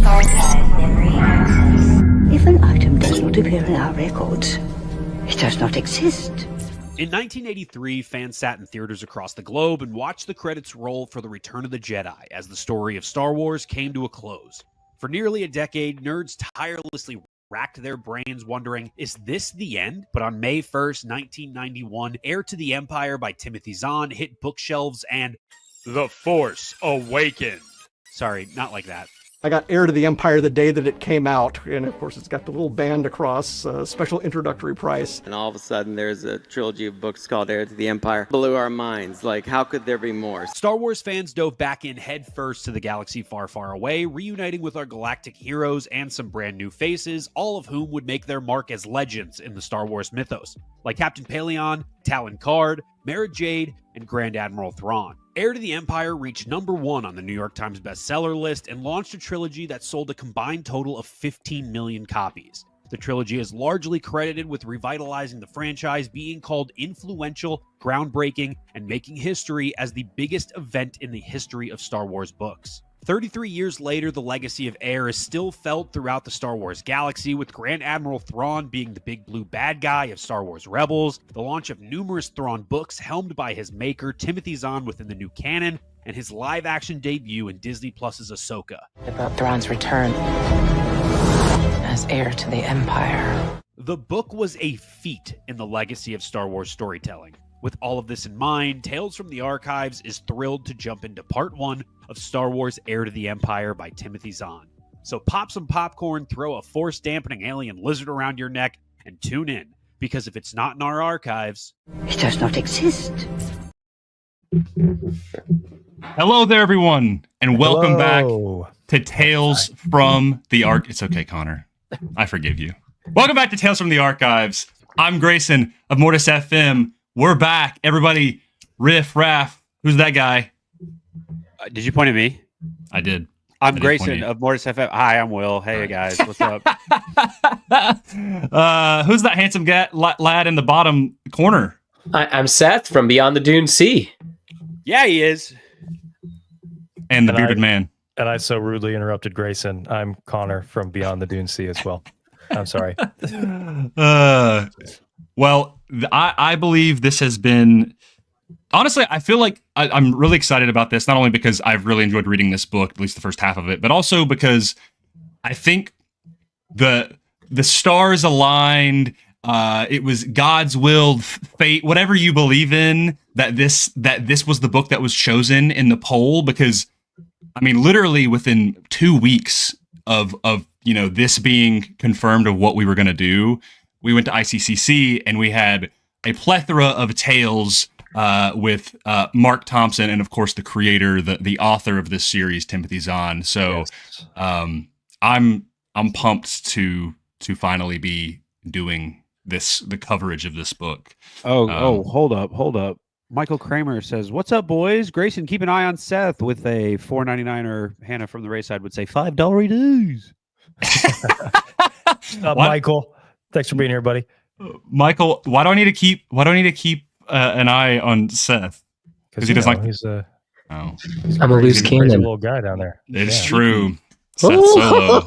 If an item does not appear in our records, it does not exist. In 1983, fans sat in theaters across the globe and watched the credits roll for The Return of the Jedi as the story of Star Wars came to a close. For nearly a decade, nerds tirelessly racked their brains wondering, is this the end? But on May 1st, 1991, Heir to the Empire by Timothy Zahn hit bookshelves and The Force Awakened. Sorry, not like that. I got Heir to the Empire the day that it came out, and of course it's got the little band across, special introductory price. And all of a sudden there's a trilogy of books called Heir to the Empire. Blew our minds. Like, how could there be more? Star Wars fans dove back in head first to the galaxy far, far away, reuniting with our galactic heroes and some brand new faces, all of whom would make their mark as legends in the Star Wars mythos, like Captain Paleon, Talon Karrde, Mara Jade, and Grand Admiral Thrawn. Heir to the Empire reached #1 on the New York Times bestseller list and launched a trilogy that sold a combined total of 15 million copies. The trilogy is largely credited with revitalizing the franchise, being called influential, groundbreaking, and making history as the biggest event in the history of Star Wars books. 33 years later, the legacy of Heir is still felt throughout the Star Wars galaxy, with Grand Admiral Thrawn being the big blue bad guy of Star Wars Rebels, the launch of numerous Thrawn books helmed by his maker, Timothy Zahn, within the new canon, and his live-action debut in Disney Plus's Ahsoka. About Thrawn's return as heir to the Empire. The book was a feat in the legacy of Star Wars storytelling. With all of this in mind, Tales from the Archives is thrilled to jump into part 1 of Star Wars Heir to the Empire by Timothy Zahn. So pop some popcorn, throw a force-dampening alien lizard around your neck, and tune in, because if it's not in our archives, It does not exist. Hello there, everyone, and welcome back to Tales from the Archives. It's okay, Connor. I forgive you. Welcome back to Tales from the Archives. I'm Grayson of Mortis FM. We're back. Everybody, riff, raff. Who's that guy? Did you point at me? I did. I'm Grayson of Mortis FM. Hi, I'm Will. Hey, guys. What's up? Who's that handsome lad in the bottom corner? I'm Seth from Beyond the Dune Sea. Yeah, he is. And the bearded man. And I so rudely interrupted Grayson. I'm Connor from Beyond the Dune Sea as well. I'm sorry. Well, I believe this has been... Honestly, I feel like I'm really excited about this, not only because I've really enjoyed reading this book, at least the first half of it, but also because I think the stars aligned. It was God's will, fate, whatever you believe in, that this was the book that was chosen in the poll. Because, I mean, literally within 2 weeks of this being confirmed of what we were going to do, we went to ICCC and we had a plethora of tales with Mark Thompson and, of course, the creator, the author of this series, Timothy Zahn. So yes. I'm pumped to finally be doing the coverage of this book. Hold up. Michael Kramer says, "What's up, boys? Grayson, keep an eye on Seth with a $4.99, or Hannah from the Rayside would say $5 dues." Michael, thanks for being here, buddy. Michael, why do I need to keep an eye on Seth? Because he doesn't like. He's I'm a loose cannon. Little guy down there. It's true. Seth Solo.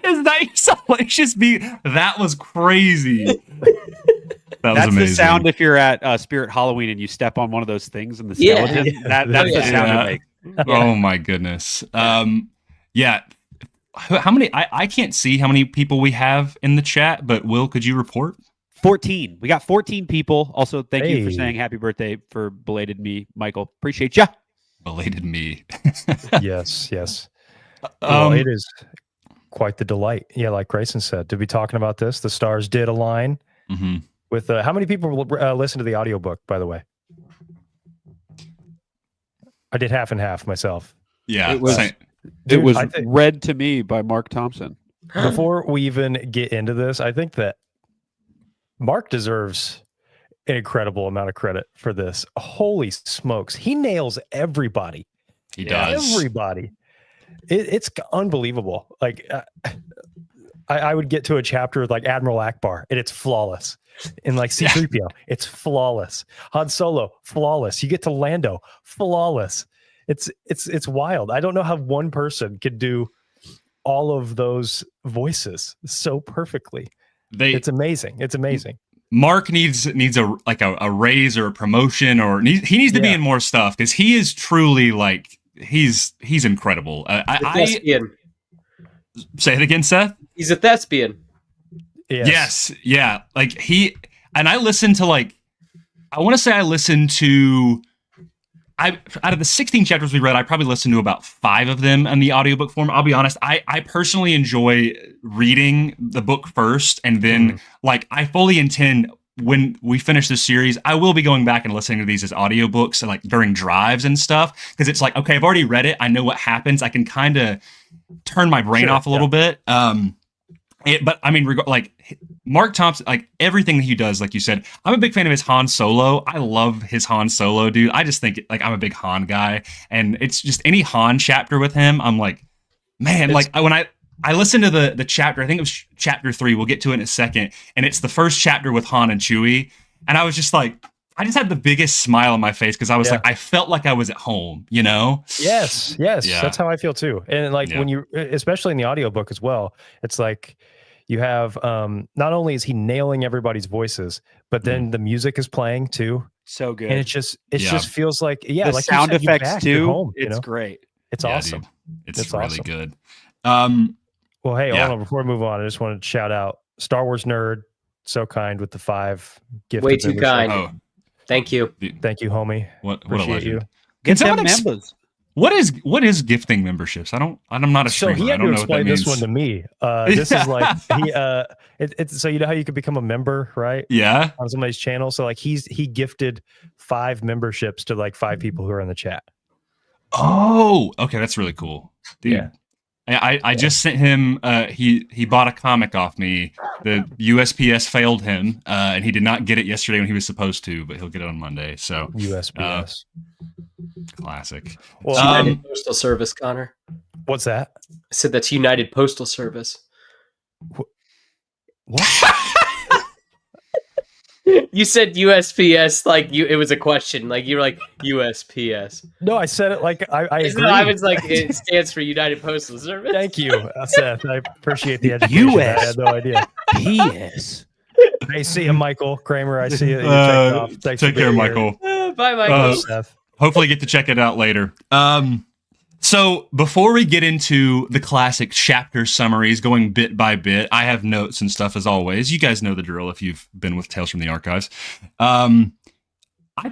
Is that your salacious beat? That was crazy. That's amazing. The sound if you're at Spirit Halloween and you step on one of those things and the skeleton. Yeah. That's the sound it makes. Oh my goodness. Yeah. How many? I can't see how many people we have in the chat, but Will, could you report? 14. We got 14 people. Also, thank you for saying happy birthday for belated me, Michael. Appreciate ya. Belated me. Yes. Well, it is quite the delight. Yeah, like Grayson said, to be talking about this. The stars did align. Mm-hmm. With how many people listen to the audiobook, by the way? I did half and half myself. Yeah. It was read to me by Mark Thompson. Before we even get into this, I think that Mark deserves an incredible amount of credit for this. Holy smokes. He nails everybody. He does. Everybody. It's unbelievable. Like, I would get to a chapter with like Admiral Akbar, and it's flawless. And like C-3PO, it's flawless. Han Solo, flawless. You get to Lando, flawless. It's wild. I don't know how one person could do all of those voices so perfectly. It's amazing. It's amazing. Mark needs a raise or a promotion, or he needs to be in more stuff, because he is truly like he's incredible. Thespian. Say it again, Seth. He's a thespian. Yes. Yeah. Like I listen to I want to say I listened to out of the 16 chapters we read, I probably listened to about 5 of them in the audiobook form. I'll be honest, I personally enjoy reading the book first, and then I fully intend, when we finish this series, I will be going back and listening to these as audiobooks, like during drives and stuff, because it's like, okay, I've already read it, I know what happens, I can kind of turn my brain off a little bit. But I mean, Mark Thompson, everything that he does, like you said, I'm a big fan of his Han Solo. I love his Han Solo, dude. I just think I'm a big Han guy, and it's just any Han chapter with him, I'm like, man, when I listened to the chapter, I think it was chapter 3. We'll get to it in a second, and it's the first chapter with Han and Chewie, and I was just like, I just had the biggest smile on my face, because I was I felt like I was at home, you know? Yes. That's how I feel too. And when you, especially in the audiobook as well, it's like you have, not only is he nailing everybody's voices, but then the music is playing too. So good. And it just feels like, the like sound effects too. Home, it's great. It's awesome. Dude, it's really awesome. good. Well, hey, hold on. Before we move on, I just wanted to shout out Star Wars Nerd. So kind with the 5 gifts. Way too kind. Oh. Thank you. Thank you, homie. What Appreciate a legend. you. Get them members. What is gifting memberships? I'm not a streamer. So he had I don't to know what that explain this means. one to me. This is like it's so you know how you could become a member, right? Yeah. On somebody's channel. So he gifted 5 memberships to 5 people who are in the chat. Oh, okay, that's really cool, dude. Yeah. I just sent him. He bought a comic off me. The USPS failed him, and he did not get it yesterday when he was supposed to, but he'll get it on Monday. So USPS, classic. Well, United Postal Service, Connor. What's that? I said that's United Postal Service. What? You said USPS it was a question. You were like USPS. No, I said it like I agree. I was like, it stands for United Postal Service. Thank you, Seth. I appreciate the education. I had no idea. PS. Hey, see you, Michael Kramer. I see you. You're checked off. Thanks Take for care, being Michael. Bye, Michael. Seth. Hopefully, get to check it out later. So before we get into the classic chapter summaries, going bit by bit, I have notes and stuff as always. You guys know the drill if you've been with Tales from the Archives. I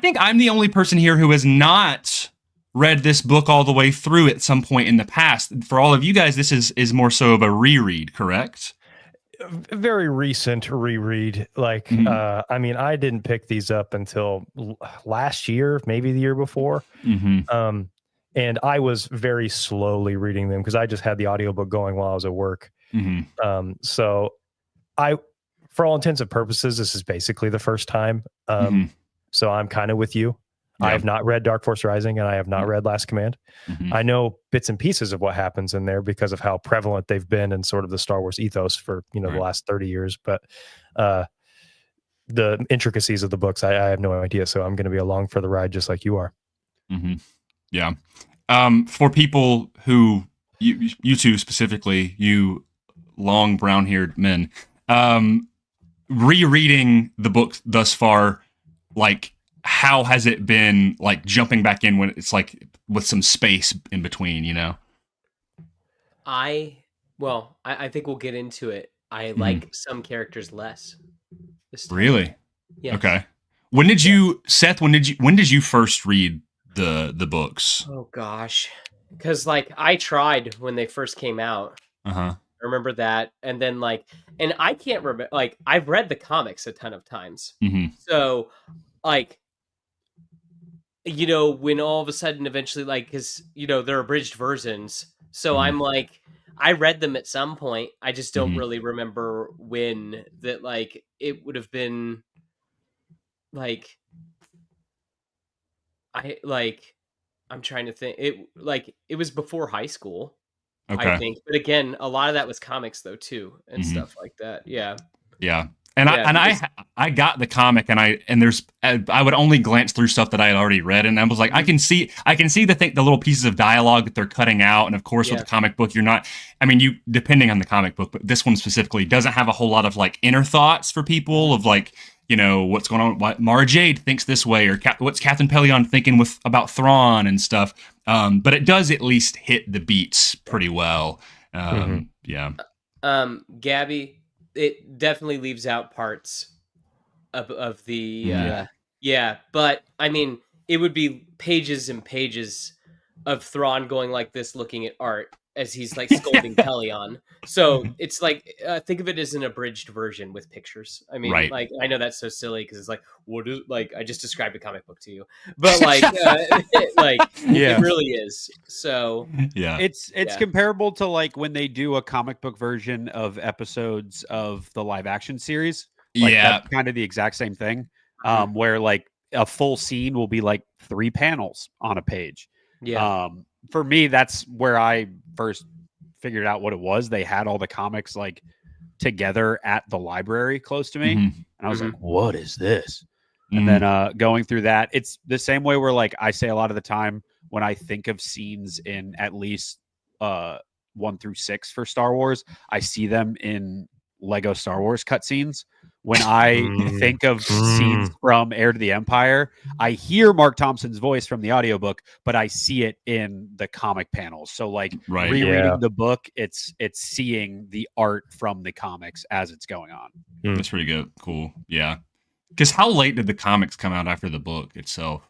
think I'm the only person here who has not read this book all the way through at some point in the past. For all of you guys, this is more so of a reread, correct? Very recent reread. I mean, I didn't pick these up until last year, maybe the year before. Mm-hmm. And I was very slowly reading them because I just had the audiobook going while I was at work. Mm-hmm. So for all intents and purposes, this is basically the first time. So I'm kind of with you. Yeah. I have not read Dark Force Rising and I have not read Last Command. Mm-hmm. I know bits and pieces of what happens in there because of how prevalent they've been in sort of the Star Wars ethos for, the last 30 years. But the intricacies of the books, I have no idea. So I'm going to be along for the ride just like you are. Mm-hmm. Yeah. For people who, you two specifically, you long brown-haired men, rereading the book thus far, how has it been, jumping back in when it's with some space in between, I think we'll get into it. I like some characters less this time. Really? Yeah. Okay. When did you first read the books? Oh gosh, because I tried when they first came out. I remember that, and then and I can't remember. I've read the comics a ton of times, so when all of a sudden, eventually, because they're abridged versions, so I'm I read them at some point. I just don't really remember when that. It would have been I'm trying to think. It was before high school, okay. I think. But again, a lot of that was comics though too, and stuff like that. Yeah. Yeah. And Yeah, I got the comic, and there's I would only glance through stuff that I had already read, and I was like, I can see the little pieces of dialogue that they're cutting out, and of course with the comic book, you're not. I mean, you depending on the comic book, but this one specifically doesn't have a whole lot of like inner thoughts for people of like, you know, what's going on, what Mara Jade thinks this way, or what's Captain Pelion thinking about Thrawn and stuff. But it does at least hit the beats pretty well. Yeah. Gabby, it definitely leaves out parts of the but I mean, it would be pages and pages of Thrawn going like this, looking at art as he's like scolding Pelion. So it's like, think of it as an abridged version with pictures. I mean, Right. like, I know that's so silly because it's like, what is, like, I just described a comic book to you, but like, it really is. So yeah, it's comparable to like when they do a comic book version of episodes of the live action series. Like, that's kind of the exact same thing, where like a full scene will be like 3 panels on a page. For me, that's where I first figured out what it was. They had all the comics like together at the library close to me, and I was like, "What is this?" And then going through that, it's the same way where like I say a lot of the time when I think of scenes in at least 1 through 6 for Star Wars, I see them in Lego Star Wars cutscenes. When I think of scenes from Heir to the Empire, I hear Mark Thompson's voice from the audiobook, but I see it in the comic panels. So like rereading the book, it's seeing the art from the comics as it's going on. That's pretty good. Cool. Yeah. Because how late did the comics come out after the book itself?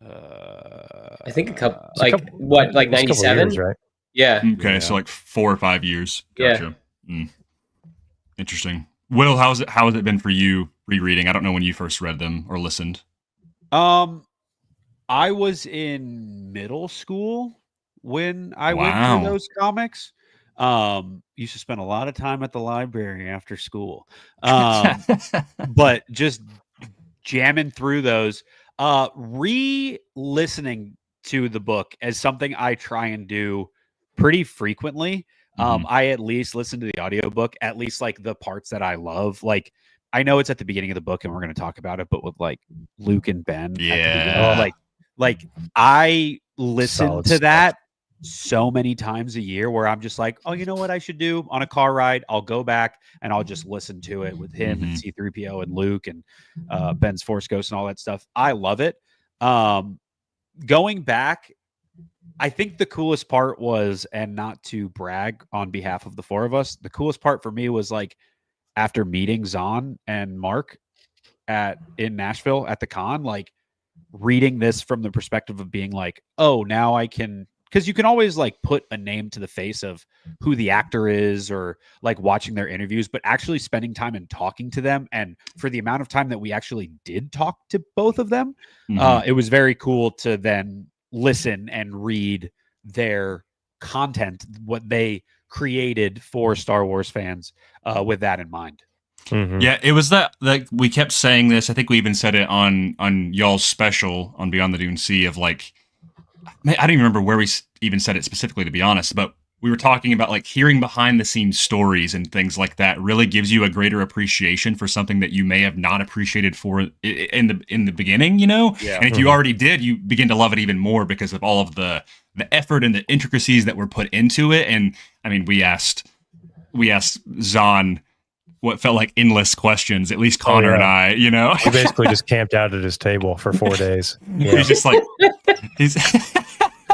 I think a couple, like 97, right? Yeah. Okay, so like 4 or 5 years. Gotcha. Interesting. Will, how has it been for you rereading? I don't know when you first read them or listened. I was in middle school when I went through those comics. Used to spend a lot of time at the library after school. But just jamming through those, re-listening to the book as something I try and do pretty frequently. I at least listen to the audiobook, at least like the parts that I love. Like, I know it's at the beginning of the book and we're going to talk about it, but with like Luke and Ben, like I listen to that so many times a year where I'm just like, oh, you know what I should do on a car ride? I'll go back and I'll just listen to it with him and C-3PO and Luke and Ben's Force Ghost and all that stuff. I love it. Going back, I think the coolest part was, and not to brag on behalf of the 4 of us, the coolest part for me was like after meeting Zahn and Mark in Nashville at the con, like reading this from the perspective of being like, oh, now I can, because you can always like put a name to the face of who the actor is or like watching their interviews, but actually spending time and talking to them. And for the amount of time that we actually did talk to both of them, it was very cool to then listen and read their content, what they created for Star Wars fans, with that in mind. Yeah, it was that we kept saying this. I think we even said it on y'all's special on Beyond the Dune Sea of like, I don't even remember where we even said it specifically, to be honest, but we were talking about like hearing behind the scenes stories and things like that really gives you a greater appreciation for something that you may have not appreciated for in the beginning, you know? Yeah. And if you already did, you begin to love it even more because of all of the effort and the intricacies that were put into it. And I mean, we asked Zahn what felt like endless questions, at least Connor and I, you know? He basically just camped out at his table for 4 days. Yeah. He's just like,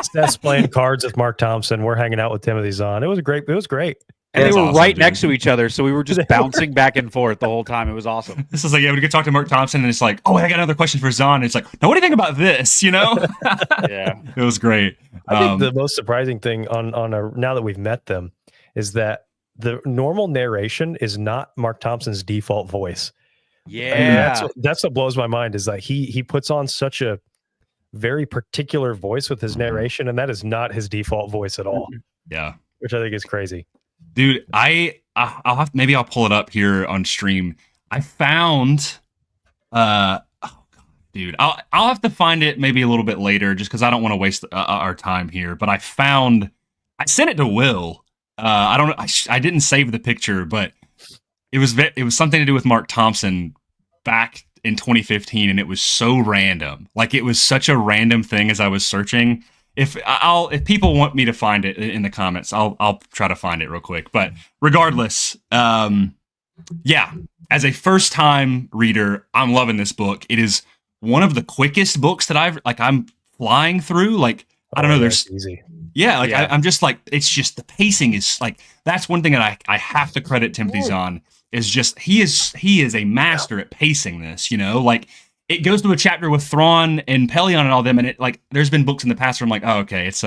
Steph's playing cards with Mark Thompson. We're hanging out with Timothy Zahn. It was great. And they were awesome, right next to each other, so we were just bouncing back and forth the whole time. It was awesome. This is like, yeah, we could talk to Mark Thompson, and it's like, oh, I got another question for Zahn. And it's like, now what do you think about this? You know? Yeah, it was great. I think the most surprising thing now that we've met them is that the normal narration is not Mark Thompson's default voice. Yeah, I mean, that's what blows my mind is that he puts on such a very particular voice with his narration, and that is not his default voice at all. Yeah, which I think is crazy. Dude, I'll pull it up here on stream. I found, I'll have to find it maybe a little bit later, just because I don't want to waste our time here. But I sent it to Will. I didn't save the picture, but it was something to do with Mark Thompson back in 2015, and it was so random. Like, it was such a random thing as I was searching. If people want me to find it in the comments, I'll try to find it real quick. But regardless, yeah, as a first time reader, I'm loving this book. It is one of the quickest books that I'm flying through. Like, I don't know, there's easy. Yeah, like I'm just like, it's just the pacing is like, that's one thing that I have to credit Timothy Zahn, is just he is a master at pacing this, you know, like it goes to a chapter with Thrawn and Pelion and all them, and it, like, there's been books in the past where I'm like, oh, okay, it's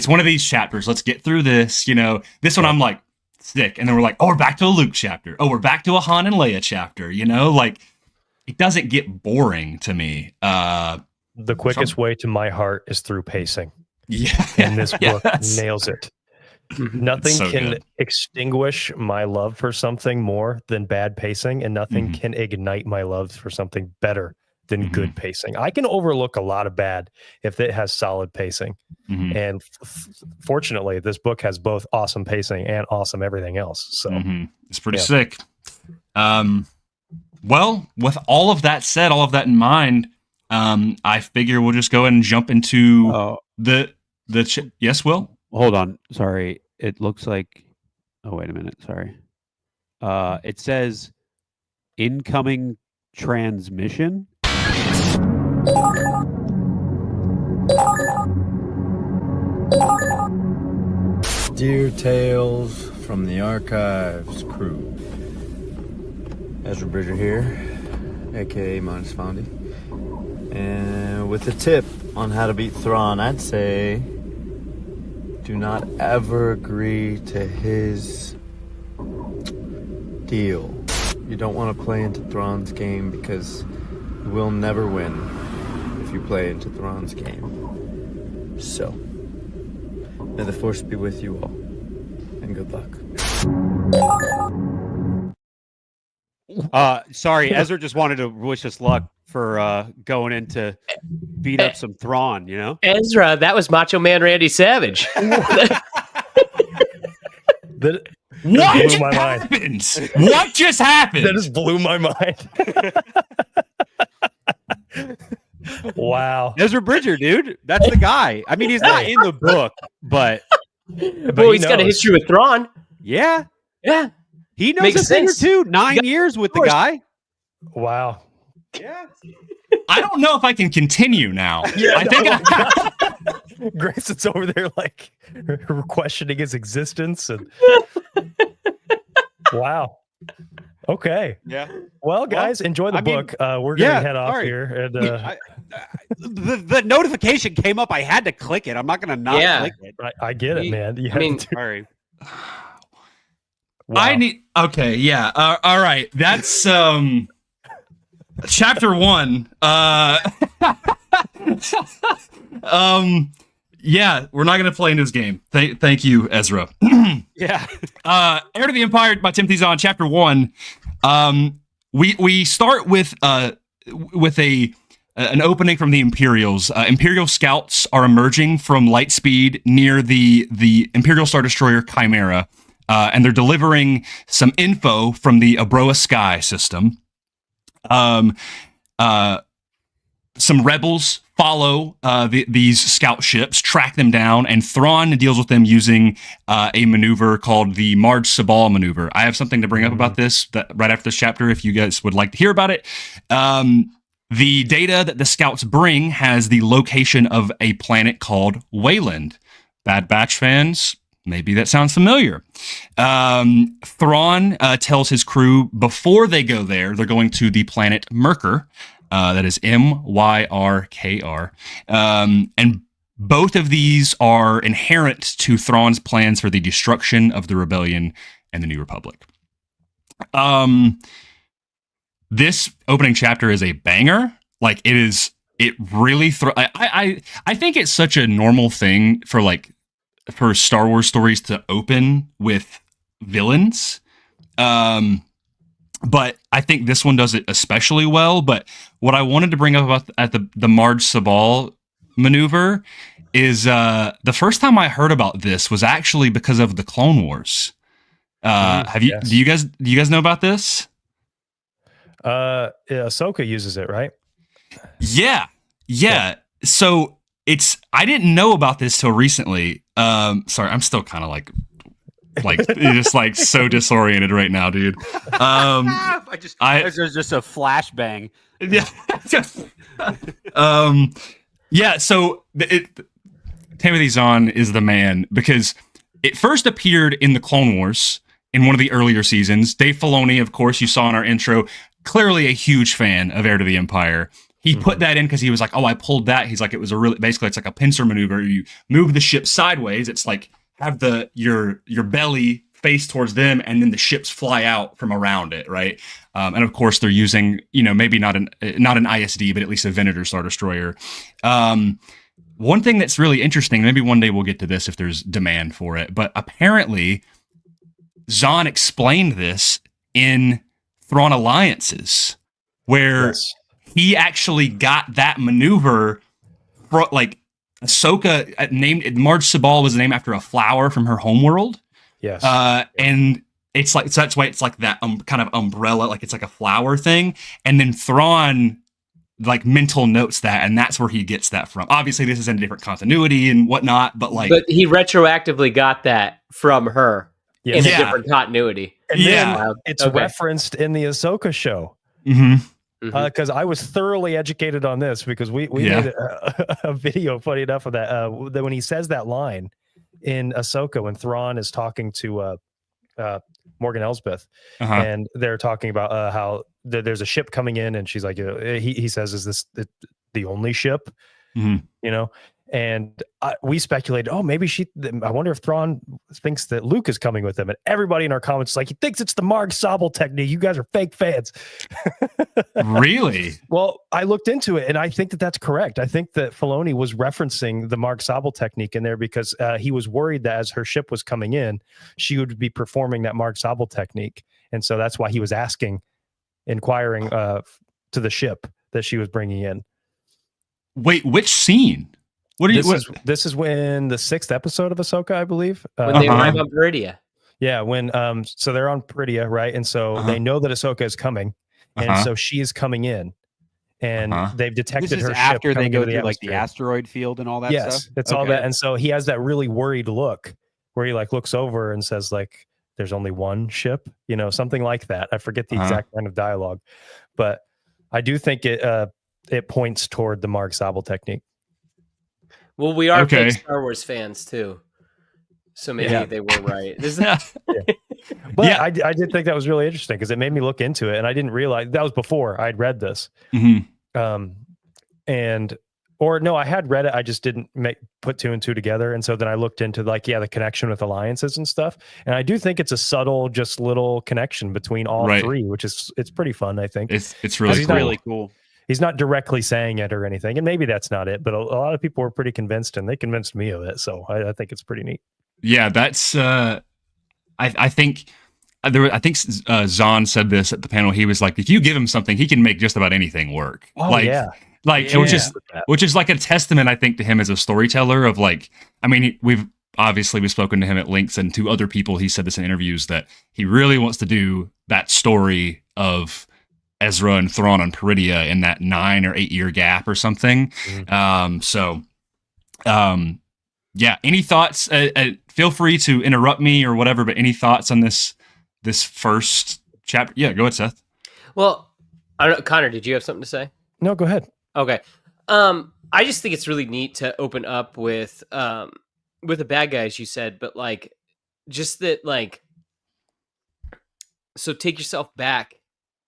one of these chapters, let's get through this, you know. This one I'm like, sick, and then we're like, oh, we're back to a Luke chapter, oh, we're back to a Han and Leia chapter, you know, like, it doesn't get boring to me. The quickest way to my heart is through pacing. Yeah, and this book nails it. Nothing so can good. extinguish my love for something more than bad pacing, and nothing can ignite my love for something better than good pacing. I can overlook a lot of bad if it has solid pacing. And fortunately, this book has both awesome pacing and awesome everything else. So it's pretty sick. Well, with all of that said, all of that in mind, I figure we'll just go ahead and jump into yes, Will? Hold on. Sorry. It looks like, oh, wait a minute. Sorry. It says incoming transmission. Dear Tales from the Archives crew. Ezra Bridger here, aka Minus Fondy. And with a tip on how to beat Thrawn, I'd say do not ever agree to his deal. You don't want to play into Thrawn's game, because you will never win if you play into Thrawn's game. So, may the Force be with you all, and good luck. Sorry, Ezra just wanted to wish us luck for going in to beat up some Thrawn, you know? Ezra, that was Macho Man Randy Savage. What just happened? What just happened? That just blew my mind. Wow. Ezra Bridger, dude. That's the guy. I mean, he's not in the book, but well, he's got a history with Thrawn. Yeah. Yeah. He knows Makes a thing or sense. two. 9 years with the guy. Wow. Yeah. I don't know if I can continue now. Yeah, I think Grayson's over there like questioning his existence, and wow. Okay. Yeah. Well, guys, enjoy the book. We're gonna head off here, and the notification came up. I had to click it. I'm not gonna not click it. I get it, man. Sorry. Wow. I need. Okay, yeah. All right. That's chapter 1. Yeah, we're not gonna play into this game. Thank you, Ezra. Yeah. Heir to the Empire by Timothy Zahn, chapter 1. We start with an opening from the Imperials. Imperial scouts are emerging from Lightspeed near the Imperial Star Destroyer Chimera, and they're delivering some info from the Abroa Sky system. Some rebels follow these scout ships, track them down, and Thrawn deals with them using a maneuver called the Marge Sabal maneuver. I have something to bring up about this right after this chapter, if you guys would like to hear about it. The data that the scouts bring has the location of a planet called Wayland. Bad Batch fans, maybe that sounds familiar. Thrawn tells his crew before they go there, they're going to the planet Myrkr. That is Myrkr. And both of these are inherent to Thrawn's plans for the destruction of the Rebellion and the New Republic. This opening chapter is a banger. Like, it is, it really, I think it's such a normal thing for Star Wars stories to open with villains. But I think this one does it especially well. But what I wanted to bring up about at the Marge Sabal maneuver is the first time I heard about this was actually because of the Clone Wars. Have you? Yes. Do you guys know about this? Ahsoka uses it, right? Yeah. So I didn't know about this till recently. Sorry, I'm still kind of like just like so disoriented right now, dude. There's just a flashbang. Yeah. Yeah. So Timothy Zahn is the man because it first appeared in the Clone Wars in one of the earlier seasons. Dave Filoni, of course, you saw in our intro, clearly a huge fan of Heir to the Empire. He put that in because he was like, "Oh, I pulled that." He's like, "It was basically it's like a pincer maneuver. You move the ship sideways. It's like have your belly face towards them, and then the ships fly out from around it, right?" And of course, they're using maybe not an ISD, but at least a Venator Star Destroyer. One thing that's really interesting, maybe one day we'll get to this if there's demand for it, but apparently Zahn explained this in Thrawn Alliances, where he actually got that maneuver like Ahsoka named Marge Sabal was named after a flower from her homeworld. Yes. And it's like, so that's why it's like that kind of umbrella, like it's like a flower thing. And then Thrawn like mental notes that, and that's where he gets that from. Obviously this is in a different continuity and whatnot, but he retroactively got that from her in a different continuity. And then it's referenced in the Ahsoka show. Because I was thoroughly educated on this because we made a video, funny enough, of that, that when he says that line in Ahsoka when Thrawn is talking to Morgan Elsbeth, and they're talking about how there's a ship coming in, and she's like, he says, "Is this the only ship?" And we speculated, oh, maybe I wonder if Thrawn thinks that Luke is coming with him. And everybody in our comments is like, he thinks it's the Marg Sabel technique. You guys are fake fans. Really? Well, I looked into it, and I think that that's correct. I think that Filoni was referencing the Marg Sabel technique in there because he was worried that as her ship was coming in, she would be performing that Marg Sabel technique. And so that's why he was inquiring to the ship that she was bringing in. Wait, which scene? This is when the 6th episode of Ahsoka, I believe. When they arrive on Peridia. Yeah, when so they're on Peridia, right? And so they know that Ahsoka is coming, and so she is coming in, and they've detected this is her after ship they go through through like the asteroid field and all that yes, stuff. It's all that, and so he has that really worried look where he like looks over and says like, "There's only one ship," something like that. I forget the exact kind of dialogue, but I do think it points toward the Marg Sabel technique. Well, we are big Star Wars fans too, so maybe they were right. But I did think that was really interesting because it made me look into it, and I didn't realize that was before I'd read this. I had read it, I just didn't put 2 and 2 together, and so then I looked into the connection with alliances and stuff, and I do think it's a subtle, just little connection between all three, which it's pretty fun. I think it's really cool. He's not directly saying it or anything, and maybe that's not it, but a lot of people were pretty convinced, and they convinced me of it, so I think it's pretty neat. Yeah, that's I think Zahn said this at the panel. He was like, if you give him something, he can make just about anything work. Which is like a testament, I think, to him as a storyteller of like, I mean, we've spoken to him at length, and to other people, he said this in interviews that he really wants to do that story of Ezra and Thrawn on Peridia in that 9 or 8 year gap or something. Any thoughts? Feel free to interrupt me or whatever, but any thoughts on this first chapter? Yeah, go ahead, Seth. Well, I don't know, Connor, did you have something to say? No, go ahead. Okay. I just think it's really neat to open up with a bad guy, as you said, but like, just that, like, so take yourself back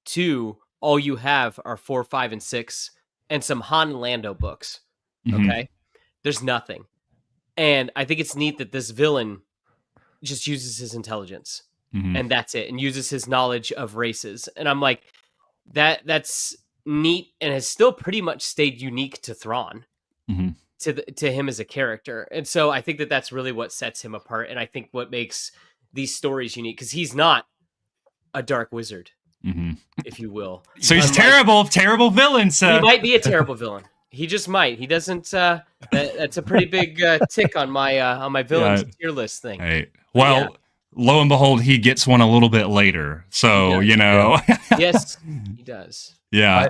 to all you have are 4, 5, and 6, and some Han and Lando books. Okay, there's nothing, and I think it's neat that this villain just uses his intelligence, and that's it, and uses his knowledge of races. And I'm like, that's neat, and has still pretty much stayed unique to Thrawn, to him as a character. And so I think that's really what sets him apart, and I think what makes these stories unique, because he's not a dark wizard. If you will. So he's terrible villain. So he might be a terrible villain. He just might. He doesn't. That's a pretty big tick on my villains tier list thing. Hey, well, lo and behold, he gets one a little bit later. So, Yes, he does. Yeah.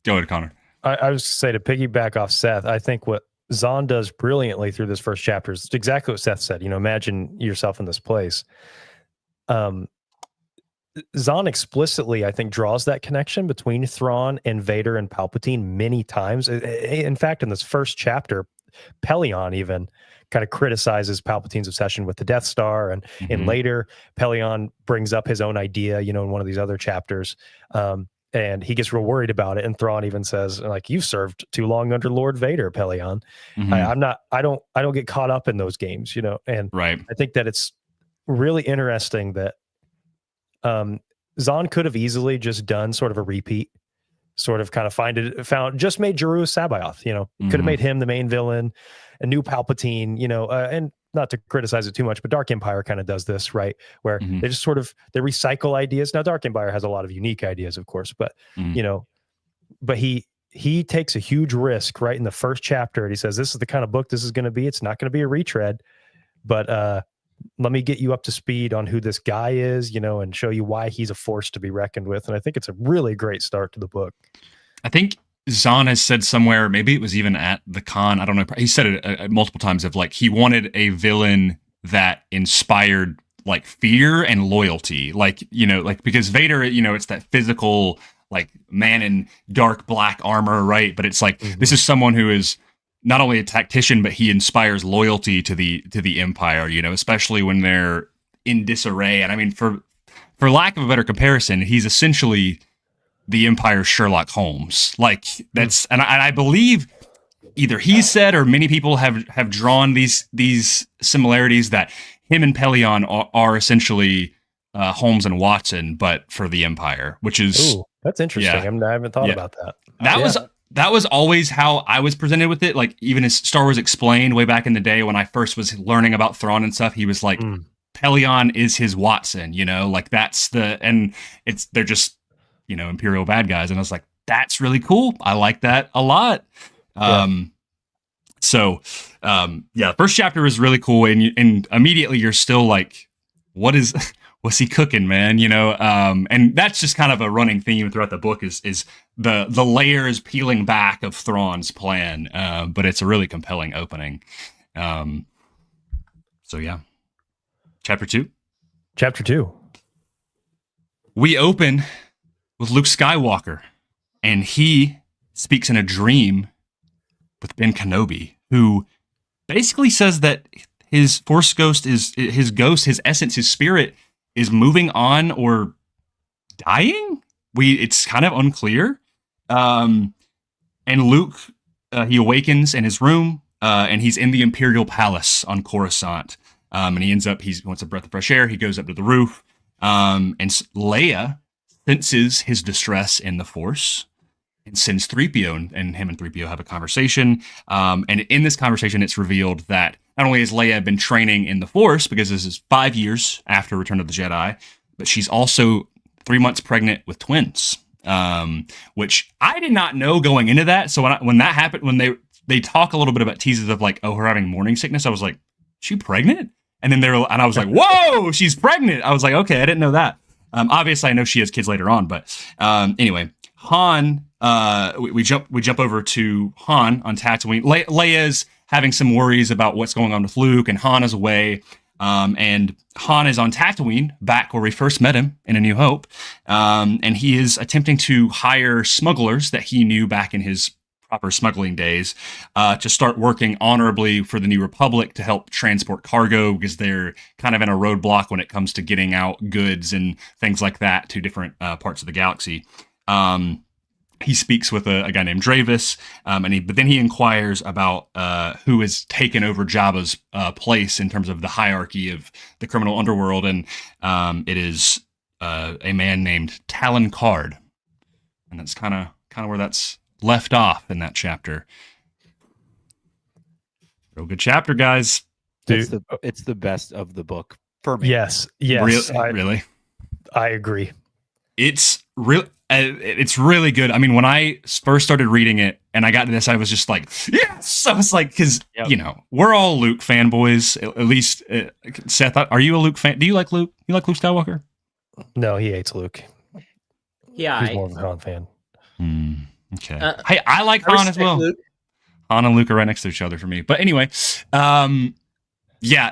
Go ahead, Connor. I was to say, to piggyback off Seth, I think what Zahn does brilliantly through this first chapter is exactly what Seth said. Imagine yourself in this place. Zahn explicitly, I think, draws that connection between Thrawn and Vader and Palpatine many times. In fact, in this first chapter, Pelion even kind of criticizes Palpatine's obsession with the Death Star, and later Pelion brings up his own idea, in one of these other chapters, and he gets real worried about it. And Thrawn even says, like, "You've served too long under Lord Vader, Pelion." I don't get caught up in those games, And right. I think that it's really interesting that Zahn could have easily just done sort of a repeat, sort of kind of just made Jeru Sabaoth, could have made him the main villain, a new Palpatine, and not to criticize it too much, but Dark Empire kind of does this, right? Where they just they recycle ideas. Now, Dark Empire has a lot of unique ideas, of course, but but he takes a huge risk right in the first chapter, and he says, "This is the kind of book this is going to be. It's not going to be a retread, but let me get you up to speed on who this guy is, and show you why he's a force to be reckoned with." And I think it's a really great start to the book. I think Zahn has said somewhere, maybe it was even at the con, I don't know, he said it multiple times, of like he wanted a villain that inspired like fear and loyalty, like because Vader, it's that physical like man in dark black armor, right? But it's like this is someone who is not only a tactician, but he inspires loyalty to the Empire, especially when they're in disarray. And I mean, for lack of a better comparison, he's essentially the Empire's Sherlock Holmes. Like that's, and I believe either he said or many people have drawn these similarities that him and Pelion are essentially Holmes and Watson, but for the Empire, which is that's interesting. I haven't thought about that. That was always how I was presented with it. Like even as Star Wars Explained way back in the day when I first was learning about Thrawn and stuff, he was like, Pelion is his Watson, like that's they're just, Imperial bad guys. And I was like, that's really cool. I like that a lot. So the first chapter is really cool. And immediately you're still like, what's he cooking, man? And that's just kind of a running theme throughout the book is the layers peeling back of Thrawn's plan. But it's a really compelling opening. Chapter 2. Chapter 2. We open with Luke Skywalker, and he speaks in a dream with Ben Kenobi, who basically says that his Force ghost his essence, his spirit is moving on or dying. It's kind of unclear. And Luke, he awakens in his room, and he's in the Imperial Palace on Coruscant. And he wants a breath of fresh air. He goes up to the roof, and Leia senses his distress in the Force and sends 3PO, and him and 3PO have a conversation. And in this conversation, it's revealed that not only has Leia been training in the Force, because this is 5 years after Return of the Jedi, but she's also 3 months pregnant with twins, which I did not know going into that. So when that happened, when they talk a little bit about teases of like, her having morning sickness, I was like, she pregnant? And then I was like, whoa, she's pregnant. I was like, okay, I didn't know that. Obviously, I know she has kids later on, but anyway, Han. We jump over to Han on Tatooine. Leia's having some worries about what's going on with Luke, and Han is away. And Han is on Tatooine, back where we first met him in A New Hope, and he is attempting to hire smugglers that he knew back in his proper smuggling days, to start working honorably for the New Republic to help transport cargo, because they're kind of in a roadblock when it comes to getting out goods and things like that to different parts of the galaxy. He speaks with a guy named Dravis, but then he inquires about who has taken over Jabba's place in terms of the hierarchy of the criminal underworld, and it is a man named Talon Card, and that's kind of where that's left off in that chapter. Real good chapter, guys. Dude, it's the best of the book for me. Yes. Really? I agree. It's real. It's really good. I mean, when I first started reading it and I got to this, I was just like, yes! I was like, because, you know, we're all Luke fanboys. At least, Seth, are you a Luke fan? Do you like Luke? You like Luke Skywalker? No, he hates Luke. Yeah. He's more of a Han fan. Okay. Hey, I like Han as well. Luke. Han and Luke are right next to each other for me. But anyway, yeah,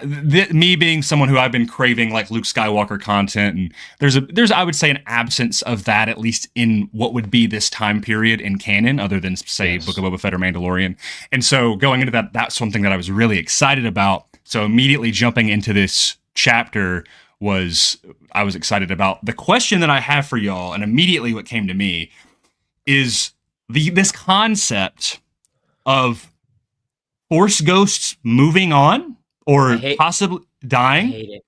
me being someone who I've been craving like Luke Skywalker content, and there's I would say an absence of that, at least in what would be this time period in canon, other than say Book of Boba Fett or Mandalorian. And so going into that, that's something that I was really excited about. So immediately jumping into this chapter I was excited about. The question that I have for y'all, and immediately what came to me, is this concept of Force ghosts moving on or possibly dying. I hate it.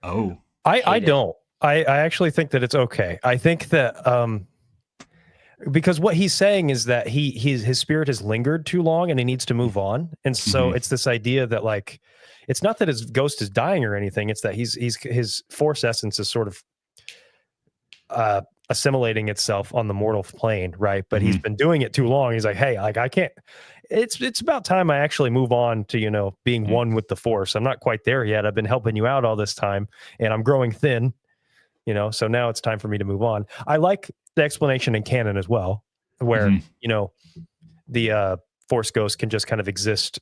Oh, I don't. I actually think that it's okay. I think that because what he's saying is that his spirit has lingered too long and he needs to move on, and so it's this idea that like it's not that his ghost is dying or anything. It's that his Force essence is sort of assimilating itself on the mortal plane, right? But he's been doing it too long. He's like, hey, like I can't. It's about time I actually move on to, you know, being one with the Force. I'm not quite there yet. I've been helping you out all this time, and I'm growing thin, you know. So now it's time for me to move on. I like the explanation in canon as well, where you know the Force ghosts can just kind of exist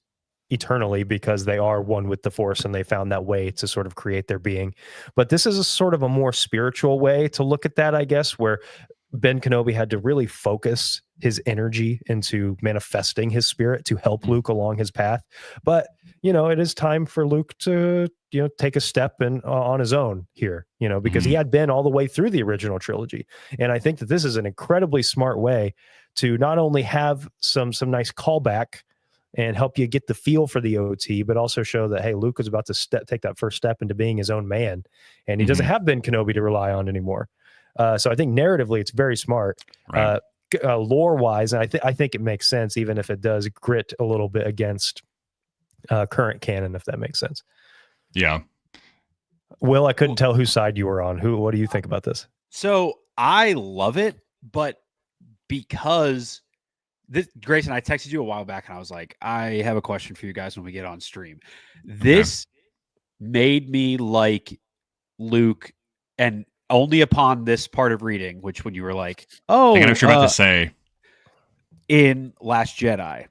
eternally because they are one with the Force and they found that way to sort of create their being. But this is a sort of a more spiritual way to look at that, I guess, where Ben Kenobi had to really focus his energy into manifesting his spirit to help Luke along his path. But, you know, it is time for Luke to, you know, take a step on his own here, you know, because he had been all the way through the original trilogy. And I think that this is an incredibly smart way to not only have some nice callback and help you get the feel for the OT, but also show that, hey, Luke is about to take that first step into being his own man. And he doesn't have Ben Kenobi to rely on anymore. So I think narratively, it's very smart. Right. Lore-wise, and I think it makes sense, even if it does grit a little bit against current canon, if that makes sense. Yeah. Will, I couldn't tell whose side you were on. What do you think about this? So I love it, but because Grayson, I texted you a while back and I was like, I have a question for you guys when we get on stream. This made me like Luke, and only upon this part of reading, which when you were like, oh, I know what you're about to say. In Last Jedi,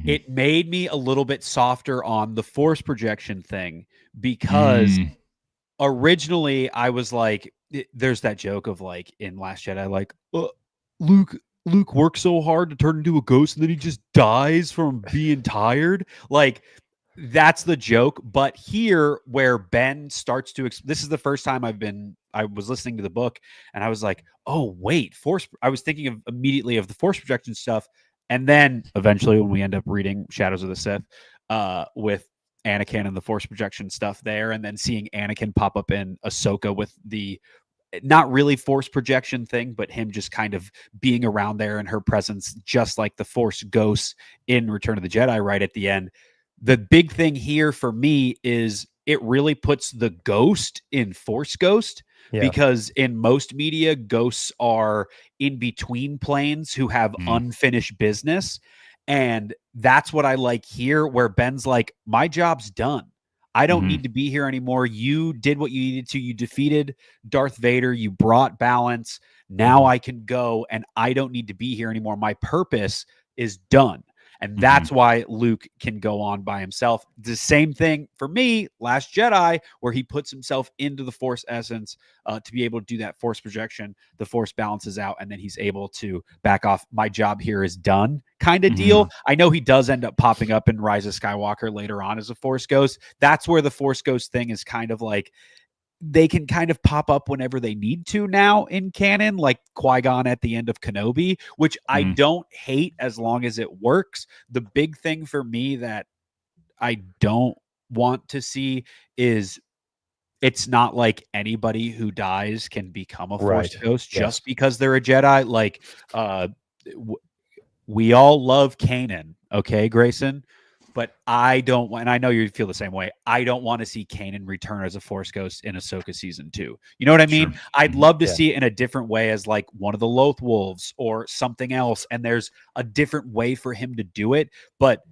it made me a little bit softer on the Force projection thing, because originally I was like, there's that joke of like in Last Jedi, like Luke worked so hard to turn into a ghost and then he just dies from being tired. Like, that's the joke. But here, where Ben starts to, this is the first time I was listening to the book and I was like, oh, wait, Force. I was thinking immediately of the Force projection stuff. And then eventually when we end up reading Shadows of the Sith with Anakin and the Force projection stuff there, and then seeing Anakin pop up in Ahsoka with the not really Force projection thing, but him just kind of being around there in her presence, just like the Force ghosts in Return of the Jedi right at the end. The big thing here for me is it really puts the ghost in Force ghost, because in most media, ghosts are in between planes who have unfinished business. And that's what I like here, where Ben's like, my job's done. I don't need to be here anymore. You did what you needed to. You defeated Darth Vader. You brought balance. Now I can go, and I don't need to be here anymore. My purpose is done. And that's why Luke can go on by himself. The same thing for me, Last Jedi, where he puts himself into the Force essence to be able to do that Force projection. The Force balances out, and then he's able to back off. My job here is done kind of deal. I know he does end up popping up in Rise of Skywalker later on as a Force ghost. That's where the Force ghost thing is kind of like, they can kind of pop up whenever they need to now in canon, like Qui-Gon at the end of Kenobi, which I don't hate as long as it works. The big thing for me that I don't want to see is it's not like anybody who dies can become a Force ghost just because they're a Jedi. Like, we all love Kanan. Okay, Grayson? but I don't want, and I know you feel the same way. I don't want to see Kanan return as a Force Ghost in Ahsoka season 2. You know what I mean? Sure. I'd love to see it in a different way as like one of the Loth Wolves or something else. And there's a different way for him to do it. But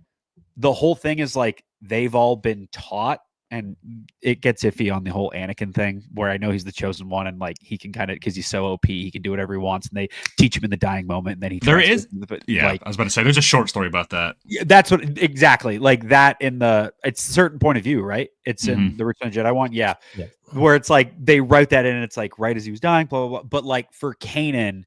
the whole thing is like, they've all been taught, and it gets iffy on the whole Anakin thing, where I know he's the chosen one, and like he can kind of, because he's so OP, he can do whatever he wants, and they teach him in the dying moment, and then he I was about to say there's a short story about that. Yeah, that's what exactly like that in the it's a certain point of view, right? It's in the Return of the Jedi one, yeah, where it's like they write that in, and it's like right as he was dying, blah blah blah. But like for Kanan,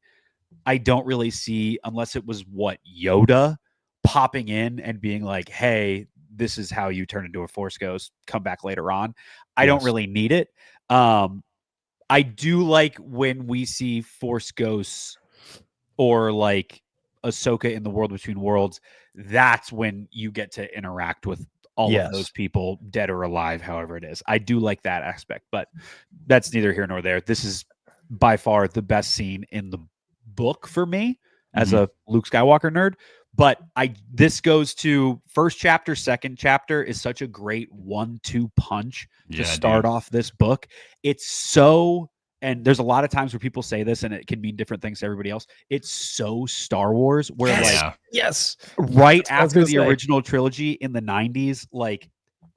I don't really see, unless it was Yoda popping in and being like, hey, this is how you turn into a Force Ghost, come back later on. I don't really need it. I do like when we see Force Ghosts or like Ahsoka in the World Between Worlds. That's when you get to interact with all of those people, dead or alive, however it is. I do like that aspect, but that's neither here nor there. This is by far the best scene in the book for me as a Luke Skywalker nerd. But this goes to first chapter, second chapter is such a great 1-2 punch to start off this book. It's so, and there's a lot of times where people say this and it can mean different things to everybody else. It's so Star Wars, where right after the original trilogy in the 90s, like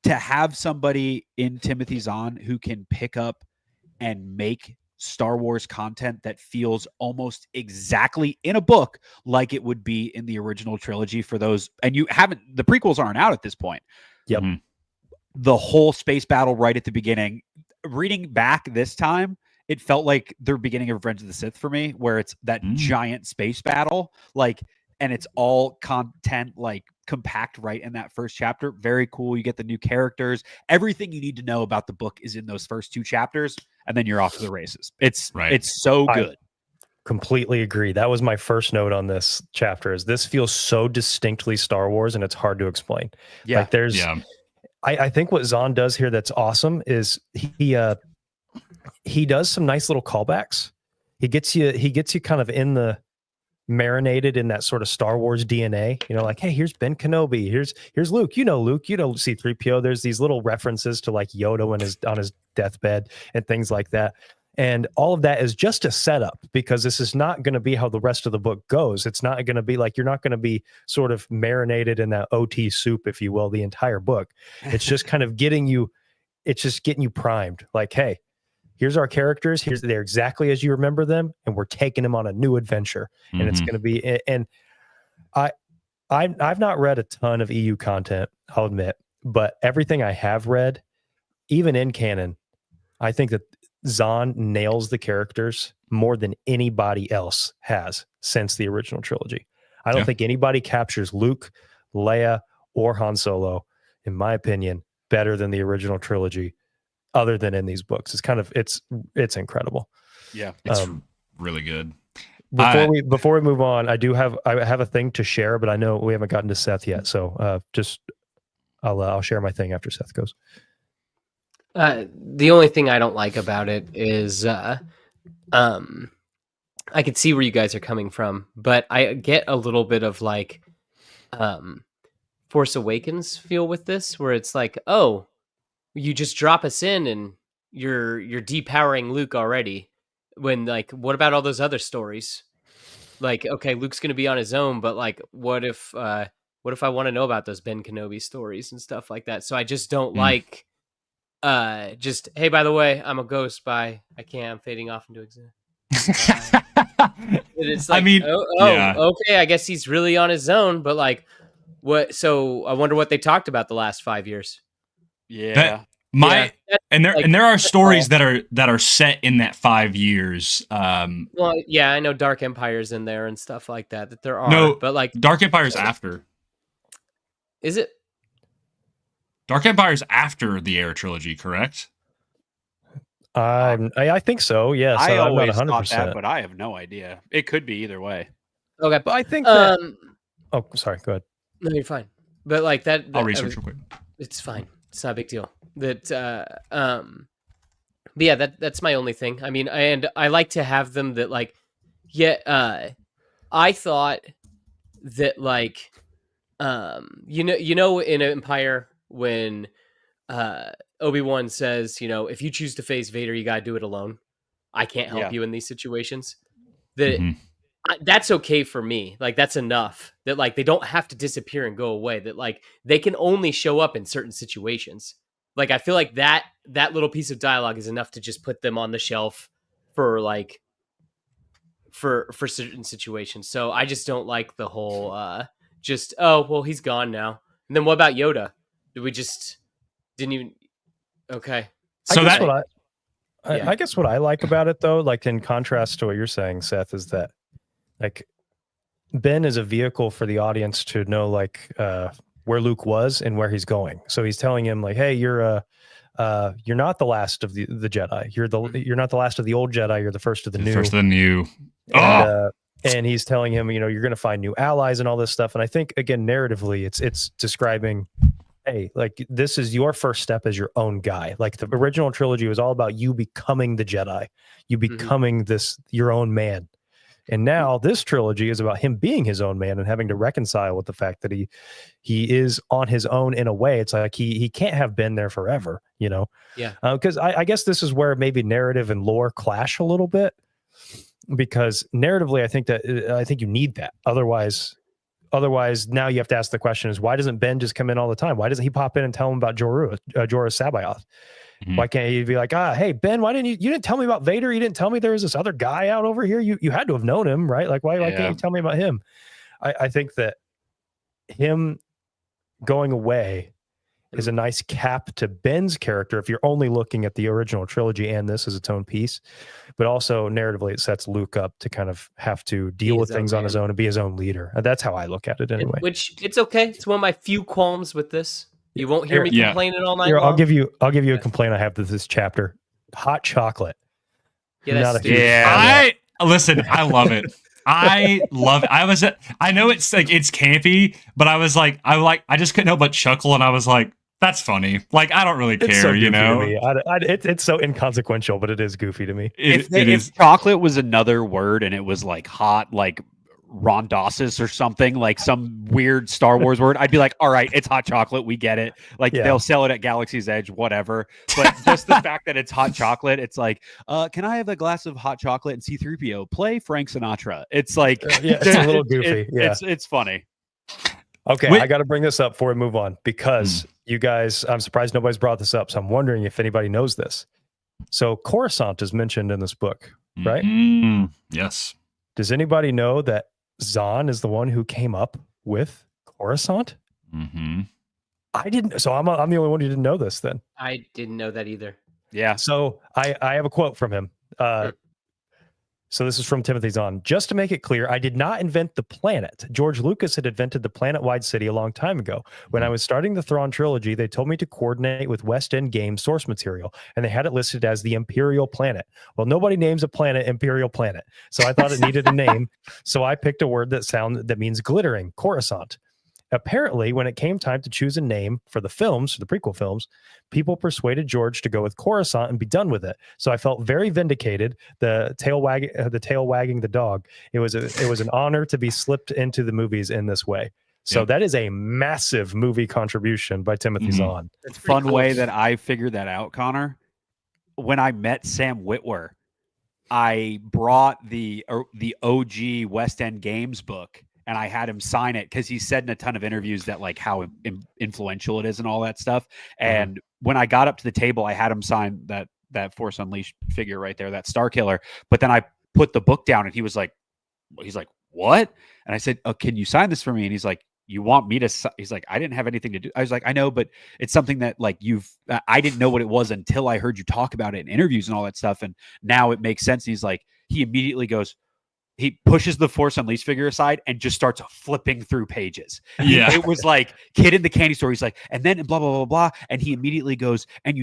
to have somebody in Timothy Zahn who can pick up and make Star Wars content that feels almost exactly in a book like it would be in the original trilogy for those. And the prequels aren't out at this point. Yep. The whole space battle right at the beginning, reading back this time, it felt like the beginning of Revenge of the Sith for me, where it's that giant space battle, like, and it's all content like compact right in that first chapter. Very cool. You get the new characters. Everything you need to know about the book is in those first 2 chapters, and then you're off to the races. It's so good. I completely agree. That was my first note on this chapter. Is this feels so distinctly Star Wars, and it's hard to explain. Yeah, like there's. Yeah. I think what Zahn does here that's awesome is he does some nice little callbacks. He gets you kind of in the marinated in that sort of Star Wars DNA, you know, like, hey, here's Ben Kenobi, here's Luke, Luke, C-3PO. There's these little references to like Yoda when on his deathbed and things like that. And all of that is just a setup, because this is not going to be how the rest of the book goes. It's not going to be like, you're not going to be sort of marinated in that OT soup, if you will, the entire book. It's just kind of getting you primed. Like, hey, here's our characters. They're exactly as you remember them, and we're taking them on a new adventure. And it's going to be. And I've not read a ton of EU content, I'll admit, but everything I have read, even in canon, I think that Zahn nails the characters more than anybody else has since the original trilogy. I don't think anybody captures Luke, Leia, or Han Solo, in my opinion, better than the original trilogy, other than in these books. It's incredible. Yeah, it's really good. Before we move on, I have a thing to share, but I know we haven't gotten to Seth yet, so I'll share my thing after Seth goes. The only thing I don't like about it is I can see where you guys are coming from, but I get a little bit of like Force Awakens feel with this, where it's like, oh, you just drop us in and you're depowering Luke already. When like, what about all those other stories? Like, okay, Luke's going to be on his own, but like, what if I want to know about those Ben Kenobi stories and stuff like that? So I just don't like, just, hey, by the way, I'm a ghost. Bye. I'm fading off into existence. It's like, okay, I guess he's really on his own, but like, what? So I wonder what they talked about the last 5 years. Yeah. There are stories that are set in that 5 years. Well, yeah, I know Dark Empire's in there and stuff like that there are. No, but like Dark Empire's after. Is it? Dark Empire's after the Heir trilogy, correct? I think so. Yes, I I'm always not 100%. thought that, but I have no idea. It could be either way. Okay, but I think that. Oh, sorry. Go ahead. No, you're fine. But like that, I'll research real quick. It's fine. It's not a big deal. That, but yeah, that's my only thing. I mean, and I like to have them that like, I thought that like, you know, in Empire when Obi-Wan says, if you choose to face Vader, you gotta do it alone. I can't help you in these situations. That's okay for me. Like, that's enough. That, like, they don't have to disappear and go away. That, like, they can only show up in certain situations. Like, I feel like that little piece of dialogue is enough to just put them on the shelf for, like, for certain situations. So I just don't like the whole he's gone now. And then what about Yoda? Did we just didn't even okay. So I guess what I like about it, though, like in contrast to what you're saying, Seth, is that like Ben is a vehicle for the audience to know like where Luke was and where he's going. So he's telling him like, hey, you're not the last of the Jedi. You're not the last of the old Jedi. You're the first of the new. First of the new. And he's telling him, you're going to find new allies and all this stuff. And I think, again, narratively, it's describing, hey, like this is your first step as your own guy. Like the original trilogy was all about you becoming the Jedi, you becoming your own man. And now this trilogy is about him being his own man and having to reconcile with the fact that he is on his own in a way. It's like he can't have been there forever, Yeah. Because I guess this is where maybe narrative and lore clash a little bit. Because narratively, I think you need that. Otherwise, now you have to ask the question: is why doesn't Ben just come in all the time? Why doesn't he pop in and tell him about Jorah Sabaoth? Why can't he be like, hey Ben, why didn't you didn't tell me about Vader? You didn't tell me there was this other guy out over here. You had to have known him, right? Like why can't you tell me about him? I think that him going away is a nice cap to Ben's character if you're only looking at the original trilogy and this as its own piece. But also narratively, it sets Luke up to kind of have to deal with things on his own and be his own leader. And that's how I look at it anyway. Which it's okay. It's one of my few qualms with this. You won't hear me complaining all night long. I'll give you a complaint I have to this chapter. Hot chocolate. Yeah, listen, I love it. I love it. I know it's like it's campy, but I just couldn't help but chuckle, and I was like, that's funny. Like, I don't really care, it's so goofy to me. It's so inconsequential, but it is goofy to me. If chocolate was another word and it was like hot, like rondosis or something, like some weird Star Wars word, I'd be like, all right, it's hot chocolate. We get it. Like they'll sell it at Galaxy's Edge, whatever. But just the fact that it's hot chocolate, it's like, can I have a glass of hot chocolate and C-3PO play Frank Sinatra? It's like, it's a little goofy. It's funny. Okay, I got to bring this up before we move on because you guys, I'm surprised nobody's brought this up. So I'm wondering if anybody knows this. So Coruscant is mentioned in this book, right? Yes. Does anybody know that Zahn is the one who came up with Coruscant? I didn't. So I'm the only one who didn't know this then. I didn't know that either. Yeah. So I have a quote from him. So this is from Timothy Zahn. Just to make it clear, I did not invent the planet. George Lucas had invented the planet-wide city a long time ago. When I was starting the Thrawn trilogy, they told me to coordinate with West End Games source material, and they had it listed as the Imperial Planet. Well, nobody names a planet Imperial Planet, so I thought it needed a name. So I picked a word that means glittering, Coruscant. Apparently, when it came time to choose a name for the films, the prequel films, people persuaded George to go with Coruscant and be done with it. So I felt very vindicated. The tail wagging the dog. It was an honor to be slipped into the movies in this way. So that is a massive movie contribution by Timothy Zahn. It's a fun way that I figured that out, Connor. When I met Sam Witwer, I brought the OG West End Games book. And I had him sign it because he said in a ton of interviews that like how influential it is and all that stuff. And when I got up to the table, I had him sign that Force Unleashed figure right there, that Star Killer. But then I put the book down and he's like, what? And I said, oh, can you sign this for me? And he's like, you want me to? He's like, I didn't have anything to do. I was like, I know, but it's something that like I didn't know what it was until I heard you talk about it in interviews and all that stuff. And now it makes sense. And he's like, he immediately goes, he pushes the Force Unleashed figure aside and just starts flipping through pages. Yeah. It was like Kid in the Candy Store. He's like, and then blah, blah, blah, blah. And he immediately goes, and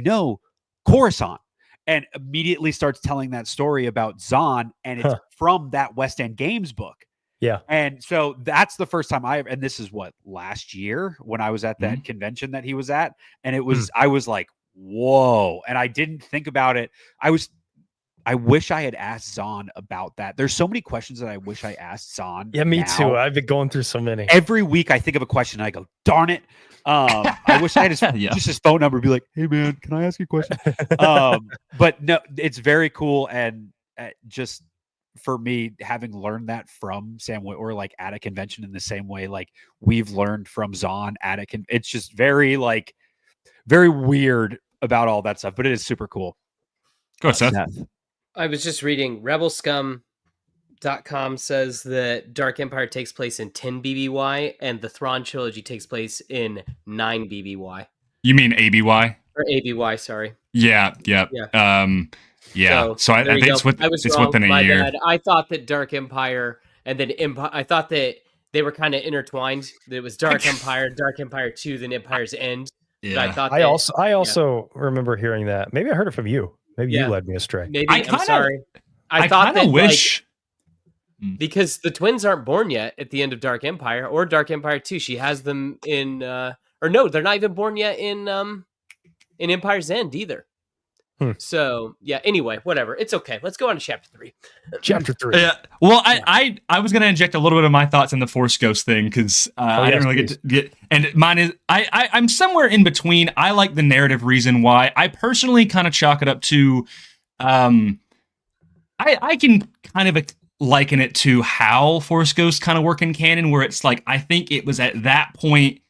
Coruscant. And immediately starts telling that story about Zahn. And it's from that West End Games book. Yeah. And so that's the first time and this is last year when I was at that convention that he was at. And it was, I was like, whoa. And I didn't think about it. I wish I had asked Zahn about that. There's so many questions that I wish I asked Zahn. Yeah, me now. too. I've been going through so many. Every week I think of a question and I go, darn it. I wish I had just his phone number, be like, hey man, can I ask you a question? But no, it's very cool. And just for me, having learned that from Sam Witwer, like at a convention in the same way, like we've learned from Zahn at a it's just very weird about all that stuff, but it is super cool. Go ahead, Seth. I was just reading rebelscum.com says that Dark Empire takes place in 10 BBY and the Thrawn trilogy takes place in 9 BBY. You mean ABY? Or ABY, sorry. Yeah. So I think it's within a year. Bad. I thought that Dark Empire and then Empire, I thought that they were kind of intertwined. That it was Dark Empire, Dark Empire 2, then Empire's End. Yeah. I also remember hearing that. Maybe I heard it from you. Maybe you led me astray. Maybe I'm sorry. I thought that wish because the twins aren't born yet at the end of Dark Empire or Dark Empire 2. She has them in or no, they're not even born yet in Empire's End either. So yeah, anyway, whatever. It's okay. Let's go on to chapter 3. Chapter 3. Yeah. Well, I was gonna inject a little bit of my thoughts in the Force Ghost thing because I didn't really get and mine is I'm somewhere in between. I like the narrative reason why. I personally kind of chalk it up to I can kind of liken it to how Force Ghosts kind of work in canon, where it's like I think it was at that point,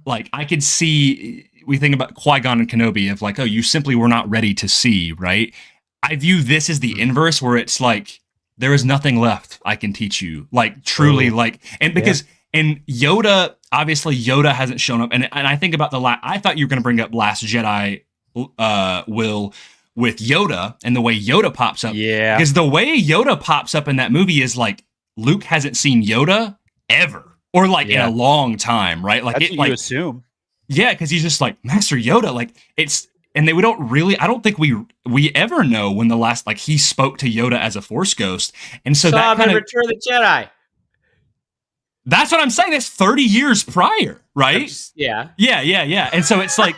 like I could see. We think about Qui-Gon and Kenobi of like, oh, you simply were not ready to see, right? I view this as the inverse, where it's like there is nothing left I can teach you, like truly, like, and because and Yoda, obviously Yoda hasn't shown up, and I think about I thought you were going to bring up Last Jedi, Will, with Yoda and the way Yoda pops up, because the way Yoda pops up in that movie is like Luke hasn't seen Yoda ever, or like in a long time, right? Like that's what you assume. Yeah, because he's just like Master Yoda, like it's, and we don't really. I don't think we ever know when the last like he spoke to Yoda as a Force ghost, and so that kind of Return of the Jedi. That's what I'm saying. That's 30 years prior, right? Yeah. And so it's like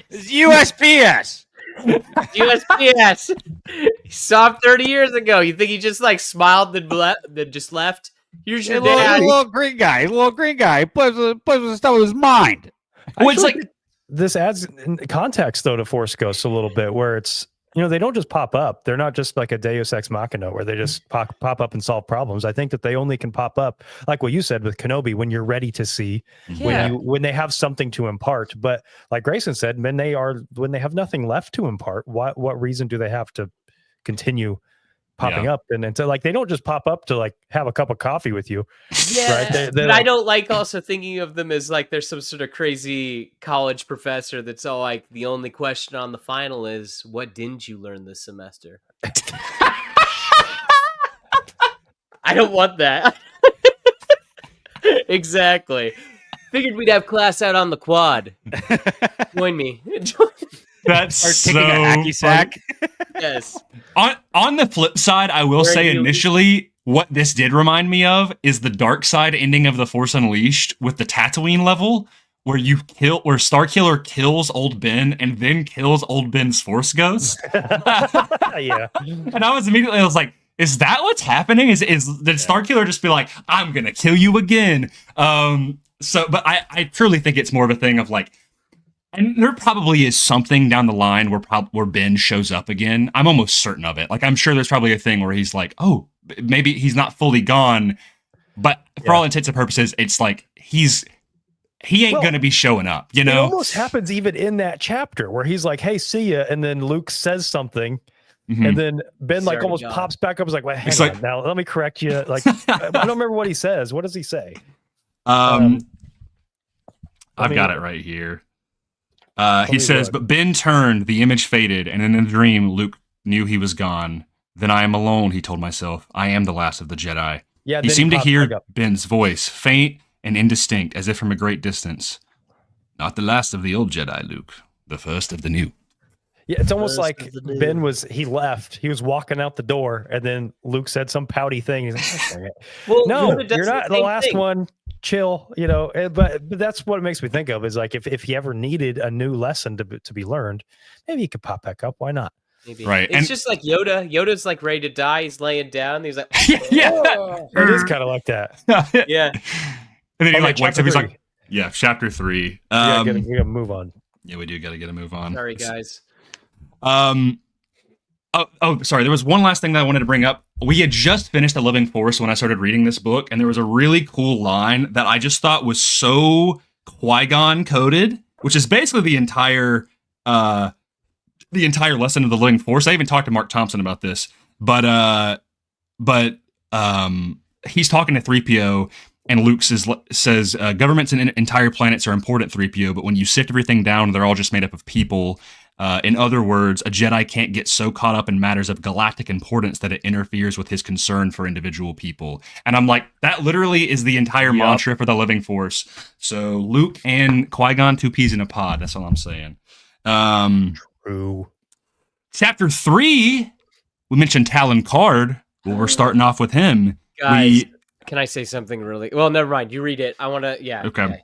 USPS. USPS. He saw him 30 years ago. You think he just like smiled then just left? Here's your dad. Little green guy. He plays with stuff with his mind. Well, it's like this adds context though to Force Ghosts a little bit, where it's they don't just pop up. They're not just like a Deus Ex Machina where they just pop up and solve problems. I think that they only can pop up, like what you said with Kenobi, when you're ready to see, when they have something to impart. But like Grayson said, when they have nothing left to impart, what reason do they have to continue popping up? And so like they don't just pop up to like have a cup of coffee with you. Right? But I don't like also thinking of them as like there's some sort of crazy college professor that's all like the only question on the final is what didn't you learn this semester? I don't want that. Exactly. Figured we'd have class out on the quad. Join me. That's so a hacky sack. Yes. On the flip side, I will say initially what this did remind me of is the dark side ending of The Force Unleashed with the Tatooine level where where Starkiller kills old Ben and then kills old Ben's Force Ghost. Yeah. And I was like, is that what's happening? Did Starkiller just be like, I'm gonna kill you again? But I truly think it's more of a thing of like, and there probably is something down the line where Ben shows up again. I'm almost certain of it. Like, I'm sure there's probably a thing where he's like, oh, maybe he's not fully gone, but for all intents and purposes, it's like he ain't going to be showing up, It almost happens even in that chapter where he's like, hey, see ya. And then Luke says something. Mm-hmm. And then Ben like almost pops back up. He's like, well, hang on now. Let me correct you. Like, I don't remember what he says. What does he say? I've got it right here. He says, but Ben turned, the image faded, and in a dream, Luke knew he was gone. Then I am alone, he told myself. I am the last of the Jedi. Yeah, he seemed to hear Ben's voice, faint and indistinct, as if from a great distance. Not the last of the old Jedi, Luke. The first of the new. Yeah, it's almost like Ben he left. He was walking out the door, and then Luke said some pouty thing. He's like, okay. Well, no, you're not the last one. Chill, but that's what it makes me think of is like if he ever needed a new lesson to be learned, maybe he could pop back up. Why not? Maybe. Right. It's just like Yoda. Yoda's like ready to die. He's laying down. He's like, yeah. It is kind of like that. yeah. And then he Okay, like wakes up. He's chapter like, yeah, chapter 3. We gotta move on. Yeah, we do got to get a move on. Sorry, guys. Sorry. There was one last thing that I wanted to bring up. We had just finished The Living Force when I started reading this book, and there was a really cool line that I just thought was so Qui-Gon coded, which is basically the entire lesson of The Living Force. I even talked to Mark Thompson about this, but he's talking to 3PO, and Luke says governments and entire planets are important, 3PO, but when you sift everything down, they're all just made up of people. In other words, a Jedi can't get so caught up in matters of galactic importance that it interferes with his concern for individual people. And I'm like, that literally is the entire mantra for The Living Force. So Luke and Qui-Gon, 2 peas in a pod. That's all I'm saying. True. Chapter 3, we mentioned Talon Card. Well, we're starting off with him. Guys, can I say something really? Well, never mind. You read it. I want to. Yeah. Okay.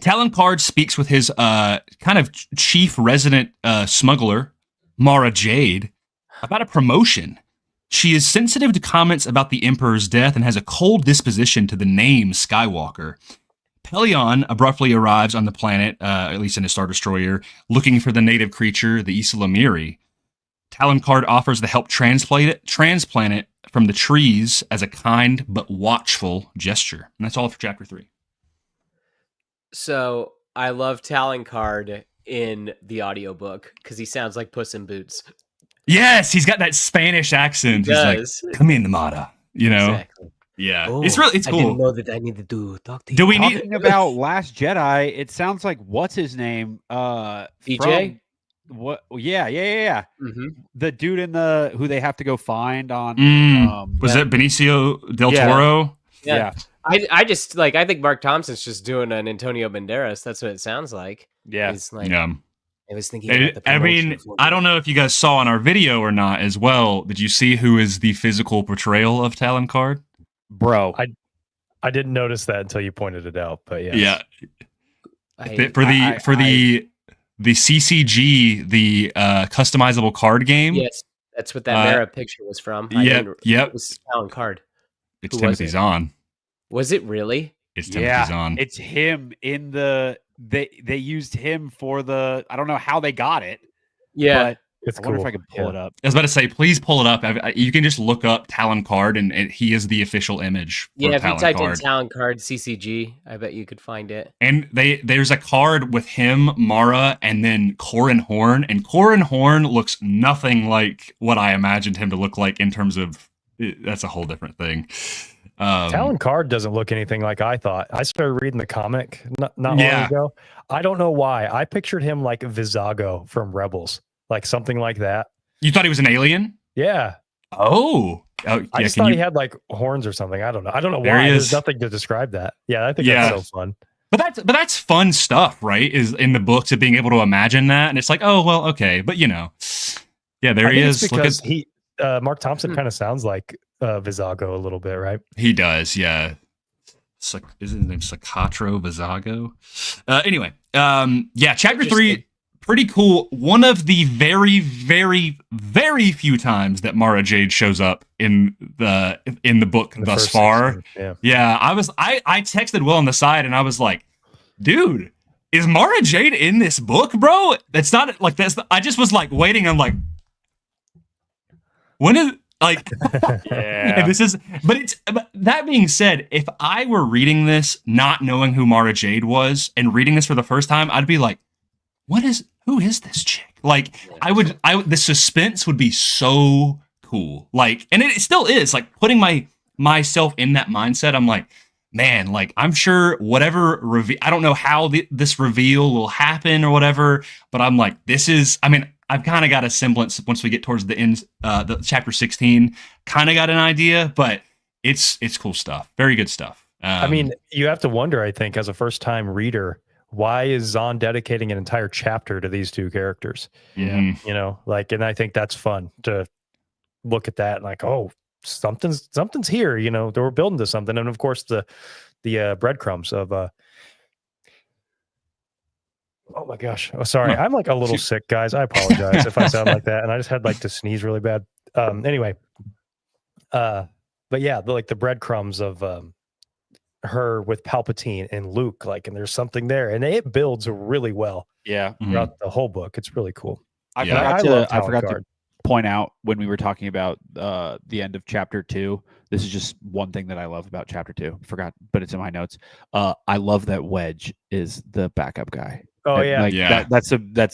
Talon Card speaks with his kind of chief resident smuggler, Mara Jade, about a promotion. She is sensitive to comments about the Emperor's death and has a cold disposition to the name Skywalker. Pelion abruptly arrives on the planet, at least in a Star Destroyer, looking for the native creature, the Isla Miri. Talon Card offers to help transplant it from the trees as a kind but watchful gesture. And that's all for chapter 3. So I love Talon Card in the audiobook because he sounds like Puss in Boots. Yes, he's got that Spanish accent. He does. Like, come in, Mara. You know? Exactly. Yeah. Oh, it's cool. I didn't know that I needed to talk to you. Do we Talking about Last Jedi, it sounds like what's his name? DJ? What? Yeah. Mm-hmm. The dude in who they have to go find on. Was it Benicio del Toro? Yeah. I just like I think Mark Thompson's just doing an Antonio Banderas. That's what it sounds like. Yeah. It's like, Yeah. I was thinking about the I mean, I don't know if you guys saw in our video or not as well. Did you see who is the physical portrayal of Talon Card? Bro. I didn't notice that until you pointed it out, but yeah. Yeah. For the CCG, the customizable card game. Yes, that's what that Mara picture was from. Yep. It was Talon Card. It's Timothy Zahn. Was it really? It's Timothy Zahn. It's him in the they used him for the I don't know how they got it. Yeah. But It's I wonder cool. if I can pull it up. I was about to say, please pull it up. You can just look up Talon Card, and he is the official image. For Yeah, if you Talon typed in Card. Talon Card CCG, I bet you could find it. And there's a card with him, Mara, and then Corran Horn. And Corran Horn looks nothing like what I imagined him to look like in terms of. That's a whole different thing. Talon Card doesn't look anything like I thought. I started reading the comic not long ago. I don't know why. I pictured him like Vizago from Rebels, like something like that. You thought he was an alien? Yeah. Oh. Yeah, I just thought he had like horns or something. I don't know. I don't know why. There's nothing to describe that. Yeah, I think that's so fun. But that's fun stuff, right? Is in the books of being able to imagine that, and it's like, oh well, okay, but yeah, there he is. Because Mark Thompson kind of sounds like Vizago a little bit, right? He does, yeah. Is his name Sakatro Vizago? Anyway, chapter 3, pretty cool. One of the very, very, very few times that Mara Jade shows up in the book thus far. Yeah, I texted Will on the side, and I was like, dude, is Mara Jade in this book, bro? That's not like that's. I just was like waiting. I'm like, when is like, yeah. But that being said, if I were reading this not knowing who Mara Jade was and reading this for the first time, I'd be like, who is this chick? Like, the suspense would be so cool. Like, and it still is, like, putting myself in that mindset. I'm like, man, like, I'm sure whatever I don't know how this reveal will happen or whatever, but I'm like, I've kind of got a semblance once we get towards the end, the chapter 16, kind of got an idea, but it's cool stuff. Very good stuff. I mean, you have to wonder, I think, as a first-time reader, why is Zahn dedicating an entire chapter to these two characters? Yeah. You know, like, and I think that's fun to look at that and like, oh, something's here, you know, we're building to something. And of course the breadcrumbs of my gosh. Oh, sorry. I'm like a little sick, guys. I apologize if I sound like that. And I just had like to sneeze really bad. Anyway. But yeah, the breadcrumbs of her with Palpatine and Luke, like, and there's something there, and it builds really well. Yeah, throughout the whole book, it's really cool. I forgot to point out when we were talking about the end of chapter 2. This is just one thing that I love about chapter 2. Forgot, but it's in my notes. I love that Wedge is the backup guy. Oh yeah, that's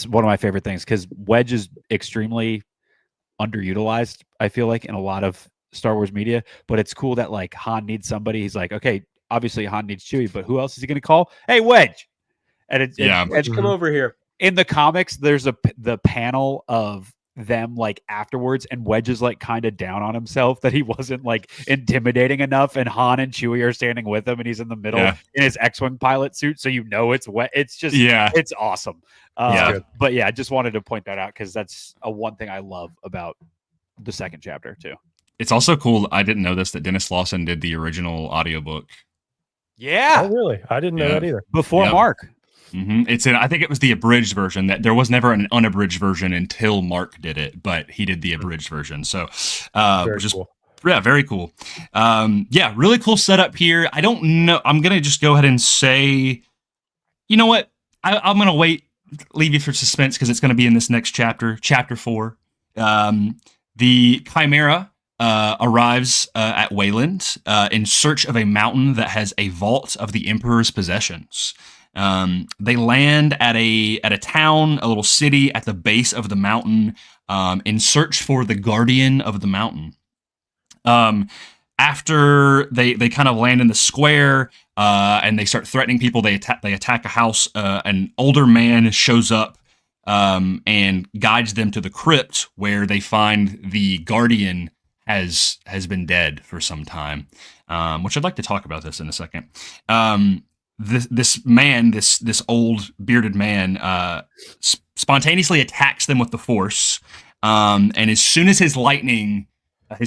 one of my favorite things, because Wedge is extremely underutilized, I feel like, in a lot of Star Wars media. But it's cool that like Han needs somebody. He's like, okay, obviously Han needs Chewie, but who else is he going to call? Hey, Wedge. And Wedge, come over here. In the comics, there's the panel of them like afterwards, and Wedge is like kind of down on himself that he wasn't like intimidating enough, and Han and Chewie are standing with him, and he's in the middle in his X-Wing pilot suit, so it's wet. It's just it's awesome. But yeah, I just wanted to point that out because that's one thing I love about the second chapter too. It's also cool. I didn't know this, that Dennis Lawson did the original audiobook. Yeah. Oh, really? I didn't know that either. Before Mark. It's I think it was the abridged version. That there was never an unabridged version until Mark did it, but he did the abridged version. So, which is cool. Yeah, very cool. Really cool setup here. I don't know. I'm gonna just go ahead and say, you know what? I'm gonna leave you for suspense because it's gonna be in this next chapter, chapter 4. The Chimera arrives at Wayland in search of a mountain that has a vault of the Emperor's possessions. They land at a town, a little city at the base of the mountain, in search for the guardian of the mountain. After they kind of land in the square and they start threatening people, they attack a house. An older man shows up and guides them to the crypt where they find the guardian has been dead for some time, which I'd like to talk about this in a second. This old bearded man spontaneously attacks them with the Force, and as soon as his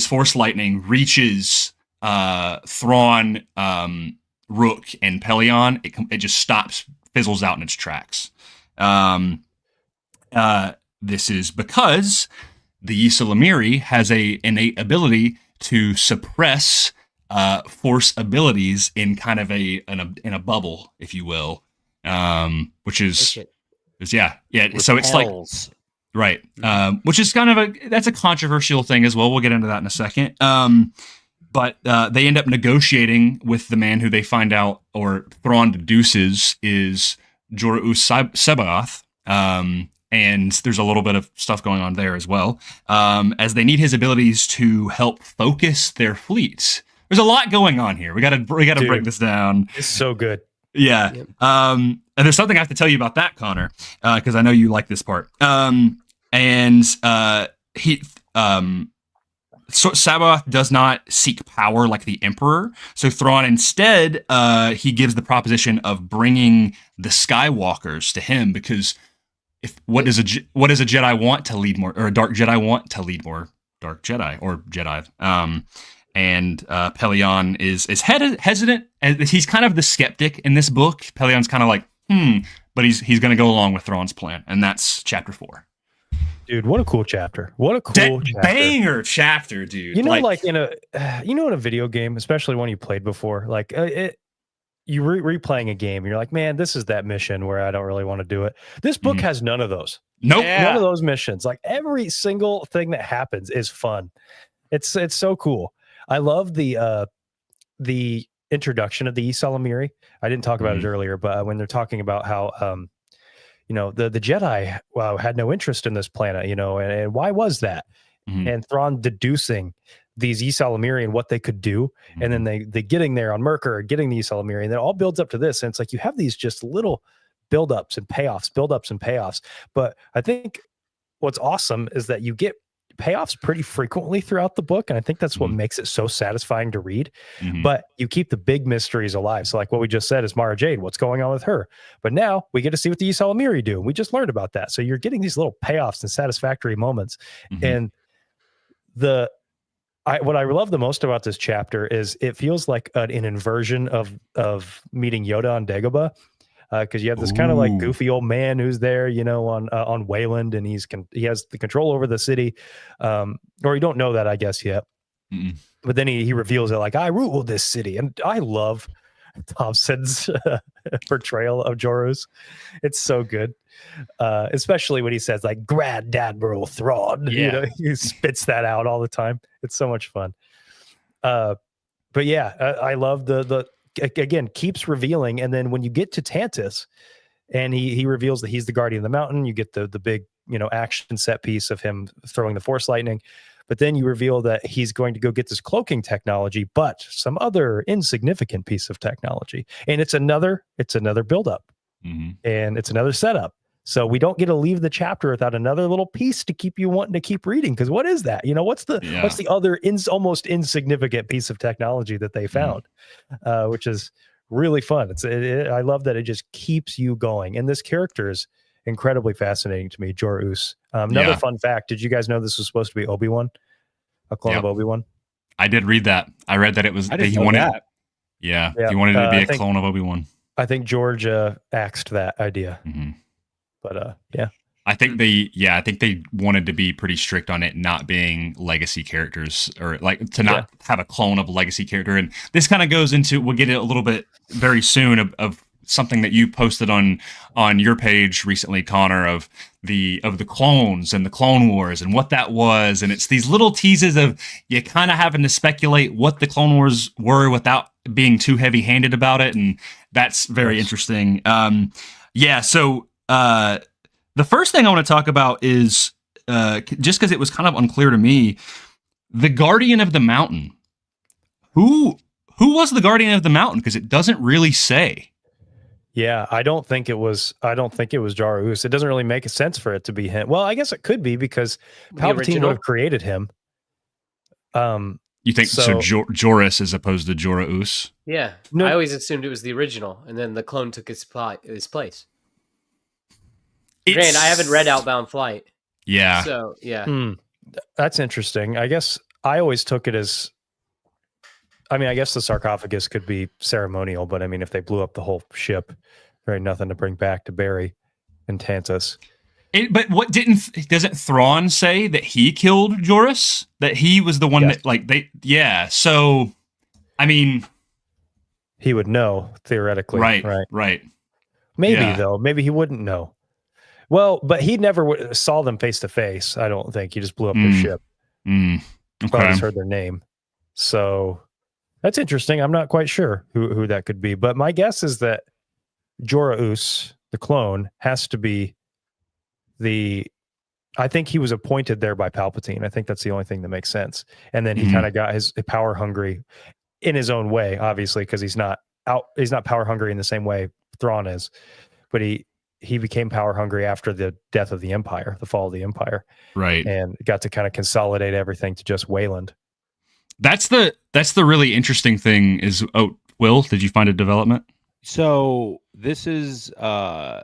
Force lightning reaches Thrawn, Rook, and Pelion, it just stops, fizzles out in its tracks. This is because the Ysalamiri has a innate ability to suppress Force abilities in kind of in a bubble, if you will, which is So it's like right, which is kind of that's a controversial thing as well. We'll get into that in a second. But they end up negotiating with the man who they find out, or Thrawn deduces, is Jor-Us Sebaoth. And there's a little bit of stuff going on there as well, as they need his abilities to help focus their fleets. There's a lot going on here. We gotta break this down. It's so good. Yeah. Yep. And there's something I have to tell you about that, Connor, because I know you like this part. So Sabaoth does not seek power like the Emperor. So Thrawn instead, he gives the proposition of bringing the Skywalkers to him, because what does a Jedi want to lead more, or a dark Jedi want to lead more dark Jedi or Jedi? And Pelion is hesitant, and he's kind of the skeptic in this book. Pelion's kind of like, but he's going to go along with Thrawn's plan, and that's chapter 4. Dude, what a cool chapter! What a cool chapter. Banger chapter, dude. You know, like in a video game, especially one you played before, like you replaying a game, and you're like, man, this is that mission where I don't really want to do it. This book has none of those. Nope. None of those missions. Like every single thing that happens is fun. It's so cool. I love the introduction of the Ysalamiri. I didn't talk about it earlier, but when they're talking about how the Jedi had no interest in this planet, and why was that? And Thrawn deducing these Ysalamiri and what they could do, and then they getting there on Merkur, getting the Ysalamiri, and it all builds up to this. And it's like you have these just little buildups and payoffs. But I think what's awesome is that you get payoffs pretty frequently throughout the book, and I think that's what makes it so satisfying to read. But you keep the big mysteries alive. So like what we just said is Mara Jade, what's going on with her? But now we get to see what the Ysalamiri do. We just learned about that. So you're getting these little payoffs and satisfactory moments. And what I love the most about this chapter is it feels like an inversion of meeting Yoda on Dagobah. because you have this kind of like goofy old man who's there, on Wayland, and he has the control over the city, or you don't know that, I guess, yet. But then he reveals it like, I rule this city, and I love Thompson's portrayal of Jorus. It's so good, especially when he says like Grand Admiral Thrawn. He spits that out all the time. It's so much fun. But yeah, I love the again, keeps revealing, and then when you get to Tantus and he reveals that he's the guardian of the mountain, you get the big action set piece of him throwing the force lightning. But then you reveal that he's going to go get this cloaking technology, but some other insignificant piece of technology. And it's another buildup, and it's another setup. So we don't get to leave the chapter without another little piece to keep you wanting to keep reading. Because what is that? What's the other almost insignificant piece of technology that they found, which is really fun. I love that it just keeps you going. And this character is incredibly fascinating to me, Jorus. Another fun fact: did you guys know this was supposed to be Obi-Wan, a clone of Obi-Wan? I did read that. I read that it was that he wanted. That. Yeah, he wanted it to be a clone of Obi-Wan. I think George axed that idea. But I think they wanted to be pretty strict on it not being legacy characters, or like to not have a clone of a legacy character. And this kind of goes into, we'll get it a little bit very soon, of something that you posted on your page recently, Connor, of the clones and the Clone Wars and what that was. And it's these little teases of you kind of having to speculate what the Clone Wars were without being too heavy-handed about it. And that's very interesting. So the first thing I want to talk about is, just because it was kind of unclear to me, the Guardian of the Mountain. Who was the Guardian of the Mountain? Because it doesn't really say. Yeah, I don't think it was Jarus. It doesn't really make a sense for it to be him. Well, I guess it could be, because Palpatine would have created him. You think so? Jorus as opposed to Jorus? Yeah, no. I always assumed it was the original, and then the clone took his place. Granted, I haven't read Outbound Flight. Yeah. So yeah, that's interesting. I guess I always took it as. I mean, I guess the sarcophagus could be ceremonial, but I mean, if they blew up the whole ship, there ain't nothing to bring back to Barry and Tantus. But doesn't Thrawn say that he killed Jorus? That he was the one that So, I mean, he would know theoretically, right. Maybe though, maybe he wouldn't know. Well, but he never saw them face to face. I don't think he just blew up their ship. Okay. Probably just heard their name. So. That's interesting. I'm not quite sure who that could be, but my guess is that Jorus, the clone, has to be I think he was appointed there by Palpatine. I think that's the only thing that makes sense. And then he kind of got his power hungry in his own way, obviously, because he's not power hungry in the same way Thrawn is, but he became power hungry after the death of the Empire, the fall of the Empire. Right. And got to kind of consolidate everything to just Wayland. That's the really interesting thing is, Will, did you find a development? So this is the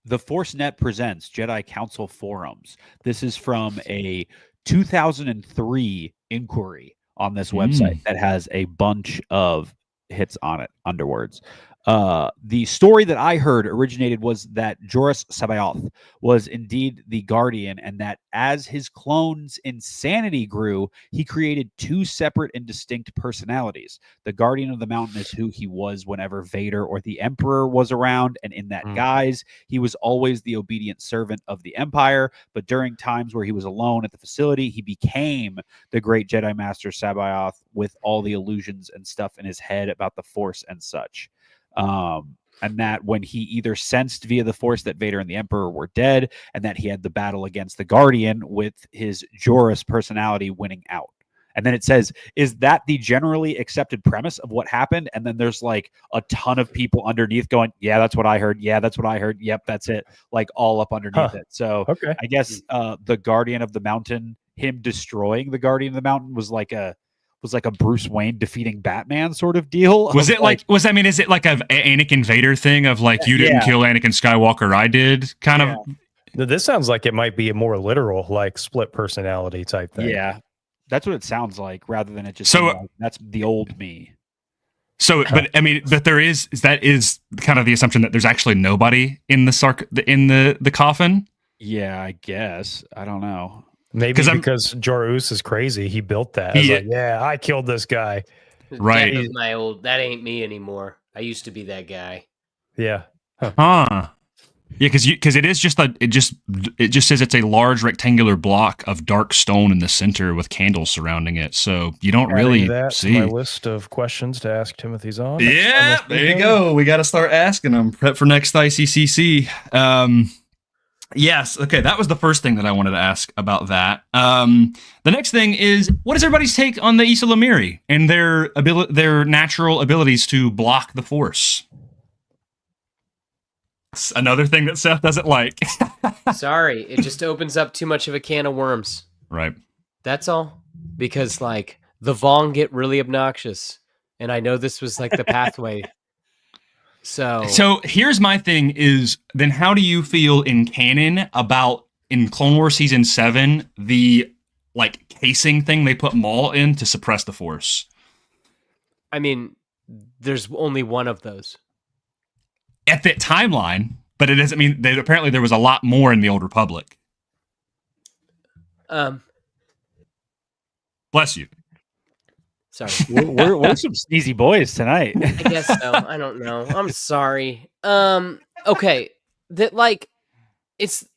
ForceNet presents Jedi Council forums. This is from a 2003 inquiry on this website that has a bunch of hits on it, underwords. The story that I heard originated was that Jorus Sabaoth was indeed the Guardian, and that as his clone's insanity grew, he created two separate and distinct personalities. The Guardian of the Mountain is who he was whenever Vader or the Emperor was around, and in that guise, he was always the obedient servant of the Empire, but during times where he was alone at the facility, he became the great Jedi Master Sabaoth with all the illusions and stuff in his head about the Force and such. And that when he either sensed via the Force that Vader and the Emperor were dead, and that he had the battle against the Guardian with his Jorus personality winning out. And then it says, is that the generally accepted premise of what happened? And then there's like a ton of people underneath going, yeah, that's what I heard. Yeah, that's what I heard. Yep, that's it. Like all up underneath it. So I guess the Guardian of the Mountain, him destroying the Guardian of the Mountain was like a Bruce Wayne defeating Batman sort of deal. Is it like a Anakin Vader thing of like, you didn't kill Anakin Skywalker, I did kind of? This sounds like it might be a more literal, like split personality type thing. Yeah. That's what it sounds like rather than it just like, that's the old me. So, but I mean, but that is kind of the assumption that there's actually nobody in the coffin. Yeah, I guess. I don't know. Maybe because Jor-Us is crazy. He built that. I killed this guy. Right. That ain't me anymore. I used to be that guy. Yeah. Huh. Yeah, because it is just it just says it's a large rectangular block of dark stone in the center with candles surrounding it. So you don't really see. My list of questions to ask Timothy Zahn. Yeah, there you go. We got to start asking them. Prep for next ICCC. Yes. Okay, that was the first thing that I wanted to ask about that. The next thing is, what is everybody's take on the Issa Lamiri and their natural abilities to block the Force? Another thing that Seth doesn't like. Sorry, it just opens up too much of a can of worms. Right. That's all. Because like the Vong get really obnoxious, and I know this was like the pathway. So here's my thing: is then how do you feel in canon about in Clone Wars season 7 the like casing thing they put Maul in to suppress the Force? I mean, there's only one of those. At that timeline, but it doesn't mean that apparently there was a lot more in the Old Republic. Bless you. Sorry. We're some sneezy boys tonight. I guess so. I don't know. I'm sorry. Okay. That like it's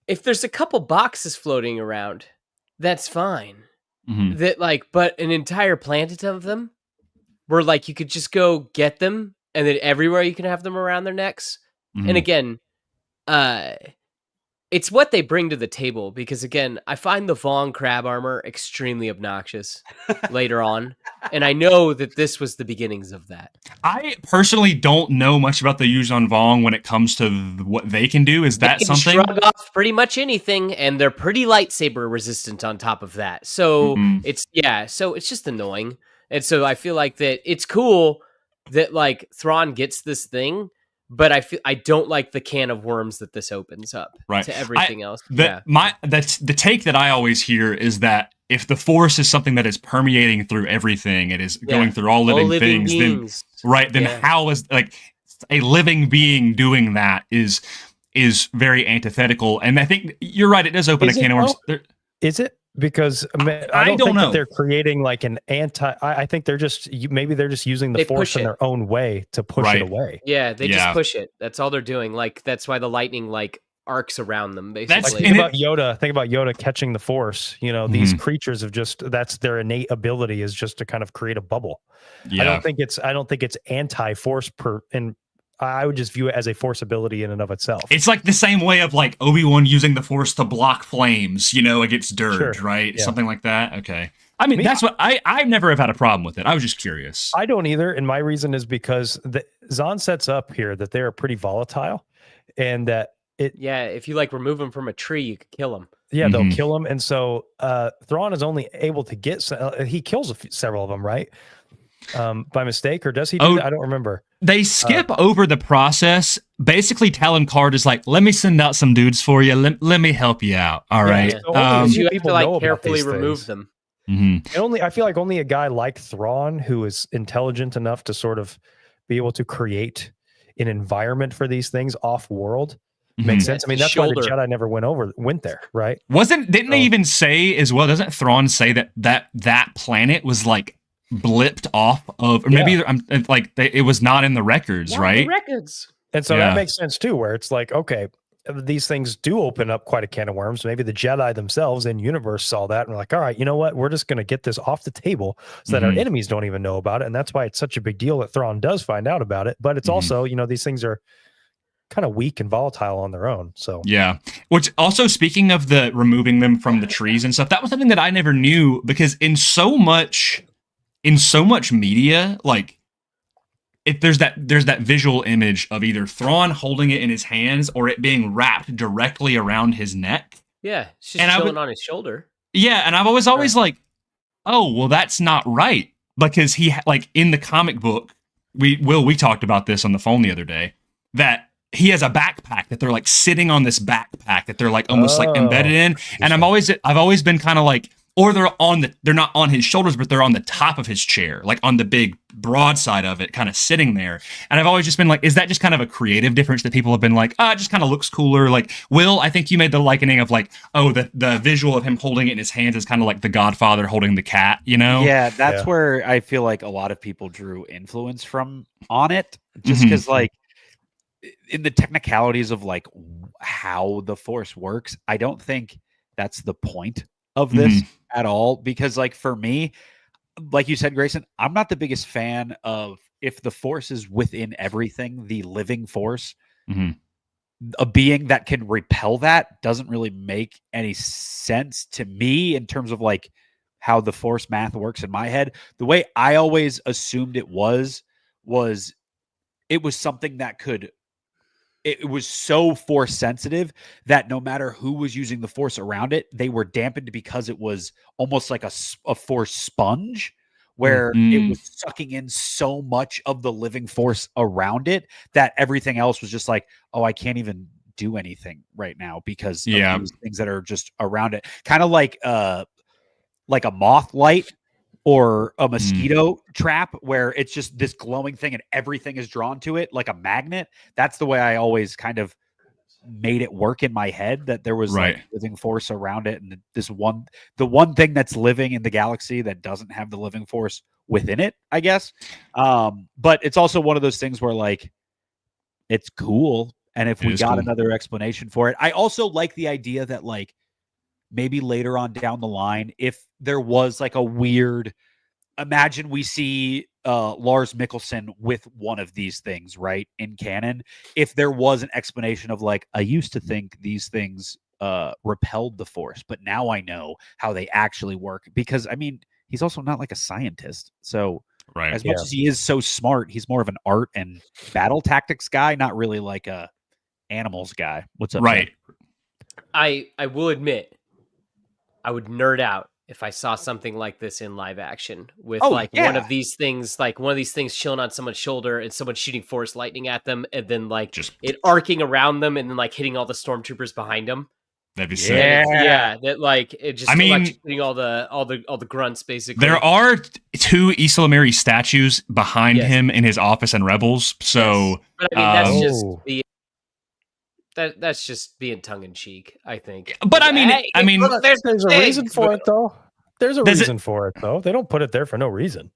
if there's a couple boxes floating around, that's fine. Mm-hmm. That like, but an entire planet of them where like you could just go get them. And then everywhere you can have them around their necks. Mm-hmm. And again, it's what they bring to the table. Because again, I find the Vong crab armor extremely obnoxious later on. And I know that this was the beginnings of that. I personally don't know much about the Yuuzhan Vong when it comes to what they can do. Is that something? They can shrug off pretty much anything. And they're pretty lightsaber resistant on top of that. So it's just annoying. And so I feel like that it's cool that like Thrawn gets this thing, but I don't like the can of worms that this opens up to everything else. That's the take that I always hear is that if the Force is something that is permeating through everything, it is going through all living things. Beings. Then how is like a living being doing that is very antithetical. And I think you're right. It does open a can of worms. Is it? Because I don't think that they're creating like an anti. I think they're just maybe they're just using the Force in their own way to push it away. Yeah, they just push it. That's all they're doing. Like that's why the lightning like arcs around them. Basically, think about Yoda. Think about Yoda catching the Force. You know, these creatures have that's their innate ability is just to kind of create a bubble. Yeah. I don't think it's anti-Force I would just view it as a Force ability in and of itself. It's like the same way of like Obi-Wan using the Force to block flames, against Dirge, right? Yeah. Something like that. Okay. I mean, that's what I never have had a problem with it. I was just curious. I don't either. And my reason is because Zahn sets up here that they're pretty volatile and that if you like remove them from a tree, you could kill them. Yeah, they'll kill them. And so Thrawn is only able to get, he kills several of them, right? By mistake, or does he do that? I don't remember. They skip over the process, basically telling Card is like, let me send out some dudes for you. Let me help you out. All right. You have to like carefully remove them. Mm-hmm. I feel like only a guy like Thrawn, who is intelligent enough to sort of be able to create an environment for these things off world, makes sense. I mean, that's why the Jedi never went there, right? Didn't they even say as well? Doesn't Thrawn say that planet was like blipped off of, or maybe it was not in the records, right? The records. And so that makes sense too, where it's like, okay, these things do open up quite a can of worms. Maybe the Jedi themselves in universe saw that and were like, all right, you know what? We're just going to get this off the table so that our enemies don't even know about it. And that's why it's such a big deal that Thrawn does find out about it. But it's also, these things are kind of weak and volatile on their own. So yeah. Which also, speaking of the removing them from the trees and stuff, that was something that I never knew, because in so much media, like there's that visual image of either Thrawn holding it in his hands or it being wrapped directly around his neck. Yeah, it's just chilling on his shoulder. Yeah, and I've always like, oh, well, that's not right, because he like in the comic book, we talked about this on the phone the other day, that he has a backpack that they're like sitting on this backpack that they're like almost like embedded in, and I've always been kind of like, or they're not on his shoulders, but they're on the top of his chair, like on the big broad side of it, kind of sitting there. And I've always just been like, is that just kind of a creative difference that people have been like, it just kind of looks cooler? Like, Will, I think you made the likening of like, the visual of him holding it in his hands is kind of like the Godfather holding the cat, you know? Yeah, that's where I feel like a lot of people drew influence from on it, just because like in the technicalities of like how the Force works, I don't think that's the point of this at all. Because like for me, like you said, Grayson, I'm not the biggest fan of if the Force is within everything, the living Force, a being that can repel that doesn't really make any sense to me in terms of like how the Force math works in my head. The way I always assumed it was it was something that it was so Force sensitive that no matter who was using the Force around it, they were dampened because it was almost like a Force sponge where it was sucking in so much of the living Force around it that everything else was just like, oh, I can't even do anything right now because of these things that are just around it. Kind of like a moth light or a mosquito trap where it's just this glowing thing and everything is drawn to it like a magnet. That's the way I always kind of made it work in my head, that there was like living Force around it. And the one thing that's living in the galaxy that doesn't have the living Force within it, I guess. But it's also one of those things where like, it's cool. And if we got another explanation for it, I also like the idea that like, maybe later on down the line, if there was like a weird, imagine we see Lars Mikkelsen with one of these things, right, in canon. If there was an explanation of like, I used to think these things repelled the Force, but now I know how they actually work. Because I mean, he's also not like a scientist. So as much as he is so smart, he's more of an art and battle tactics guy, not really like a animals guy. What's up? Right. I will admit, I would nerd out if I saw something like this in live action with one of these things chilling on someone's shoulder and someone shooting Force lightning at them and then like just it arcing around them and then like hitting all the stormtroopers behind them. That'd be sick. Yeah, that like it just electrocuting all the grunts basically. There are 2 Isla Mary statues behind him in his office in Rebels. So but I mean that's just being tongue in cheek, I think. But I mean, there's a reason for it, though. There's a reason for it, though. They don't put it there for no reason.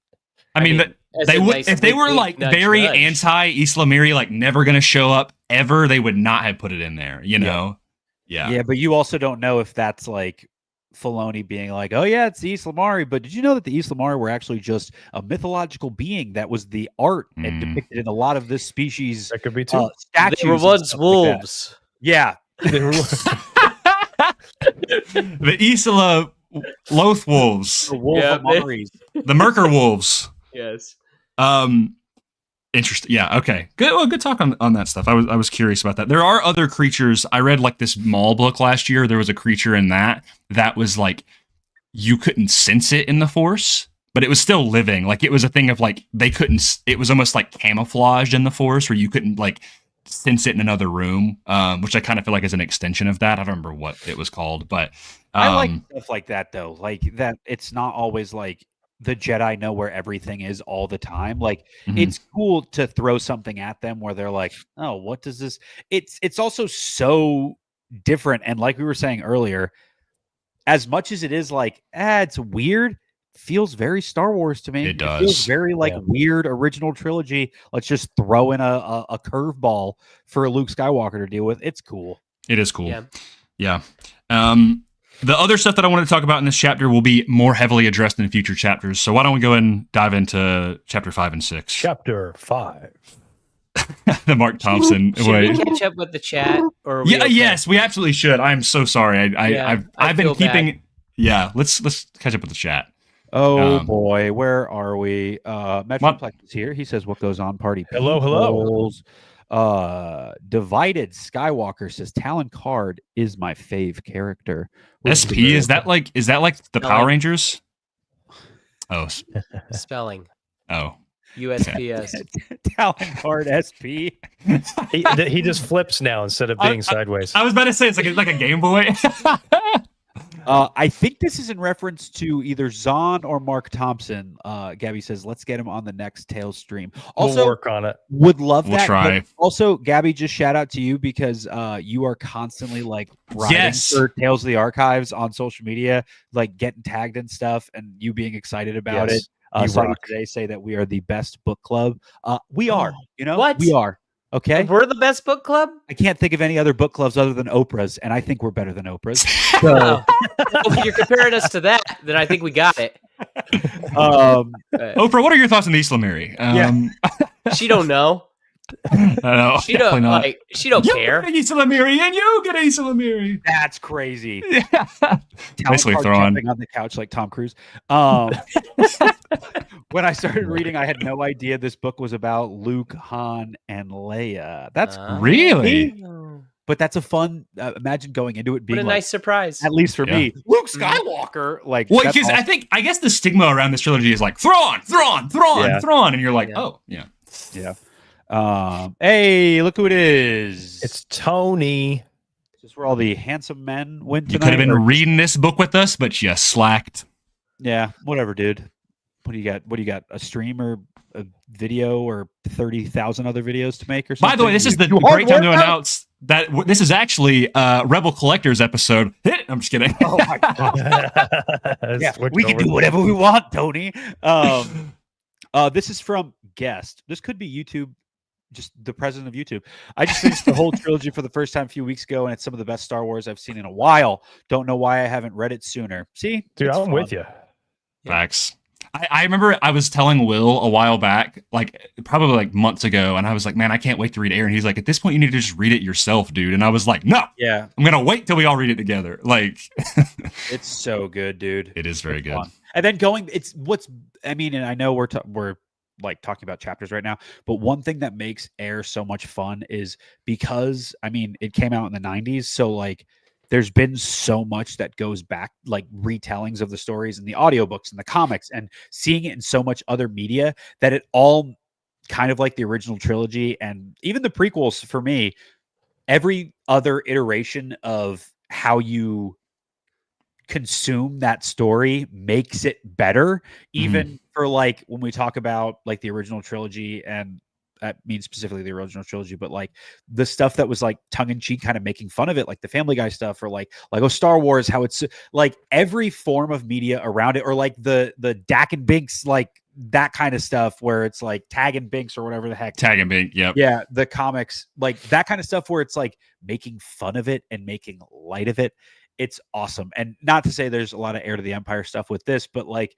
I mean, they would if they were like very anti Isla Miri, like never going to show up ever. They would not have put it in there. You know? Yeah. But you also don't know if that's like Filoni being like, oh yeah, it's the Isla Mari, but did you know that the Isla Mari were actually just a mythological being that was the art and depicted in a lot of this species? That could be too. Statues. They were once wolves. Yeah. The Isla Loth Wolves. The Wolf the Merker Wolves. Yes. Interesting. Yeah. Okay. Good. Well, good talk on that stuff. I was curious about that. There are other creatures. I read like this Maul book last year. There was a creature in that was like you couldn't sense it in the Force, but it was still living. Like it was a thing of like they couldn't. It was almost like camouflaged in the Force, where you couldn't like sense it in another room. Which I kind of feel like is an extension of that. I don't remember what it was called, but I like stuff like that though. Like that. It's not always like the Jedi know where everything is all the time. Like it's cool to throw something at them where they're like, oh, what does this? It's also so different. And like we were saying earlier, as much as it is like, it's weird, feels very Star Wars to me. It does. It feels very like weird original trilogy. Let's just throw in a curveball for Luke Skywalker to deal with. It's cool. It is cool. Yeah. The other stuff that I want to talk about in this chapter will be more heavily addressed in future chapters. So why don't we go and dive into chapter 5 and 6? Chapter 5. The Mark Thompson way. Should we catch up with the chat? Or yes, we absolutely should. I'm so sorry. I've been keeping. Bad. Yeah, let's catch up with the chat. Oh boy, where are we? Metroplex is here. He says, "What goes on, party?" Hello. Divided Skywalker says Talon Card is my fave character. SP is that like the Power Rangers? Oh, spelling. Oh, USPS. Talon Card SP. He just flips now instead of being sideways. I was about to say it's like a Game Boy. I think this is in reference to either Zahn or Mark Thompson. Gabby says, let's get him on the next Tales stream. Also, we'll work on it. Would love We'll that. try. But also, Gabby, just shout out to you because you are constantly like writing for Tales of the Archives on social media, like getting tagged and stuff, and you being excited about it. Somebody today say that we are the best book club. We are. You know What? we are. Okay, We're the best book club. I can't think of any other book clubs other than Oprah's, and I think we're better than Oprah's. Well, if you're comparing us to that, then I think we got it. Oprah, what are your thoughts on Isla Mary? She don't know. I know. She don't not. like. She don't You care. get Isla Mary, and you get Isla Mary. That's crazy. Yeah. Basically Talent throwing jumping on the couch like Tom Cruise. When I started reading, I had no idea this book was about Luke, Han, and Leia. That's really, but that's a fun. Imagine going into it being What a like, nice surprise. at least for me, Luke Skywalker. Like, well, that's because awesome. I guess the stigma around this trilogy is like Thrawn, and you're like, oh yeah. Hey, look who it is! It's Tony. Is this where all the handsome men went You tonight? could have been or- reading this book with us, but you slacked. Yeah, whatever, dude. What do you got? What do you got? A stream or a video or 30,000 other videos to make or something? By the way, this is the great time to announce that this is actually Rebel Collectors episode. I'm just kidding. Oh my god! Yeah, we can do whatever we want, Tony. This is from Guest. This could be YouTube. Just the president of YouTube. I just finished the whole trilogy for the first time a few weeks ago, and it's some of the best Star Wars I've seen in a while. Don't know why I haven't read it sooner. See, Dude, it's I'm fun. with you. Facts. I remember I was telling Will a while back, like probably like months ago, and I was like, man, I can't wait to read Heir. And he's like, at this point, you need to just read it yourself, dude. And I was like, no, Yeah, I'm going to wait till we all read it together. Like, it's so good, dude. it is very It's good. fun. And then going, it's what's, I mean, and I know we're like talking about chapters right now, but one thing that makes Heir so much fun is because, I mean, it came out in the 90s. So like, there's been so much that goes back, like retellings of the stories and the audiobooks and the comics, and seeing it in so much other media that it all kind of like the original trilogy and even the prequels for me, every other iteration of how you consume that story makes it better, even for like when we talk about like the original trilogy, and that means specifically the original trilogy, but like the stuff that was like tongue-in-cheek kind of making fun of it, like the Family Guy stuff, or like Star Wars, how it's like every form of media around it, or like the Dak and Binks, like that kind of stuff where it's like Tag and Binks or whatever the heck. Tag and Bink, yep. Yeah, the comics, like that kind of stuff where it's like making fun of it and making light of it. It's awesome. And not to say there's a lot of Heir to the Empire stuff with this, but like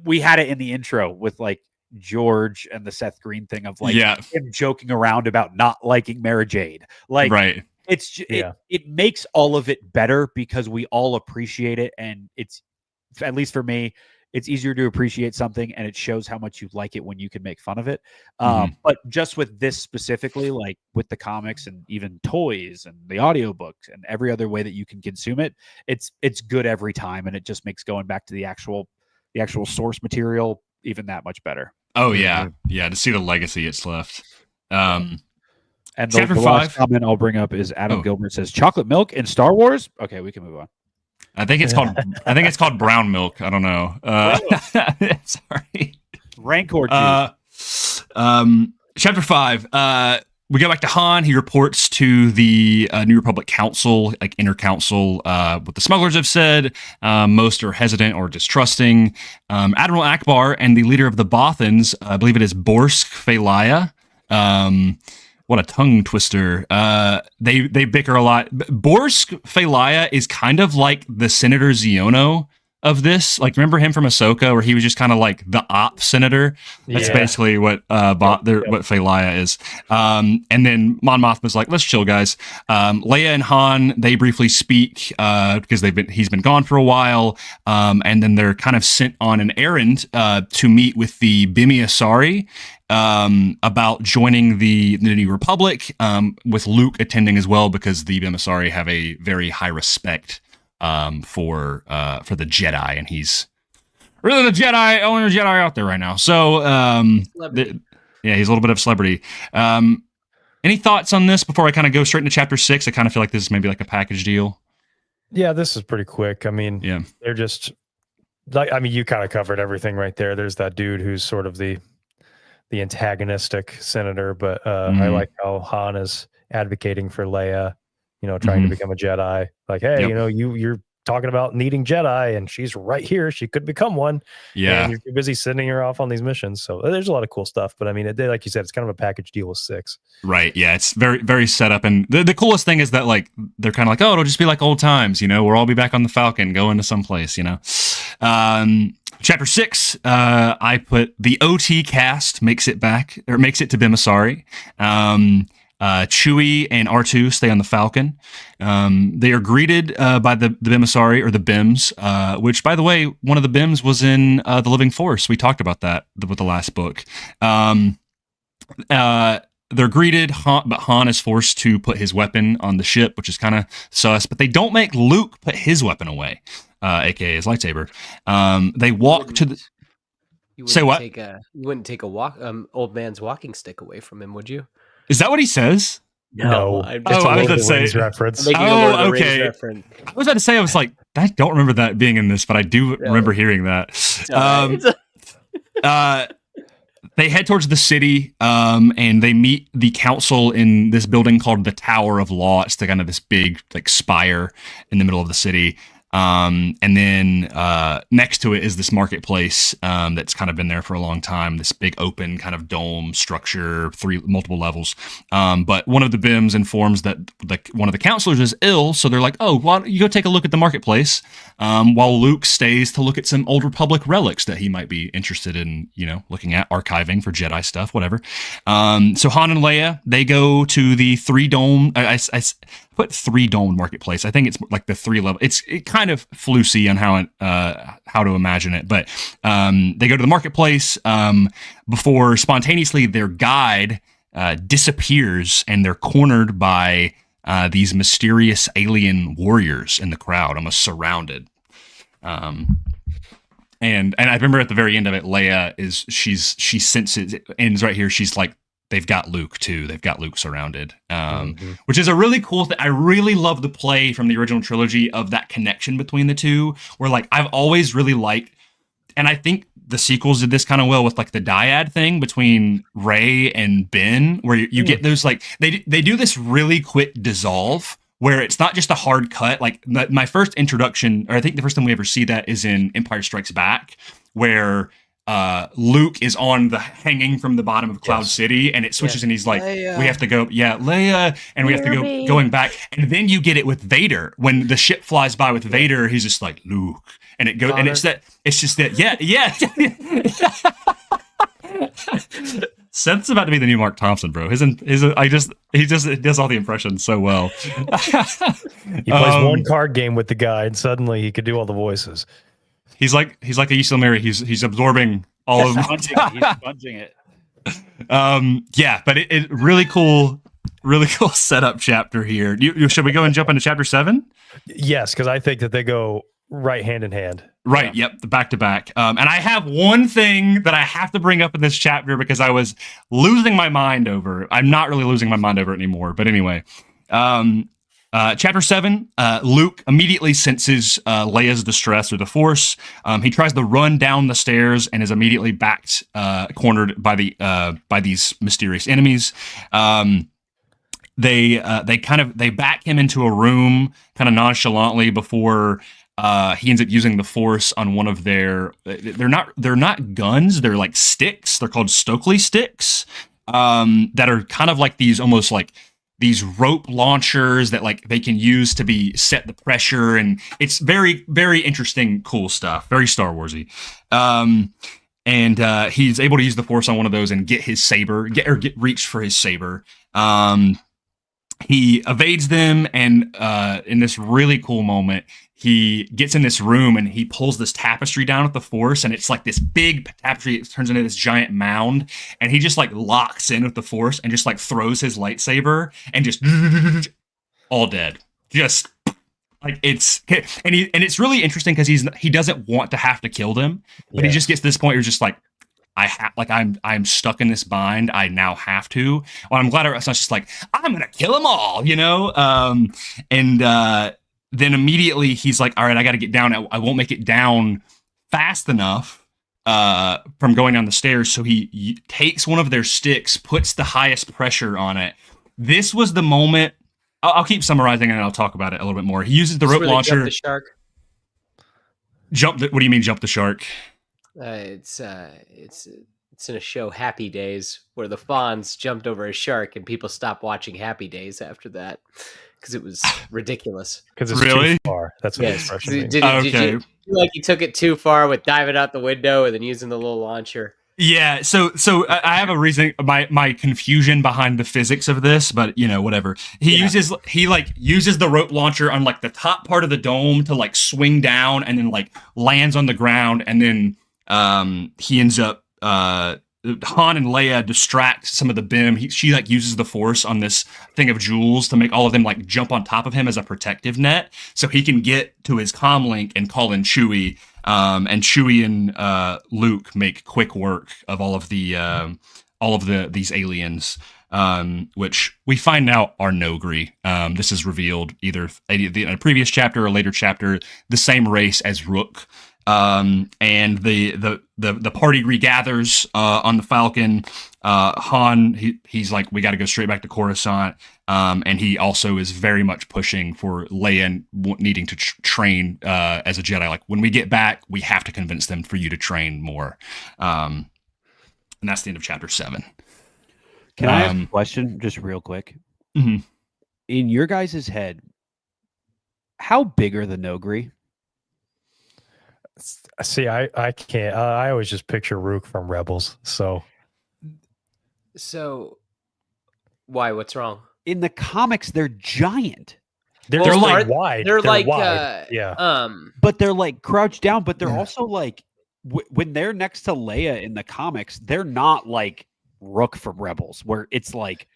we had it in the intro with like George and the Seth Green thing of like him joking around about not liking Mara Jade. Like, right. It's it makes all of it better because we all appreciate it, and it's, at least for me, it's easier to appreciate something, and it shows how much you like it when you can make fun of it. But just with this specifically, like with the comics and even toys and the audiobooks and every other way that you can consume it, it's good every time, and it just makes going back to the actual source material even that much better. Oh yeah, yeah. To see the legacy it's left. And Chapter the 5. last comment I'll bring up is Adam Gilbert says chocolate milk in Star Wars. Okay, we can move on. I think it's called brown milk. I don't know. Sorry. Rancor juice. Chapter 5. We go back to Han. He reports to the New Republic Council, like inner council, what the smugglers have said. Most are hesitant or distrusting. Admiral Akbar and the leader of the Bothans, I believe it is Borsk Felaya. What a tongue twister. They bicker a lot. Borsk Felaya is kind of like the Senator Ziono of this. Like, remember him from Ahsoka, where he was just kind of like the op senator? That's basically what what Felaya is. And then Mon Mothma's like, let's chill, guys. Leia and Han, they briefly speak because he's been gone for a while. And then they're kind of sent on an errand to meet with the Bimi Asari about joining the New Republic, with Luke attending as well, because the Bimi Asari have a very high respect for the Jedi, and he's really the Jedi, only Jedi out there right now. So he's a little bit of a celebrity. Any thoughts on this before I kind of go straight into chapter 6? I kind of feel like this is maybe like a package deal. Yeah, this is pretty quick. I mean, Yeah. they're just like, I mean, you kind of covered everything right there. There's that dude who's sort of the antagonistic senator, but I like how Han is advocating for Leia, trying to become a Jedi. Like, hey, Yep. you're talking about needing Jedi, and she's right here. She could become one. Yeah. And you're too busy sending her off on these missions. So there's a lot of cool stuff. But I mean, like you said, it's kind of a package deal with 6. Right. Yeah. It's very, very set up. And the coolest thing is that, like, they're kind of like, oh, it'll just be like old times, we'll all be back on the Falcon going to someplace, Chapter 6, I put the OT cast makes it to Bimasari. Chewie and R2 stay on the Falcon. They are greeted by the Bimasari, or the BIMs, which, by the way, one of the BIMs was in The Living Force. We talked about that with the last book. They're greeted, but Han is forced to put his weapon on the ship, which is kind of sus, but they don't make Luke put his weapon away, aka his lightsaber. They walk to the... Say what? You wouldn't take a old man's walking stick away from him, would you? Is that what he says? No. I was about to say reference. Okay. Reference. I was about to say, I was like, I don't remember that being in this, but I do remember hearing that. They head towards the city, and they meet the council in this building called the Tower of Law. It's kind of this big, like, spire in the middle of the city. And then next to it is this marketplace that's kind of been there for a long time. This big open kind of dome structure, multiple levels. But one of the BIMs informs that one of the counselors is ill, so they're like, "Oh, why don't you go take a look at the marketplace?" While Luke stays to look at some Old Republic relics that he might be interested in, looking at, archiving for Jedi stuff, whatever. So Han and Leia, they go to the 3-dome. I put 3-dome marketplace. I think it's like the 3-level. It kind of flusy on how to imagine it, but they go to the marketplace before spontaneously their guide disappears, and they're cornered by these mysterious alien warriors in the crowd, almost surrounded. And I remember at the very end of it, Leia she senses it ends right here. She's like, they've got Luke too. They've got Luke surrounded, which is a really cool thing. I really love the play from the original trilogy of that connection between the two, where, like, I've always really liked, and I think the sequels did this kind of well with, like, the dyad thing between Rey and Ben, where you get those, like, they do this really quick dissolve where it's not just a hard cut. Like, my first introduction, or I think the first time we ever see that, is in Empire Strikes Back, where Luke is hanging from the bottom of Cloud City, and it switches, and he's like, Leia. We have to go, Leia, and we have to go going back. And then you get it with Vader. When the ship flies by with Vader, he's just like, Luke. And it goes, and it's just that, Seth's about to be the new Mark Thompson, bro. He does all the impressions so well. He plays one card game with the guy, and suddenly he could do all the voices. He's like a Yusel Miri. He's absorbing all of he's sponging it. But it really cool setup chapter here. Should we go and jump into chapter 7? Yes, because I think that they go right hand in hand. Right. Yeah. Yep. Back to back. And I have one thing that I have to bring up in this chapter because I was losing my mind over it. I'm not really losing my mind over it anymore. But anyway, chapter 7, Luke immediately senses Leia's distress through the Force. He tries to run down the stairs and is immediately cornered by these mysterious enemies. They back him into a room kind of nonchalantly before he ends up using the Force on one of their. They're not guns. They're like sticks. They're called Stokely sticks. That are kind of like these almost like these rope launchers that like they can use to set the pressure, and it's very, very interesting, cool stuff. Very Star Warsy. And he's able to use the Force on one of those and get his saber, reach for his saber. He evades them, and in this really cool moment, he gets in this room and he pulls this tapestry down with the Force, and it's like this big tapestry. It turns into this giant mound, and he just like locks in with the Force and just like throws his lightsaber and just all dead. Just like it's it's really interesting because he doesn't want to have to kill them, but he just gets to this point where he's just like, I'm stuck in this bind. I now have to. Well, I'm glad it's not just like I'm gonna kill them all, you know. then immediately he's like, all right, I got to get down. I won't make it down fast enough from going down the stairs. So he takes one of their sticks, puts the highest pressure on it. This was the moment. I'll keep summarizing and I'll talk about it a little bit more. He uses the rope launcher. Jump the shark. What do you mean jump the shark? It's in a show, Happy Days, where the Fonz jumped over a shark and people stopped watching Happy Days after that because it was ridiculous. Because it's too far. That's what the expression means. Did you feel like he took it too far with diving out the window and then using the little launcher? Yeah, so I have a reason, my confusion behind the physics of this, but whatever. He uses the rope launcher on like the top part of the dome to like swing down and then like lands on the ground, and then he ends up Han and Leia distract some of the BIM. She like uses the force on this thing of jewels to make all of them like jump on top of him as a protective net, so he can get to his comm link and call in Chewie. And Chewie and Luke make quick work of all of these aliens, which we find out are Nogri. This is revealed either in a previous chapter or a later chapter. The same race as Rook. And the party regathers on the Falcon. Han, he's like, we got to go straight back to Coruscant. And he also is very much pushing for Leia needing to train as a Jedi. Like, when we get back, we have to convince them for you to train more. And that's the end of chapter 7. Can I ask a question just real quick? Mm-hmm. In your guys' head, how big are the Nogri? See, I can't. I always just picture Rook from Rebels. So why? What's wrong? In the comics, they're giant. They're like wide. They're like wide. But they're like crouched down. But they're also like when they're next to Leia in the comics, they're not like Rook from Rebels, where it's like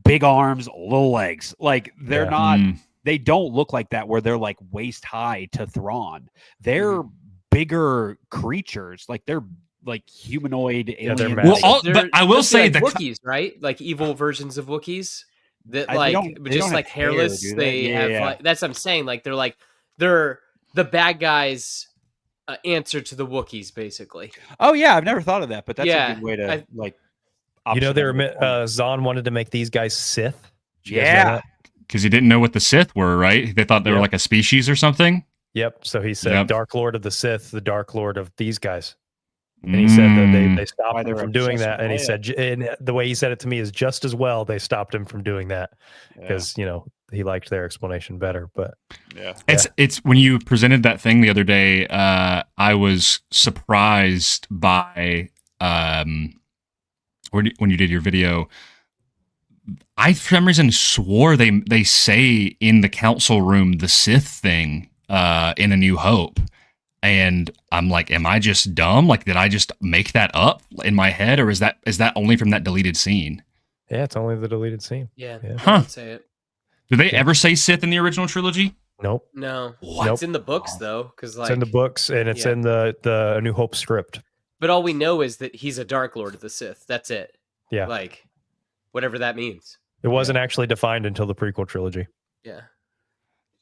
big arms, little legs. Like they're not. They don't look like that, where they're like waist high to Thrawn. They're bigger creatures. Like they're like humanoid aliens. But I will say like Wookiees, right? Like evil versions of Wookiees that they just like hairless. Hair, they have like, that's what I'm saying. Like they're the bad guys' answer to the Wookiees, basically. Oh yeah, I've never thought of that, but that's a good way to like. They were Zahn wanted to make these guys Sith. Yeah, because he didn't know what the Sith were, right? They thought they were like a species or something. Yep. So he said, Dark Lord of the Sith, the Dark Lord of these guys. And he said that they stopped him from doing that. And he said, and the way he said it to me is just as well they stopped him from doing that because, he liked their explanation better. But it's when you presented that thing the other day, I was surprised by when you did your video. I, for some reason, swore they say in the council room the Sith thing in A New Hope. And I'm like, am I just dumb? Like, did I just make that up in my head, or is that only from that deleted scene? Yeah, it's only the deleted scene. Yeah. Huh. Say it. Did they ever say Sith in the original trilogy? Nope. No. What? It's in the books though, because it's in the books and it's in the A New Hope script. But all we know is that he's a Dark Lord of the Sith. That's it. Yeah. Like, whatever that means. It wasn't actually defined until the prequel trilogy. Yeah.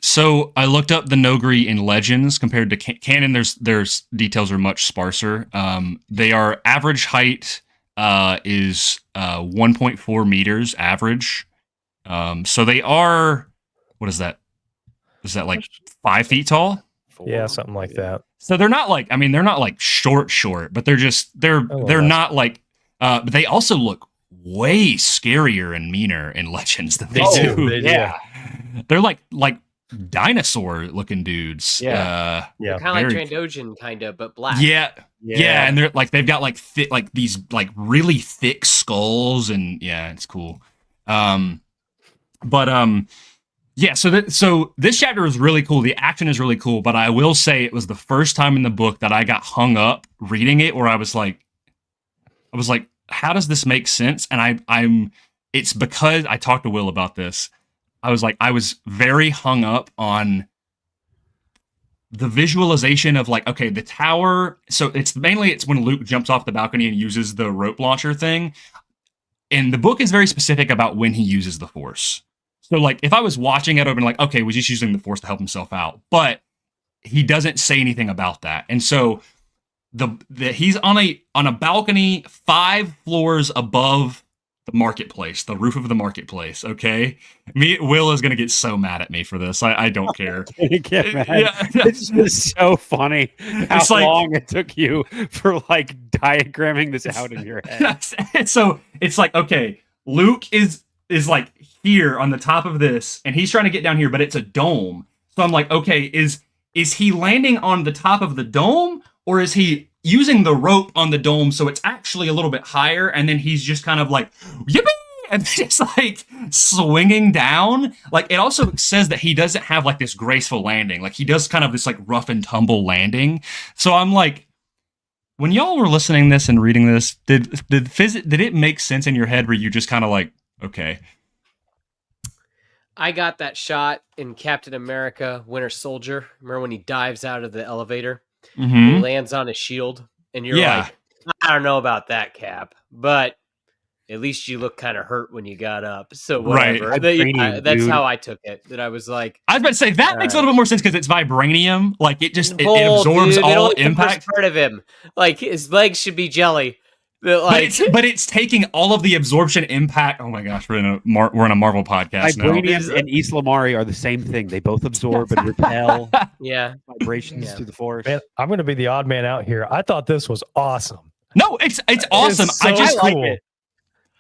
So I looked up the Nogri in Legends compared to canon. There's details are much sparser. They are average height is 1.4 meters average. So they are, what is that? Is that like 5 feet tall? Yeah, something like that. So they're not like, they're not like short, but they're not like, but they also look way scarier and meaner in Legends than they do. Yeah. They're like dinosaur looking dudes. Yeah. Kind of like Trandoshan, but black. Yeah. And they're like, they've got like thick, like these like really thick skulls, and it's cool. So this chapter is really cool. The action is really cool, but I will say it was the first time in the book that I got hung up reading it, where I was like, how does this make sense? And it's because I talked to Will about this. I was very hung up on the visualization of like, okay, the tower. So it's when Luke jumps off the balcony and uses the rope launcher thing. And the book is very specific about when he uses the Force. So like if I was watching it, I'd have been like, okay, was he using the Force to help himself out? But he doesn't say anything about that. And so the he's on a balcony 5 floors above the marketplace, the roof of the marketplace. Okay, Will is gonna get so mad at me for this. I don't care. Get mad. Yeah. It's just so funny how long it took you for like diagramming this out in your head. So it's like, okay, Luke is like here on the top of this, and he's trying to get down here, but it's a dome. So I'm like, okay, is he landing on the top of the dome, or is he using the rope on the dome so it's actually a little bit higher, and then he's just kind of like, yippee, and just like swinging down? Like, it also says that he doesn't have like this graceful landing. Like, he does kind of this like rough and tumble landing. So I'm like, when y'all were listening to this and reading this, did it make sense in your head where you just kind of like, okay? I got that shot in Captain America Winter Soldier. Remember when he dives out of the elevator? Mm-hmm. He lands on his shield, and you're like, I don't know about that, Cap, but at least you look kind of hurt when you got up. So whatever. Right. That's how I took it. That I was like, I was about to say that makes a little bit more sense because it's vibranium. Like it just it absorbs all impact. Part of him, like his legs should be jelly. But it's taking all of the absorption impact. Oh my gosh, we're in a Marvel podcast now. Vibranium and Isla Mari are the same thing. They both absorb and repel vibrations through the Force. Man, I'm going to be the odd man out here. I thought this was awesome. No, it's awesome. So I like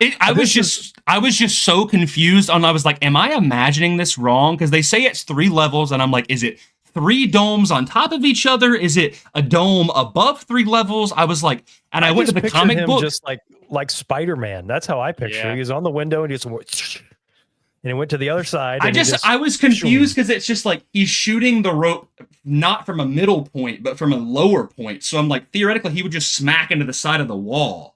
it. I was just so confused. I was like, am I imagining this wrong? Because they say it's 3 levels, and I'm like, is it 3 domes on top of each other? Is it a dome above 3 levels? I was like, and I went to the comic book, just like Spider-Man. That's how I picture. Yeah. He was on the window and he just went, and he went to the other side. I was confused because it's just like he's shooting the rope not from a middle point, but from a lower point. So I'm like, theoretically, he would just smack into the side of the wall.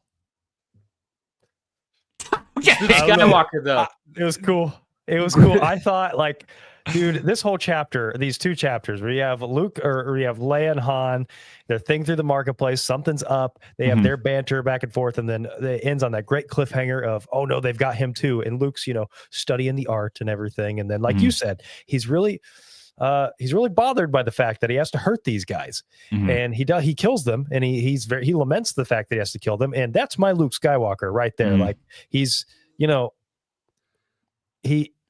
Okay, Skywalker though. It was cool. It was cool. I thought like, dude, this whole chapter, these 2 chapters where you have Luke or you have Leia and Han, they're thing through the marketplace, something's up, they have their banter back and forth, and then it ends on that great cliffhanger of, oh no, they've got him too. And Luke's, studying the art and everything. And then, like you said, he's really bothered by the fact that he has to hurt these guys. And he kills them, and he laments the fact that he has to kill them. And that's my Luke Skywalker right there. Like he's, he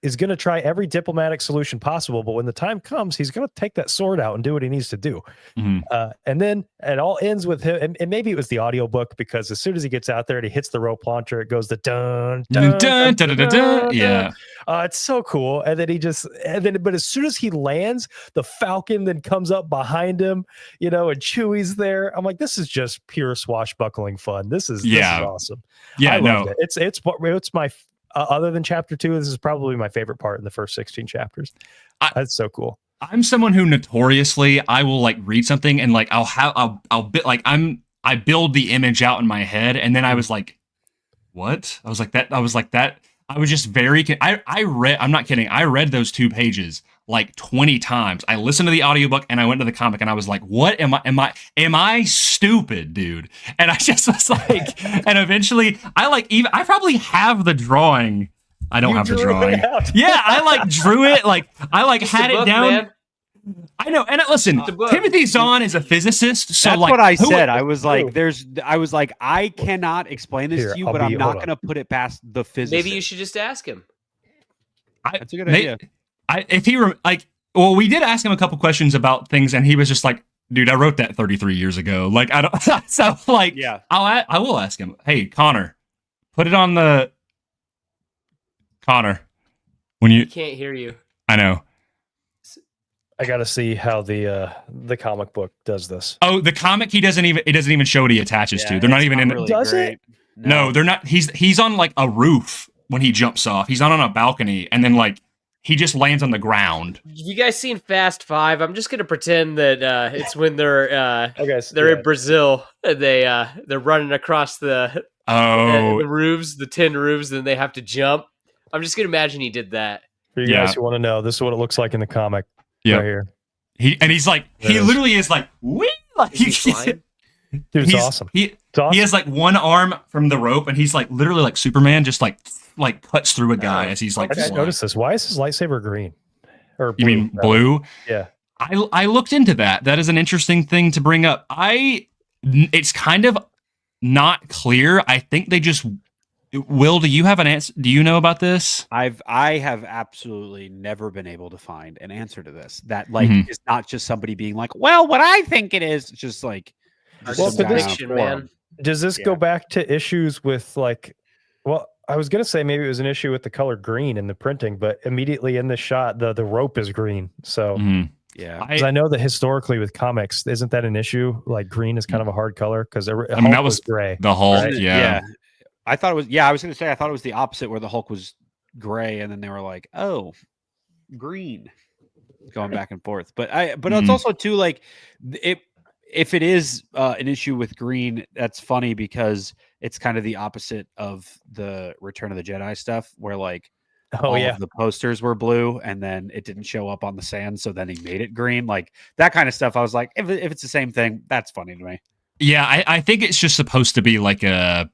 is going to try every diplomatic solution possible, but when the time comes, he's going to take that sword out and do what he needs to do. And then it all ends with him, and maybe it was the audiobook, because as soon as he gets out there and he hits the rope launcher, it goes the dun dun dun dun dun dun. Yeah. It's so cool. And then but as soon as he lands, the Falcon then comes up behind him, and Chewie's there. I'm like, this is just pure swashbuckling fun. This is awesome. Yeah, I loved it. It's my other than chapter 2, this is probably my favorite part in the first 16 chapters. That's so cool. I'm someone who notoriously, I will like read something and like I build the image out in my head, and then I was like, what? I was like that. I was just very, I'm not kidding. I read those 2 pages like 20 times. I listened to the audiobook and I went to the comic, and I was like, what am I stupid, dude? And I just was like, and eventually I probably have the drawing. I don't have the drawing. Yeah. I drew it. I had it down. Man. I know. And listen, Timothy Zahn is a physicist. So that's what I said. I was like, I cannot explain this to you, but I'm not going to put it past the physicist. Maybe you should just ask him. That's a good idea. We did ask him a couple questions about things, and he was just like, dude, I wrote that 33 years ago. Like, I don't, so like, yeah, I will ask him, hey, Connor, put it on the, Connor, when you can't hear you. I know. I got to see how the comic book does this. Oh, the comic, it doesn't even show what he attaches to. They're not even in really does great. It? No, they're not. He's on like a roof when he jumps off. He's not on a balcony, and then like he just lands on the ground. You guys seen Fast 5? I'm just gonna pretend that it's when they're in Brazil. And they're running across the roofs, the tin roofs, and they have to jump. I'm just gonna imagine he did that. For you guys who want to know, this is what it looks like in the comic. Yeah, right here. He literally is like, wee, like is he flying? Dude, it's awesome. He has like one arm from the rope, and he's like literally like Superman, just like cuts through a guy as he's like. I just noticed this. Why is his lightsaber green? Or blue, you mean blue? Yeah. I looked into that. That is an interesting thing to bring up. It's kind of not clear. I think they just. Will, do you have an answer? Do you know about this? I have absolutely never been able to find an answer to this. That is not just somebody being like, well, what I think it is. It's just like, man. Does this go back to issues with like, well, I was gonna say maybe it was an issue with the color green in the printing, but immediately in the shot, the rope is green. So yeah, I know that historically with comics, isn't that an issue? Like green is kind of a hard color because that was gray. The Hulk, right? yeah. I thought it was. Yeah, I was going to say I thought it was the opposite, where the Hulk was gray, and then they were like, "Oh, green," going back and forth. But it's also too like if it is an issue with green, that's funny because it's kind of the opposite of the Return of the Jedi stuff, where like all of the posters were blue, and then it didn't show up on the sand, so then he made it green, like that kind of stuff. I was like, if it's the same thing, that's funny to me. Yeah, I think it's just supposed to be like a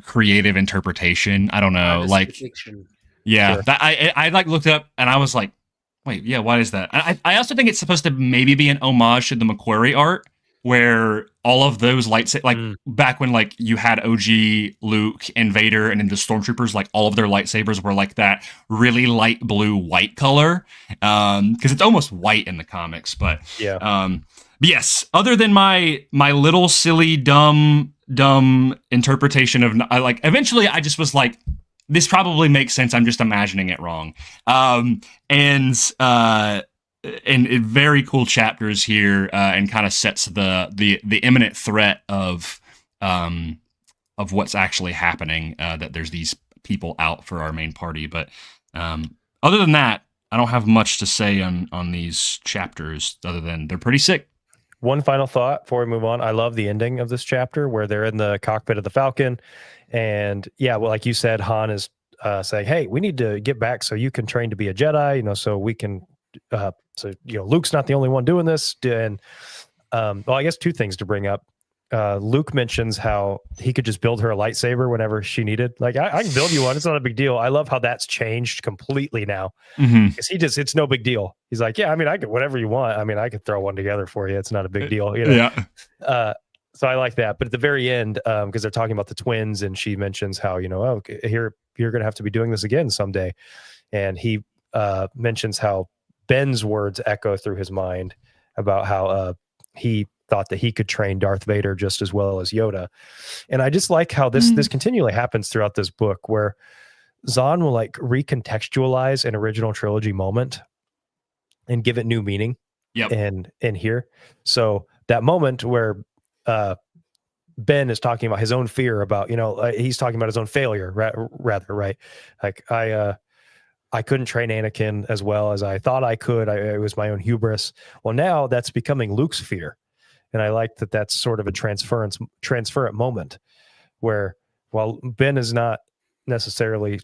creative interpretation. I don't know, like fiction. Yeah, sure. That I like looked up and I was like, wait, yeah, what is that? I also think it's supposed to maybe be an homage to the McQuarrie art, where all of those lights, like back when like you had OG Luke and Vader, and then the Stormtroopers, like all of their lightsabers were like that really light blue white color, because it's almost white in the comics. But yes, other than my little silly dumb interpretation of like, eventually I just was like, this probably makes sense. I'm just imagining it wrong. And very cool chapters here, and kind of sets the imminent threat of what's actually happening. That there's these people out for our main party. But other than that, I don't have much to say on these chapters other than they're pretty sick. One final thought before we move on. I love the ending of this chapter where they're in the cockpit of the Falcon. And yeah, well, like you said, Han is saying, hey, we need to get back so you can train to be a Jedi, so we can, Luke's not the only one doing this. And well, I guess two things to bring up. Luke mentions how he could just build her a lightsaber whenever she needed. Like, I can build you one. It's not a big deal. I love how that's changed completely now. Because it's no big deal. He's like, yeah, I mean, I could, whatever you want. I mean, I could throw one together for you. It's not a big deal. Yeah. So I like that. But at the very end, because they're talking about the twins, and she mentions how, here, you're going to have to be doing this again someday. And he mentions how Ben's words echo through his mind about how he thought that he could train Darth Vader just as well as Yoda. And I just like how this continually happens throughout this book, where Zahn will like recontextualize an original trilogy moment and give it new meaning. Yep. And here. So that moment where Ben is talking about his own fear about, he's talking about his own failure rather, right? Like I couldn't train Anakin as well as I thought I could. It was my own hubris. Well, now that's becoming Luke's fear. And I like that that's sort of a transferent moment where, while Ben is not necessarily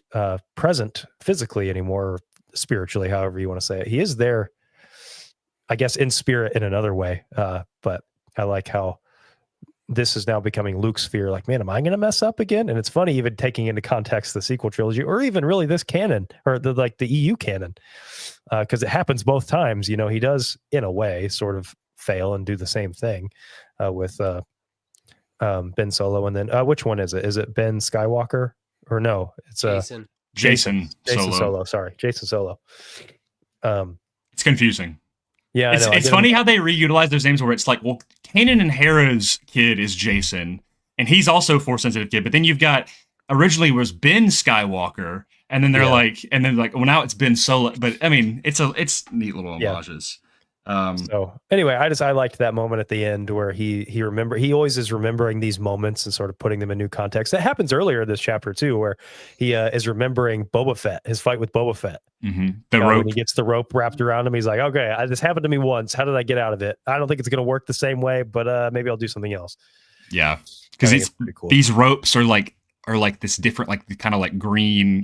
present physically anymore, or spiritually, however you want to say it, he is there, I guess, in spirit in another way. But I like how this is now becoming Luke's fear. Like, man, am I going to mess up again? And it's funny, even taking into context the sequel trilogy, or even really this canon, or the EU canon, because it happens both times. He does, in a way, sort of fail and do the same thing with Ben Solo. And then which one is it? Is it Ben Skywalker? Or no, it's Jason Solo. Sorry, Jason Solo. It's confusing. Yeah, it's funny how they reutilize those names where it's like, well, Kanan and Hera's kid is Jason, and he's also a Force sensitive kid. But then you've got, originally was Ben Skywalker, and then they're like, well, now it's Ben Solo. But I mean, it's neat little homages. So anyway, I liked that moment at the end where he always is remembering these moments and sort of putting them in new context. That happens earlier in this chapter too, where he is remembering Boba Fett, his fight with Boba Fett. The rope. When he gets the rope wrapped around him, he's like, okay, this happened to me once. How did I get out of it? I don't think it's going to work the same way, but maybe I'll do something else. Yeah, because cool. These ropes are like are like this different, like kind of like green,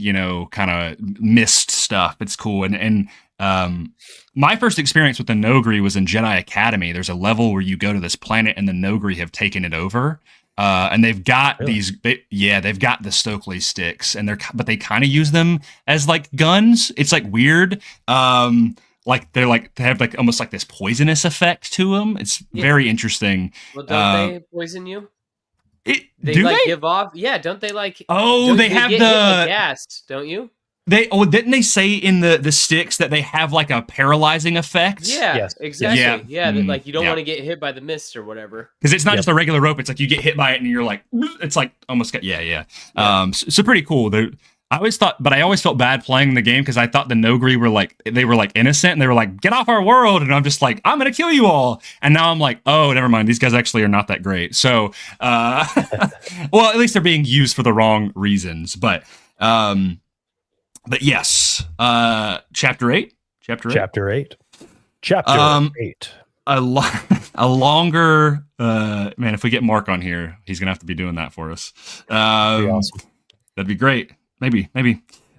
kind of mist stuff. It's cool. And my first experience with the Nogri was in Jedi Academy. There's a level where you go to this planet and the Nogri have taken it over. And they've got they've got the Stokely sticks, and but they kind of use them as like guns. It's like weird. Like they have like almost like this poisonous effect to them. It's very interesting. Well, don't they poison you? They give off. Yeah, don't they like? Oh, they have get hit gassed, don't you? Didn't they say in the sticks that they have like a paralyzing effect? Yeah, yes. Exactly. Yeah, like you don't want to get hit by the mist or whatever. Because it's not just a regular rope. It's like you get hit by it and you're like, it's like almost so pretty cool. I always felt bad playing the game because I thought the Nogri were like innocent and they were like, get off our world, and I'm just like, I'm gonna kill you all. And now I'm like, oh, never mind. These guys actually are not that great. So, well, at least they're being used for the wrong reasons. But yes, chapter 8. Chapter 8. A longer man. If we get Mark on here, he's gonna have to be doing that for us. Awesome. That'd be great. Maybe.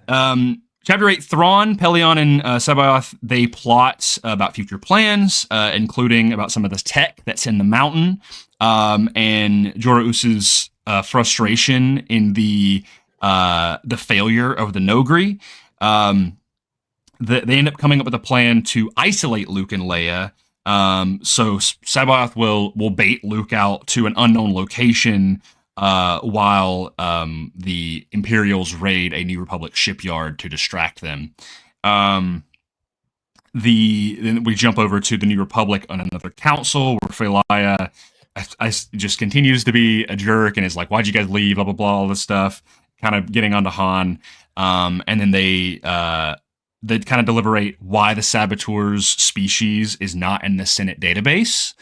Chapter 8, Thrawn, Pelion, and Sabaoth, they plot about future plans, including about some of the tech that's in the mountain, and Jorah Us's frustration in the failure of the Nogri. They end up coming up with a plan to isolate Luke and Leia. So Sabaoth will bait Luke out to an unknown location while the Imperials raid a New Republic shipyard to distract them. Then we jump over to the New Republic on another council where Faelia just continues to be a jerk and is like, why'd you guys leave, blah, blah, blah, all this stuff, kind of getting onto Han. And then they kind of deliberate why the Saboteurs species is not in the Senate database.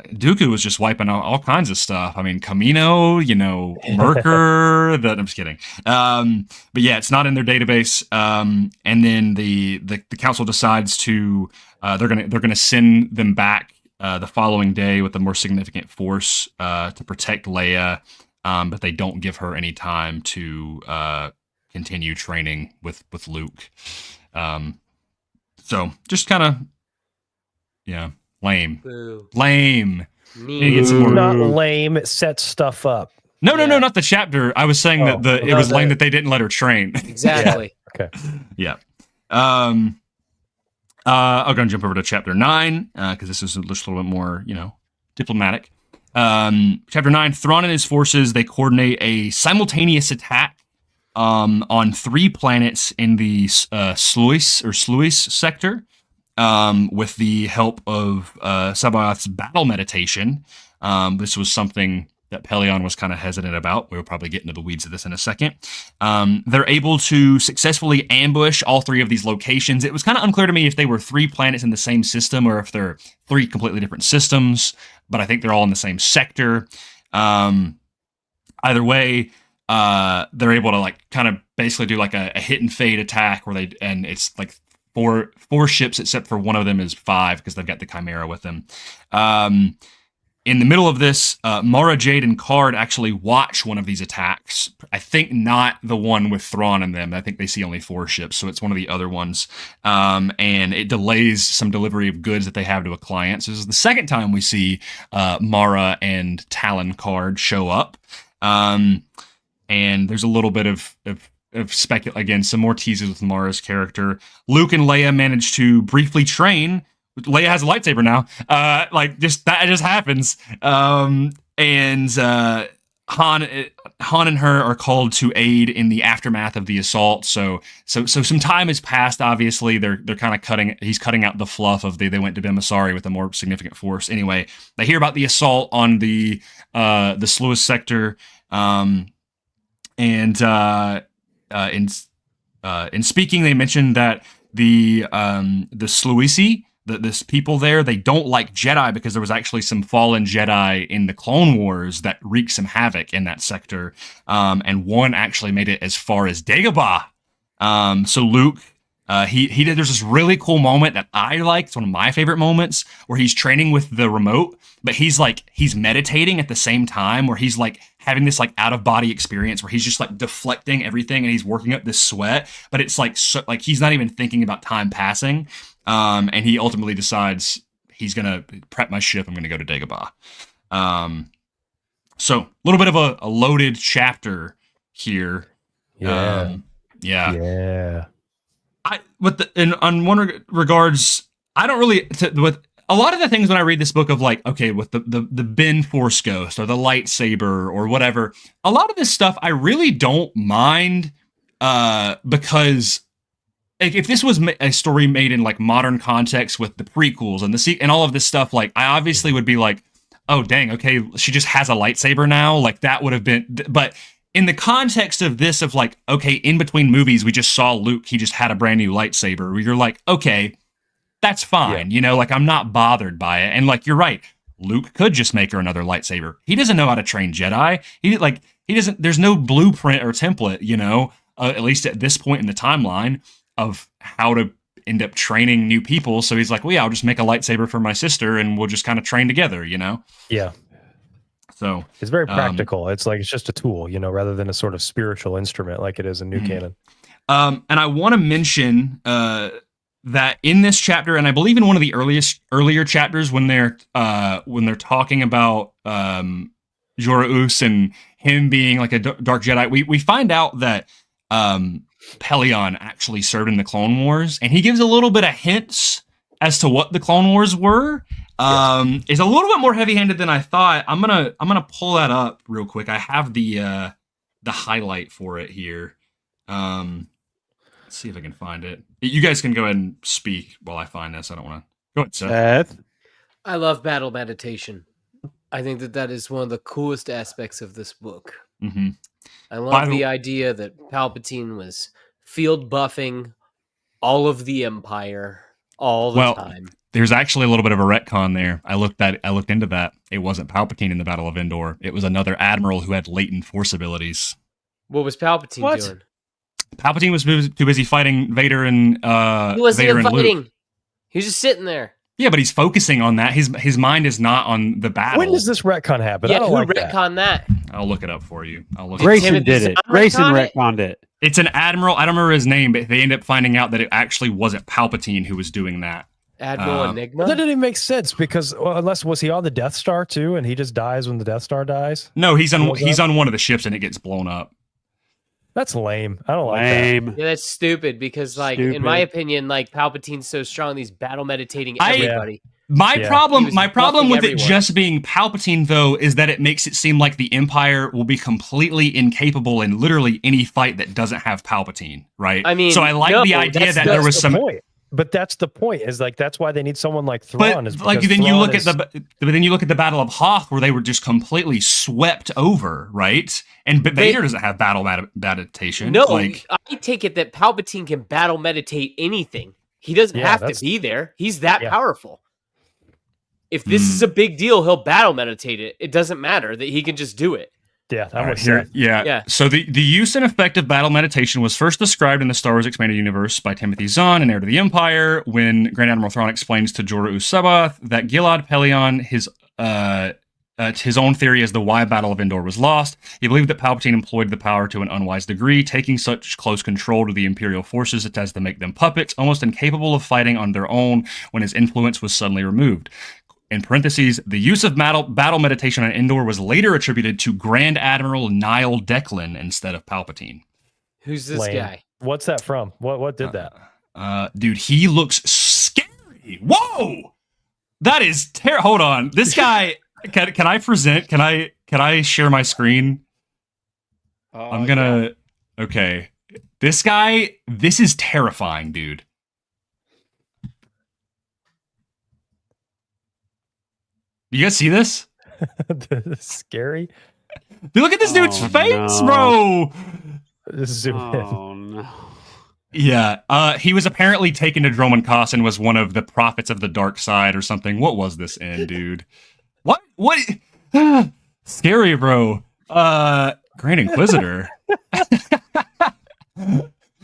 Dooku was just wiping out all kinds of stuff. I mean, Camino, Merker. I'm just kidding. But yeah, it's not in their database. And then the council decides to they're gonna send them back the following day with a more significant force to protect Leia, but they don't give her any time to continue training with Luke. So just kind of lame. Boo. Lame. Not lame. It sets stuff up. No, not the chapter. I was saying that it was lame that they didn't let her train. Exactly. Okay. Yeah. I'm going to jump over to chapter 9 because this is just a little bit more, diplomatic. Chapter 9, Thrawn and his forces, they coordinate a simultaneous attack on 3 planets in the Sluis sector. With the help of Sabaoth's battle meditation. This was something that Pelion was kind of hesitant about. We'll probably get into the weeds of this in a second. They're able to successfully ambush all 3 of these locations. It was kind of unclear to me if they were 3 planets in the same system or if they're 3 completely different systems, but I think they're all in the same sector. Either way, they're able to like kind of basically do like a hit and fade attack and it's like four ships, except for one of them is 5 because they've got the Chimera with them. In the middle of this, Mara, Jade, and Card actually watch one of these attacks. I think not the one with Thrawn in them. I think they see only 4 ships, so it's one of the other ones. And it delays some delivery of goods that they have to a client. So this is the second time we see Mara and Talon Card show up. And there's a little bit of again, some more teases with Mara's character. Luke and Leia manage to briefly train. Leia has a lightsaber now. That just happens. And Han and her are called to aid in the aftermath of the assault. So some time has passed. Obviously, they're kind of he's cutting out the fluff of they went to Bemisari with a more significant force. Anyway, they hear about the assault on the Sluis sector. In speaking, they mentioned that the Sluisi, this people there, they don't like Jedi because there was actually some fallen Jedi in the Clone Wars that wreaked some havoc in that sector. And one actually made it as far as Dagobah. So Luke There's this really cool moment that I liked. It's one of my favorite moments where he's training with the remote, but he's meditating at the same time, where he's like having this like out of body experience where he's just like deflecting everything and he's working up this sweat, but it's like he's not even thinking about time passing. And he ultimately decides he's gonna prep my ship. I'm gonna go to Dagobah. So a little bit of a loaded chapter here. Yeah. On one regards, I don't really with a lot of the things when I read this book of like, okay, with the Ben Force Ghost or the lightsaber or whatever, a lot of this stuff I really don't mind because if this was a story made in like modern context with the prequels and and all of this stuff, like I obviously would be like, oh dang, okay, she just has a lightsaber now, like that would have been, but in the context of this, of like, okay, in between movies, we just saw Luke, he just had a brand new lightsaber, where you're like, okay, that's fine. You know, like I'm not bothered by it. And like, you're right. Luke could just make her another lightsaber. He doesn't know how to train Jedi. There's no blueprint or template, you know, at least at this point in the timeline of how to end up training new people. So he's like, well, yeah, I'll just make a lightsaber for my sister and we'll just kind of train together, you know? Yeah. So it's very practical. It's just a tool, you know, rather than a sort of spiritual instrument like it is in New Canon. And I want to mention that in this chapter, and I believe in one of the earlier chapters when they're talking about Jorah and him being like a dark Jedi, we find out that Pelion actually served in the Clone Wars, and he gives a little bit of hints as to what the Clone Wars were. Is a little bit more heavy-handed than I thought. I'm gonna pull that up real quick. I have the highlight for it here. Let's see if I can find it. You guys can go ahead and speak while I find this. I don't want to go ahead, Seth. I love battle meditation. I think that is one of the coolest aspects of this book. Mm-hmm. I love the idea that Palpatine was field buffing all of the Empire all the time. There's actually a little bit of a retcon there. I looked into that. It wasn't Palpatine in the Battle of Endor. It was another admiral who had latent force abilities. What was Palpatine doing? Palpatine was too busy fighting Vader and he wasn't Vader even fighting. Luke. He was just sitting there. Yeah, but he's focusing on that. His mind is not on the battle. When does this retcon happen? Yeah, I don't who like retconned that? I'll look it up for you. Grayson did it. Grayson retconned it. It's an admiral. I don't remember his name, but they end up finding out that it actually wasn't Palpatine who was doing that. Admiral Enigma? That didn't even make sense because was he on the Death Star too, and he just dies when the Death Star dies? No, he's on one of the ships and it gets blown up. That's lame. I don't like that. Yeah, that's stupid because, in my opinion, Palpatine's so strong, he's battle meditating everybody. My problem with it just being Palpatine, though, is that it makes it seem like the Empire will be completely incapable in literally any fight that doesn't have Palpatine, right? I mean, so I like the idea that there was some. Point. But that's the point. Is that's why they need someone like Thrawn. But then you look at the Battle of Hoth, where they were just completely swept over, right? And Vader doesn't have battle meditation. No, I take it that Palpatine can battle meditate anything. He doesn't have to be there. He's that powerful. If this is a big deal, he'll battle meditate it. It doesn't matter that he can just do it. Yeah, I'm with Seth. Yeah. So the use and effect of battle meditation was first described in the Star Wars Expanded Universe by Timothy Zahn in Heir to the Empire, when Grand Admiral Thrawn explains to Jorah Sabath that Gilad Pellaeon, his own theory as to why Battle of Endor was lost. He believed that Palpatine employed the power to an unwise degree, taking such close control to the Imperial forces as to make them puppets, almost incapable of fighting on their own when his influence was suddenly removed. In parentheses, the use of battle meditation on Endor was later attributed to Grand Admiral Niall Declan instead of Palpatine. Who's this guy? What's that from? What did that? Dude, he looks scary. Whoa! That is terrible. Hold on. This guy, can I present? Can I share my screen? I'm gonna... Yeah. Okay. This guy, this is terrifying, dude. You guys see this? Scary. Dude, look at this dude's face, bro. Zoom in. Oh no. Yeah. He was apparently taken to Droman Kos and was one of the prophets of the dark side or something. What was this in, dude? What? Scary, bro. Grand Inquisitor.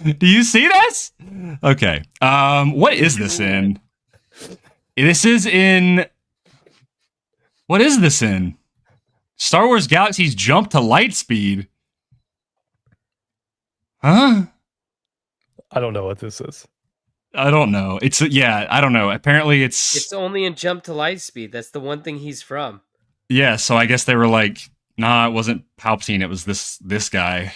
Do you see this? Okay. What is this in? This is in. What is this in? Star Wars Galaxy's jump to light speed. Huh? I don't know what this is. I don't know. I don't know. Apparently It's only in jump to light speed. That's the one thing he's from. Yeah, so I guess they were like, nah, it wasn't Palpatine, it was this guy.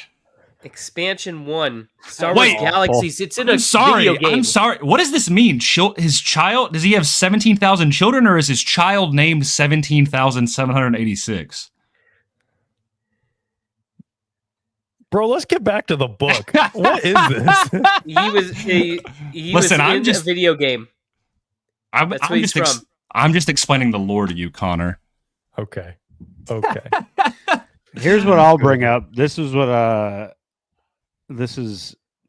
Expansion 1. Star Wars Galaxies. It's in a video game. I'm sorry. What does this mean? His child, does he have 17,000 children, or is his child named 17,786? Bro, let's get back to the book. What is this? He was in a video game. That's where he's from. I'm just explaining the lore to you, Connor. Okay. Here's what I'll bring up. This is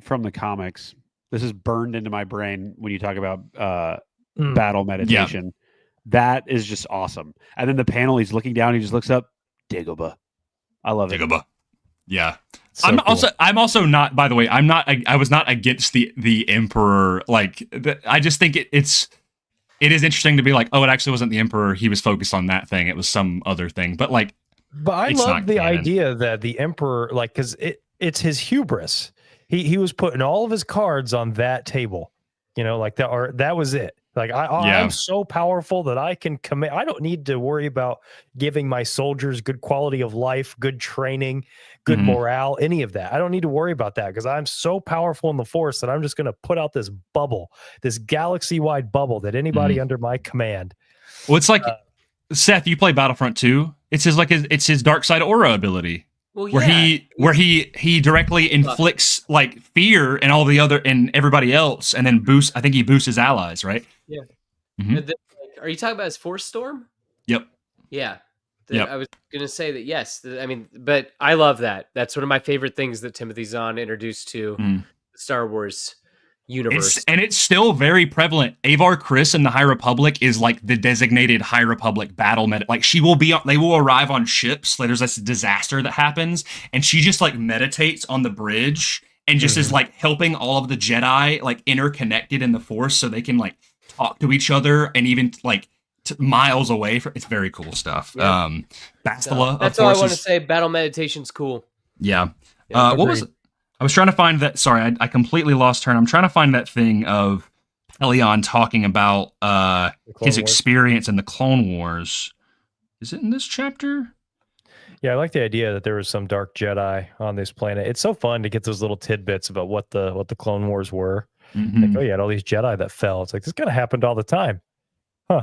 from the comics. This is burned into my brain when you talk about battle meditation. Yeah. That is just awesome. And then the panel, he's looking down, he just looks up. Dagobah. I love it. Dagobah. Yeah. So I'm also not, by the way, I was not against the Emperor. I just think it is interesting to be like, oh, it actually wasn't the Emperor. He was focused on that thing. It was some other thing. But I love the idea that the Emperor, because it's his hubris. He was putting all of his cards on that table, that was it. I'm so powerful that I can command. I don't need to worry about giving my soldiers good quality of life, good training, good morale, any of that. I don't need to worry about that because I'm so powerful in the Force that I'm just going to put out this bubble, this galaxy-wide bubble that anybody under my command. Well, it's like, Seth, you play Battlefront 2. It's his dark side aura ability. Well, where he directly inflicts fear and all the other and everybody else, and then boosts. I think he boosts his allies, right? Yeah. Mm-hmm. Are you talking about his Force Storm? Yep. Yeah. I was gonna say that. Yes. But I love that. That's one of my favorite things that Timothy Zahn introduced to the Star Wars universe. It's still very prevalent. Avar Kriss in the High Republic is the designated High Republic battle medic. They will arrive on ships. There's this disaster that happens, and she just meditates on the bridge and just is helping all of the Jedi interconnected in the Force, so they can talk to each other and even miles away. It's very cool stuff. Yeah. Bastila. That's all I want to say. Battle meditation's cool. Yeah. What was it? I was trying to find that. Sorry, I completely lost turn. I'm trying to find that thing of Elion talking about his experience in the Clone Wars. Is it in this chapter? Yeah, I like the idea that there was some dark Jedi on this planet. It's so fun to get those little tidbits about what the Clone Wars were. Mm-hmm. Oh, you had all these Jedi that fell. It's this kind of happened all the time. Huh.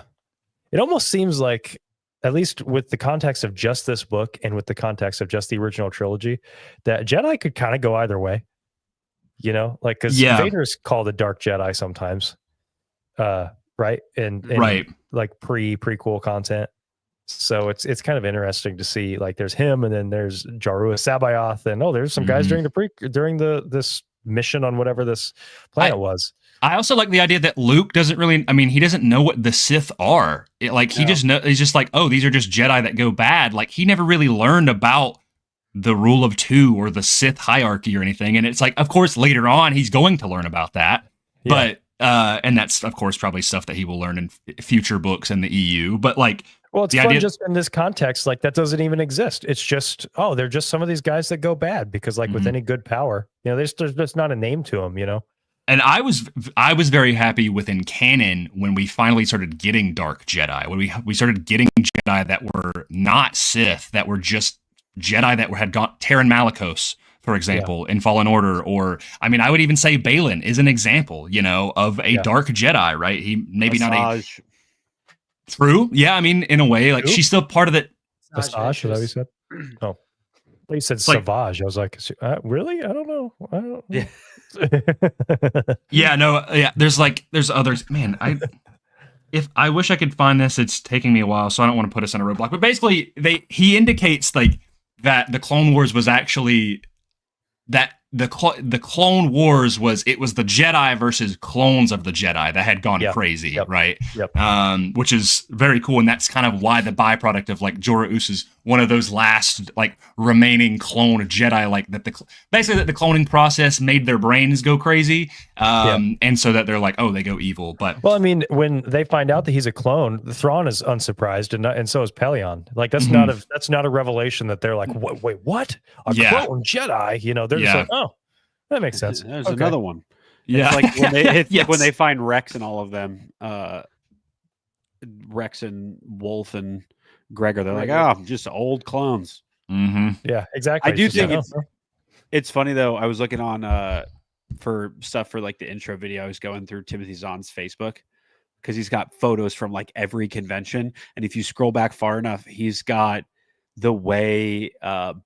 It almost seems like, at least with the context of just this book and with the context of just the original trilogy, that Jedi could kind of go either way, because Vader's called a dark Jedi sometimes, right? And right, prequel content. So it's kind of interesting to see there's him, and then there's Jarua Sabayoth, and there's some guys during this mission on whatever this planet was. I also like the idea that Luke doesn't really, he doesn't know what the Sith are. He just he's just these are just Jedi that go bad. He never really learned about the rule of two or the Sith hierarchy or anything. And it's of course, later on, he's going to learn about that. Yeah. But, and that's, of course, probably stuff that he will learn in future books in the EU. But well, it's fun just in this context, that doesn't even exist. It's just, they're just some of these guys that go bad because with any good power, there's just not a name to them, And I was very happy within canon when we finally started getting dark Jedi, when we started getting Jedi that were not Sith, that were just Jedi that had gone Terran Malicos, for example, in Fallen Order, or I would even say Balin is an example, of a dark Jedi, right? He maybe not a true, yeah. In a way, she's still part of the Asajj. Is that what you said? Oh, you said Savage. I was like, really? I don't know. Yeah. There's others. Man, I wish I could find this. It's taking me a while, so I don't want to put us on a roadblock. But basically, he indicates that the Clone Wars was actually that the Clone Wars was the Jedi versus clones of the Jedi that had gone crazy, right? Yep. Which is very cool, and that's kind of why the byproduct of like Jorah Us is one of those last like remaining clone Jedi, like that basically that the cloning process made their brains go crazy, and so that they're like, oh, they go evil. But well, I mean, when they find out that he's a clone, the Thrawn is unsurprised, and so is Pelion. Like that's not a revelation that they're like, wait, what? A clone Jedi? You know, they're just like, oh, that makes sense. There's another one. Yeah, it's like when when they find Rex and all of them, Rex and Wolf and Gregor, they're like, oh, just old clones. Yeah, exactly. I do think it's funny though. I was looking on for stuff for like the intro video. I was going through Timothy Zahn's Facebook because he's got photos from like every convention, and if you scroll back far enough, he's got the way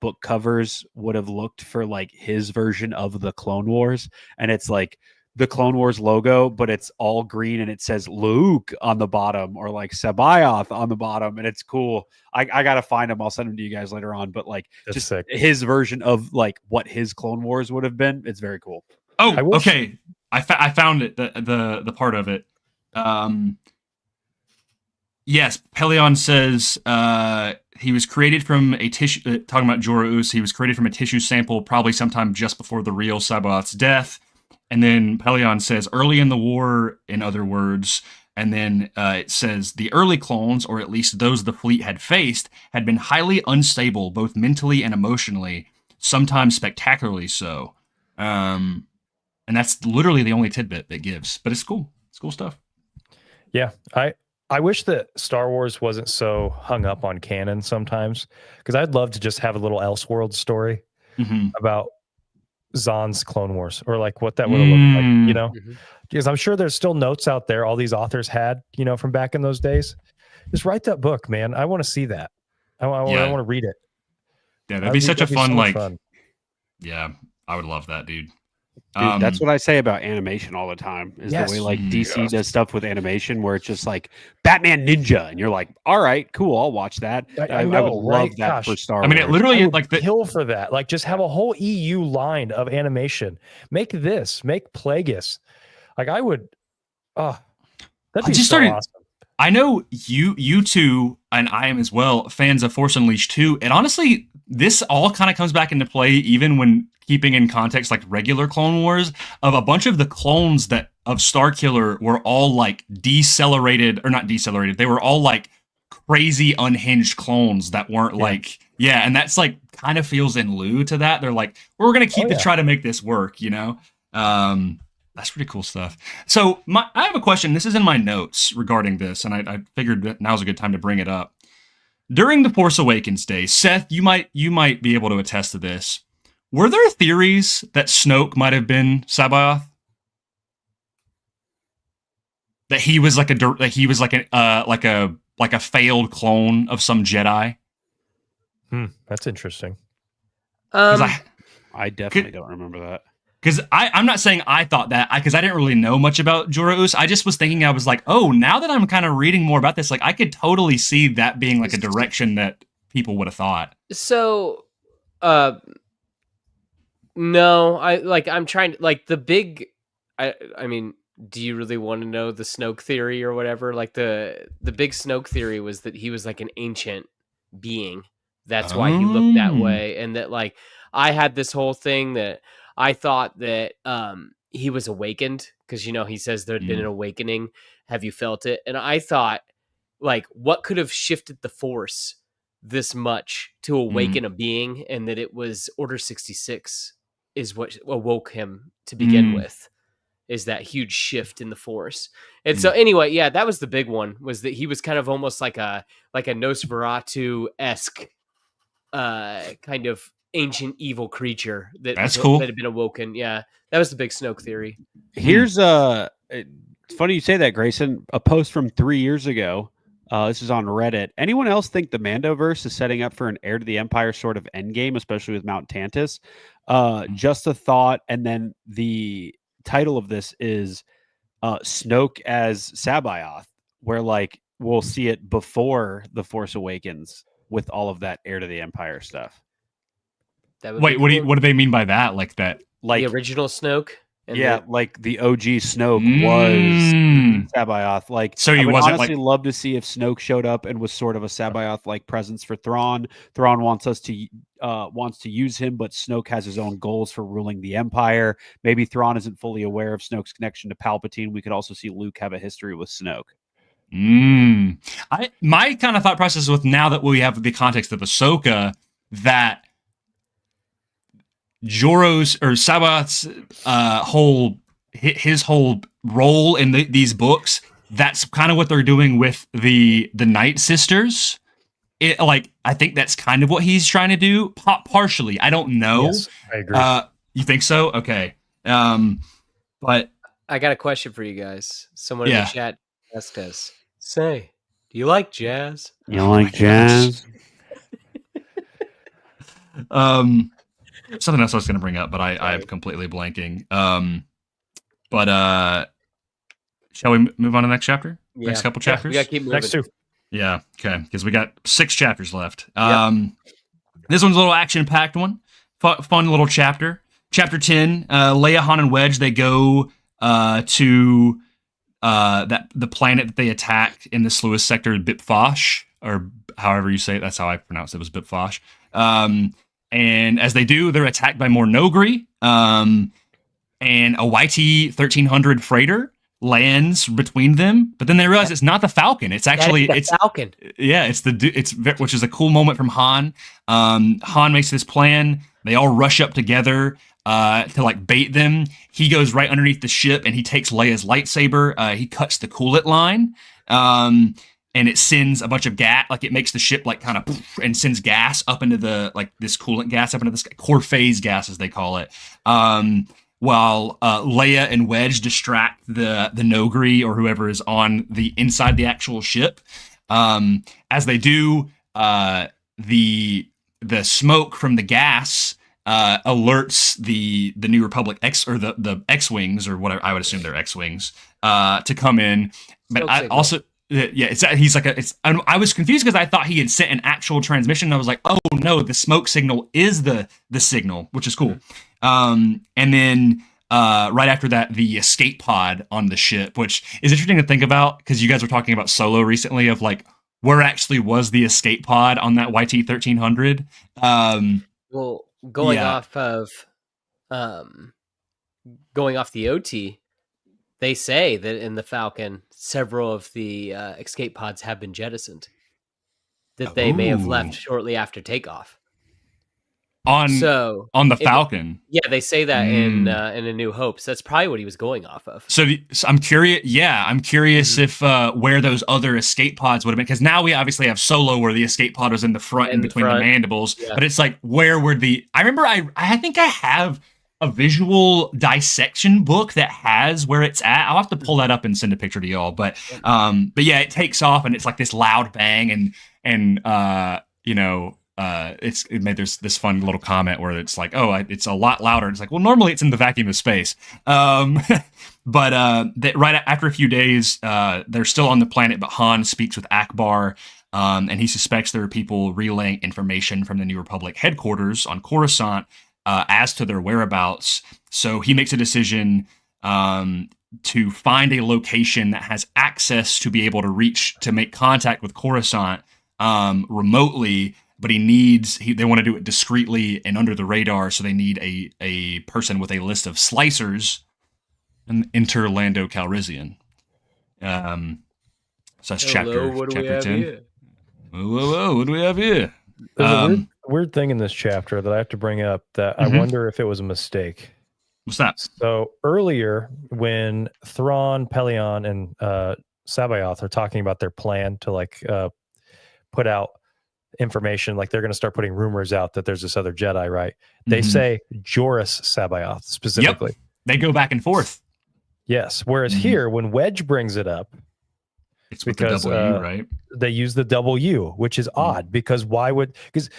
book covers would have looked for like his version of the Clone Wars, and it's like the Clone Wars logo, but it's all green and it says Luke on the bottom or like Sabayoth on the bottom, and it's cool. I gotta find them. I'll send them to you guys later on, but like that's just sick. His version of like what his Clone Wars would have been. It's very cool. Oh, okay. I found it. The part of it. Yes, Pelion says he was created from a tissue. Talking about Jorah Us, he was created from a tissue sample, probably sometime just before the real Sabaoth's death. And then Pelion says early in the war, in other words. And then it says the early clones, or at least those the fleet had faced, had been highly unstable, both mentally and emotionally, sometimes spectacularly so. And that's literally the only tidbit that gives, but it's cool. It's cool stuff. Yeah, I wish that Star Wars wasn't so hung up on canon sometimes, because I'd love to just have a little Elseworld story about Zahn's Clone Wars, or like what that would have looked like, you know? Because I'm sure there's still notes out there all these authors had, you know, from back in those days. Just write that book, man. I want to see that. I want to read it. Yeah, that'd be such a fun, yeah, I would love that, dude. Dude, that's what I say about animation all the time, is the way like DC does stuff with animation where it's just like Batman Ninja, and you're like, all right, cool, I'll watch that. I would love that for Star Wars. I mean, it literally like the kill for that. Like, just have a whole EU line of animation. Make Plagueis. Like, I would. That'd be awesome. I know you two, and I am as well, fans of Force Unleashed 2, and honestly, this all kind of comes back into play even when keeping in context like regular Clone Wars, of a bunch of the clones of Starkiller were all like decelerated, or not decelerated, they were all like crazy unhinged clones that weren't and that's like kind of feels in lieu to that. They're like, we're gonna keep try to make this work, you know? That's pretty cool stuff. So I have a question. This is in my notes regarding this, and I figured that now's a good time to bring it up. During the Force Awakens days, Seth, you might be able to attest to this. Were there theories that Snoke might have been Sabayoth? That he was like a failed clone of some Jedi? That's interesting. I definitely don't remember that. Because I'm not saying I thought that, because I didn't really know much about Jorah Us. I just was thinking, I was like, oh, now that I'm kind of reading more about this, like I could totally see that being like a direction that people would have thought. So, no, I'm trying to, like, the big, I mean, do you really want to know the Snoke theory or whatever? Like the big Snoke theory was that he was like an ancient being. That's why he looked that way. And that, like, I had this whole thing that I thought that he was awakened, because, you know, he says there'd been an awakening. Have you felt it? And I thought, like, what could have shifted the Force this much to awaken a being, and that it was Order 66 is what awoke him to begin with, is that huge shift in the Force. And so anyway, yeah, that was the big one, was that he was kind of almost like a Nosferatu-esque kind of ancient evil creature that had been awoken. Yeah, that was the big Snoke theory. Here's it's funny you say that, Grayson. A post from 3 years ago. This is on Reddit. Anyone else think the Mandoverse is setting up for an Heir to the Empire sort of endgame, especially with Mount Tantus? Just a thought. And then the title of this is Snoke as Sabayoth, where like we'll see it before The Force Awakens with all of that Heir to the Empire stuff. Wait, what do they mean by that? Like that? like the original Snoke. And yeah, like the OG Snoke was Sabayoth. Like, so he I would wasn't honestly love to see if Snoke showed up and was sort of a Sabayoth-like presence for Thrawn. Thrawn wants to use him, but Snoke has his own goals for ruling the Empire. Maybe Thrawn isn't fully aware of Snoke's connection to Palpatine. We could also see Luke have a history with Snoke. My kind of thought process with now that we have the context of Ahsoka, that Joros or Sabath's his whole role in these books, that's kind of what they're doing with the Night Sisters. I think that's kind of what he's trying to do, partially. I don't know. Yes, I agree. You think so? Okay. But I got a question for you guys. Someone in the chat asked us, say, do you like jazz? You like jazz? Something else I was going to bring up, but I'm completely blanking. Shall we move on to the next chapter? Yeah. Next couple chapters? We got to keep moving. Next two. Yeah, okay, because we got 6 chapters left. This one's a little action-packed one. Fun little chapter. Chapter 10, Leia, Han, and Wedge, they go to the planet that they attacked in the Sluice sector, Bipfosh, or however you say it. That's how I pronounce it, was Bipfosh. And as they do, they're attacked by more Nogri, and a YT 1300 freighter lands between them. But then they realize it's not the Falcon. It's actually the Falcon. Yeah, which is a cool moment from Han. Han makes this plan. They all rush up together to like bait them. He goes right underneath the ship and he takes Leia's lightsaber. He cuts the coolant line. And it sends a bunch of gas, like it makes the ship like kind of and sends gas up into the like this coolant gas up into this core phase gas as they call it. While Leia and Wedge distract the Nogri or whoever is on the inside the actual ship. As they do, the smoke from the gas alerts the New Republic the X-wings or whatever, I would assume they're X-wings, to come in. But I also. Yeah, he's like I was confused because I thought he had sent an actual transmission. And I was like, oh no, the smoke signal is the signal, which is cool. And then right after that, the escape pod on the ship, which is interesting to think about because you guys were talking about Solo recently of like where actually was the escape pod on that YT 1300. Well, going off the OT. They say that in the Falcon, several of the escape pods have been jettisoned. That they may have left shortly after takeoff. On the Falcon. Yeah, they say that in A New Hope. So that's probably what he was going off of. So I'm curious. Yeah, I'm curious if where those other escape pods would have been, because now we obviously have Solo where the escape pod was in the front in between the mandibles. Yeah. But it's like where were I remember I think I have a visual dissection book that has where it's at. I'll have to pull that up and send a picture to y'all. But yeah, it takes off and it's like this loud bang and there's this fun little comment where it's like, it's a lot louder. It's like, well, normally it's in the vacuum of space. But right after a few days, they're still on the planet, but Han speaks with Akbar, and he suspects there are people relaying information from the New Republic headquarters on Coruscant as to their whereabouts. So he makes a decision to find a location that has access to be able to make contact with Coruscant remotely, but they want to do it discreetly and under the radar, so they need a person with a list of slicers and enter Lando Calrissian. So that's chapter 10. Whoa, what do we have here? There's a weird thing in this chapter that I have to bring up that I wonder if it was a mistake. What's that? So earlier, when Thrawn, Pelion, and Sabayoth are talking about their plan to put out information, like they're going to start putting rumors out that there's this other Jedi, right? They say Joruus Sabayoth specifically. Yep. They go back and forth. Yes. Whereas here, when Wedge brings it up, it's because the W, right? They use the W, which is odd because because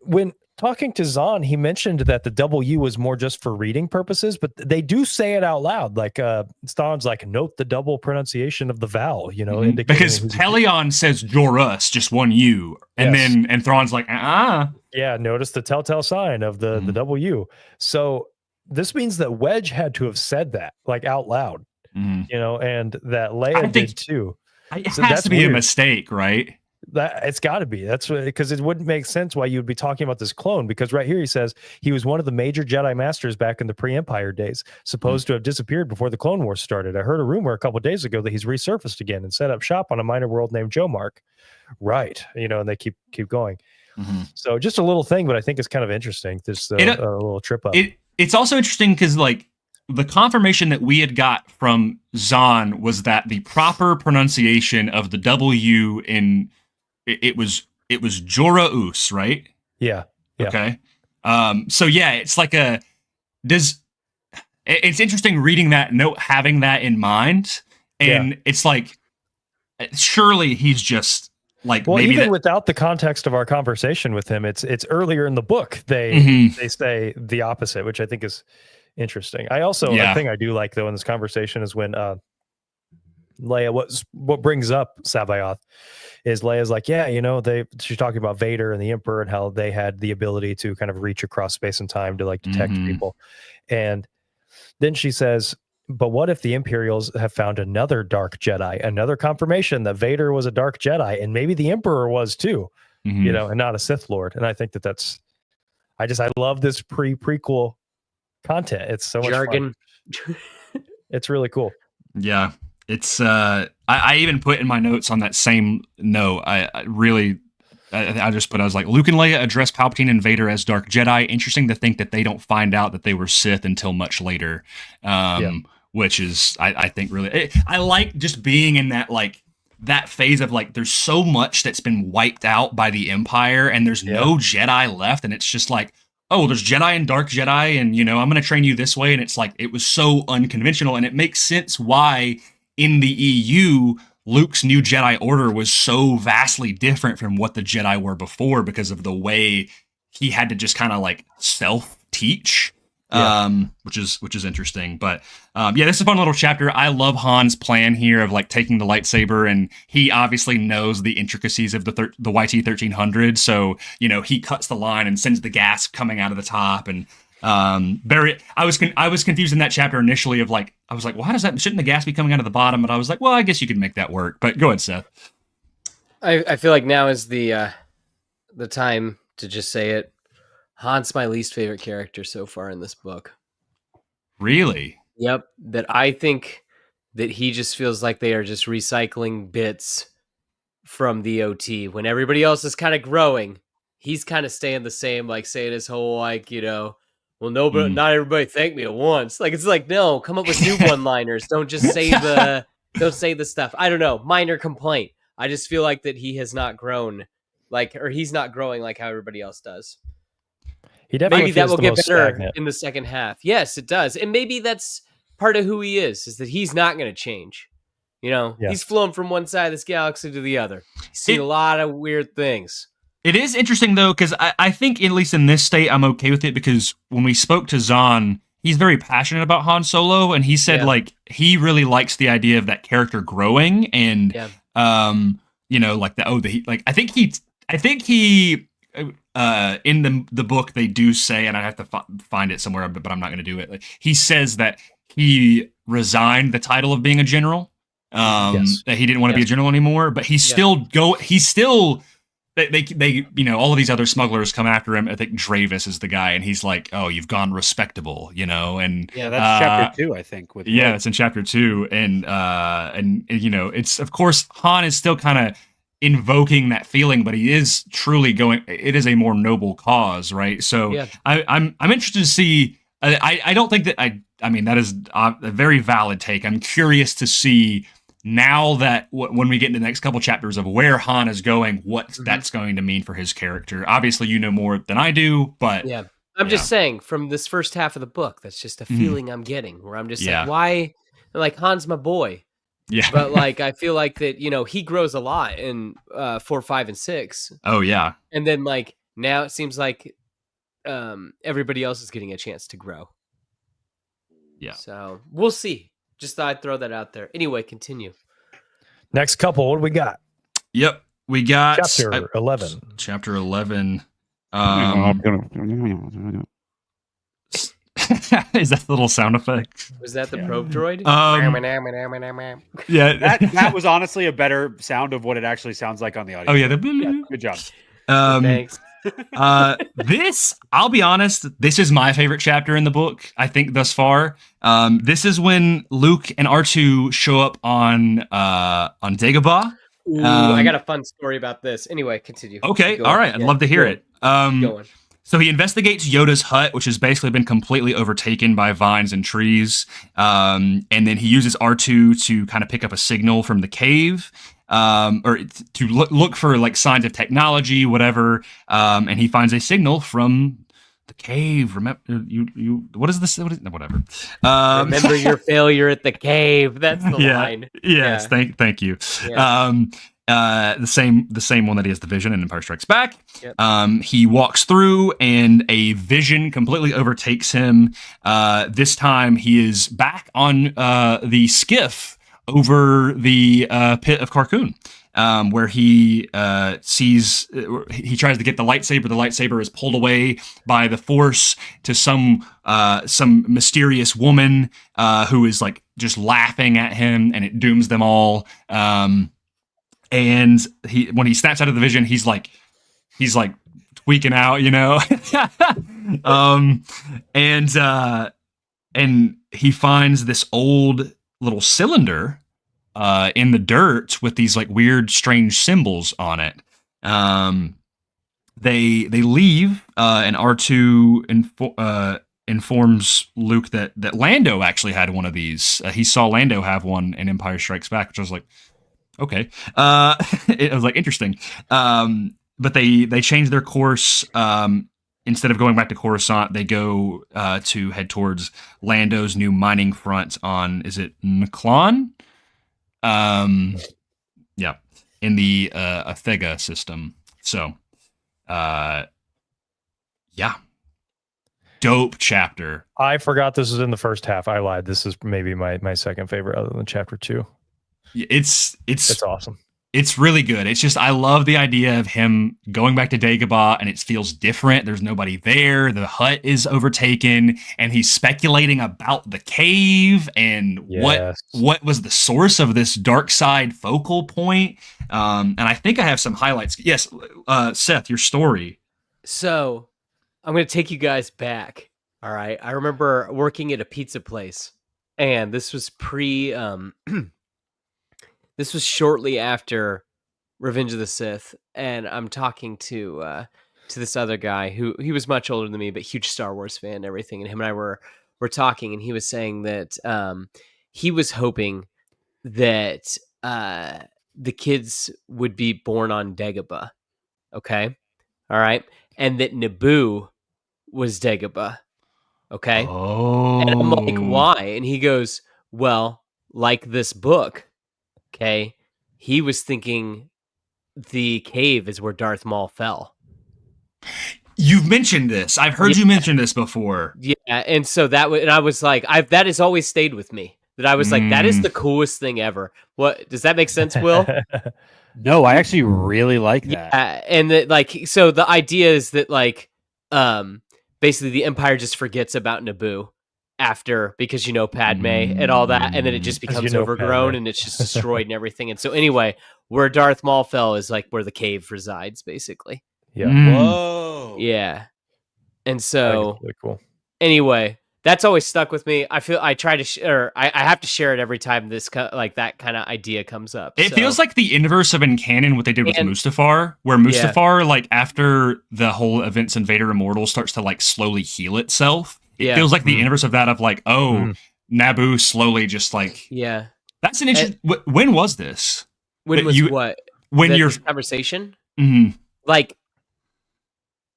when talking to Zahn, he mentioned that the W was more just for reading purposes, but they do say it out loud. Like Zahn's like, note the double pronunciation of the vowel, because Pelion says Joruus, just one U, and then Thrawn's like, Yeah, notice the telltale sign of the W. So this means that Wedge had to have said that like out loud, and that Leia did too. It has to be weird. A mistake, right? That it's got to be. That's because it wouldn't make sense why you would be talking about this clone. Because right here he says he was one of the major Jedi Masters back in the pre-Empire days, supposed to have disappeared before the Clone Wars started. I heard a rumor a couple of days ago that he's resurfaced again and set up shop on a minor world named Jomark. Right, and they keep going. So just a little thing, but I think it's kind of interesting. Just a little trip up. It's also interesting because like the confirmation that we had got from Zahn was that the proper pronunciation of the W in it was Jorah Us, right? Yeah. Okay. So yeah, it's like it's interesting reading that note, having that in mind, and it's like surely he's just like, well, maybe even without the context of our conversation with him, it's earlier in the book they say the opposite, which I think is interesting. I also a thing I do like though in this conversation is when Leia, what brings up Sabayoth is Leia's like, she's talking about Vader and the Emperor and how they had the ability to kind of reach across space and time to like detect people. And then she says, but what if the Imperials have found another dark Jedi, another confirmation that Vader was a dark Jedi and maybe the Emperor was too, and not a Sith Lord. And I think I love this prequel content. It's so much jargon. Fun. It's really cool. Yeah. It's I even put in my notes on that same note. I was like, Luke and Leia address Palpatine and Vader as Dark Jedi. Interesting to think that they don't find out that they were Sith until much later. Which is I think really I like just being in that like that phase of like there's so much that's been wiped out by the Empire and there's no Jedi left, and it's just like, oh, there's Jedi and Dark Jedi, and I'm going to train you this way, and it's like it was so unconventional, and it makes sense why in the EU, Luke's new Jedi Order was so vastly different from what the Jedi were before because of the way he had to just kind of like self-teach, which is interesting. But this is a fun little chapter. I love Han's plan here of like taking the lightsaber, and he obviously knows the intricacies of the YT-1300. So, he cuts the line and sends the gas coming out of the top, and I was confused in that chapter initially of like, I was like, well, shouldn't the gas be coming out of the bottom? But I was like, well, I guess you could make that work. But go ahead, Seth. I feel like now is the time to just say it. Han's my least favorite character so far in this book. Really? Yep. That I think that he just feels like they are just recycling bits from the OT when everybody else is kind of growing. He's kind of staying the same, like saying his whole like, well, no, but not everybody thanked me at once. Like, it's like, no, come up with new one-liners. Don't just say don't say the stuff. I don't know. Minor complaint. I just feel like that he has not grown or he's not growing like how everybody else does. He definitely maybe that will get better stagnant in the second half. Yes, it does. And maybe that's part of who he is that he's not going to change. He's flown from one side of this galaxy to the other. He's seen a lot of weird things. It is interesting, though, because I think, at least in this state, I'm okay with it, because when we spoke to Zahn, he's very passionate about Han Solo, and he said, like, he really likes the idea of that character growing, and, like, I think he, in the book, they do say, and I have to find it somewhere, but I'm not going to do it. Like, he says that he resigned the title of being a general, that he didn't want to be a general anymore, but he's still They all of these other smugglers come after him. I think Dravis is the guy, and he's like, "Oh, you've gone respectable," and that's chapter 2, I think. It's in chapter 2, and it's of course Han is still kind of invoking that feeling, but he is truly going. It is a more noble cause, right? So I'm interested to see. I don't think that I mean that is a very valid take. I'm curious to see. Now that when we get into the next couple chapters of where Han is going, what that's going to mean for his character. Obviously, you know more than I do, but I'm just saying from this first half of the book, that's just a feeling I'm getting where I'm just like, why? Like Han's my boy, but like I feel like that he grows a lot in 4, 5, and 6. Oh yeah, and then like now it seems like everybody else is getting a chance to grow. Yeah, so we'll see. Just thought I'd throw that out there. Anyway, continue. Next couple, what do we got? Yep, we got chapter 11. Chapter 11. Is that the little sound effect? Was that the probe droid? Yeah, That was honestly a better sound of what it actually sounds like on the audio. Oh yeah, good job. Thanks. This, I'll be honest, this is my favorite chapter in the book, I think, thus far. This is when Luke and R2 show up on Dagobah. Ooh, I got a fun story about this. Anyway, continue. Okay, all right, I'd love to hear it. Go on. So he investigates Yoda's hut, which has basically been completely overtaken by vines and trees. And then he uses R2 to kind of pick up a signal from the cave, or to look for like signs of technology, whatever. And he finds a signal from the cave. Remember, what is this? Whatever. Remember your failure at the cave. That's the line. Yes. Yeah. Thank you. Yeah. The same one that he has the vision in Empire Strikes Back. Yep. He walks through and a vision completely overtakes him. This time he is back on the skiff over the pit of Carcoon, where he sees, he tries to get the lightsaber. The lightsaber is pulled away by the Force to some mysterious woman who is like just laughing at him, and it dooms them all. And when he snaps out of the vision, he's like tweaking out, you know. And he finds this old little cylinder in the dirt with these like weird, strange symbols on it. They leave, and R2 informs Luke that Lando actually had one of these. He saw Lando have one in Empire Strikes Back, which I was like, okay. It was like interesting. But they change their course. Instead of going back to Coruscant, they go to head towards Lando's new mining front on, is it Naklon? Yeah, in the Athega system. So, yeah. Dope chapter. I forgot this was in the first half. I lied. This is maybe my second favorite other than chapter 2. It's awesome. It's really good. It's just, I love the idea of him going back to Dagobah, and it feels different. There's nobody there. The hut is overtaken, and he's speculating about the cave and what was the source of this dark side focal point. And I think I have some highlights. Yes, Seth, your story. So I'm going to take you guys back. All right. I remember working at a pizza place, and this was this was shortly after Revenge of the Sith, and I'm talking to this other guy who he was much older than me, but huge Star Wars fan and everything. And him and I were talking, and he was saying that he was hoping that the kids would be born on Dagobah. Okay, all right, and that Naboo was Dagobah. Okay, and I'm like, why? And he goes, well, like this book. Okay, he was thinking the cave is where Darth Maul fell. You've mentioned this. I've heard you mention this before. Yeah, and so and I was like, that has always stayed with me. That I was like, that is the coolest thing ever. What does that make sense, Will? No, I actually really like that. Yeah, and that, like, so the idea is that like, basically the Empire just forgets about Naboo after, because Padme and all that, and then it just becomes overgrown Padme. And it's just destroyed and everything. And so anyway, where Darth Maul fell is like where the cave resides, basically. Yeah. Whoa. Yeah. And so really cool. Anyway, that's always stuck with me. I feel I try to I have to share it every time this like that kind of idea comes up. It feels like the inverse of in canon what they did with Mustafar, where Mustafar, like after the whole events in Vader Immortal starts to like slowly heal itself. It feels like the inverse of that of like, Naboo slowly just like... Yeah. That's an interesting... When was this? When was what? When your conversation? Mm-hmm. Like,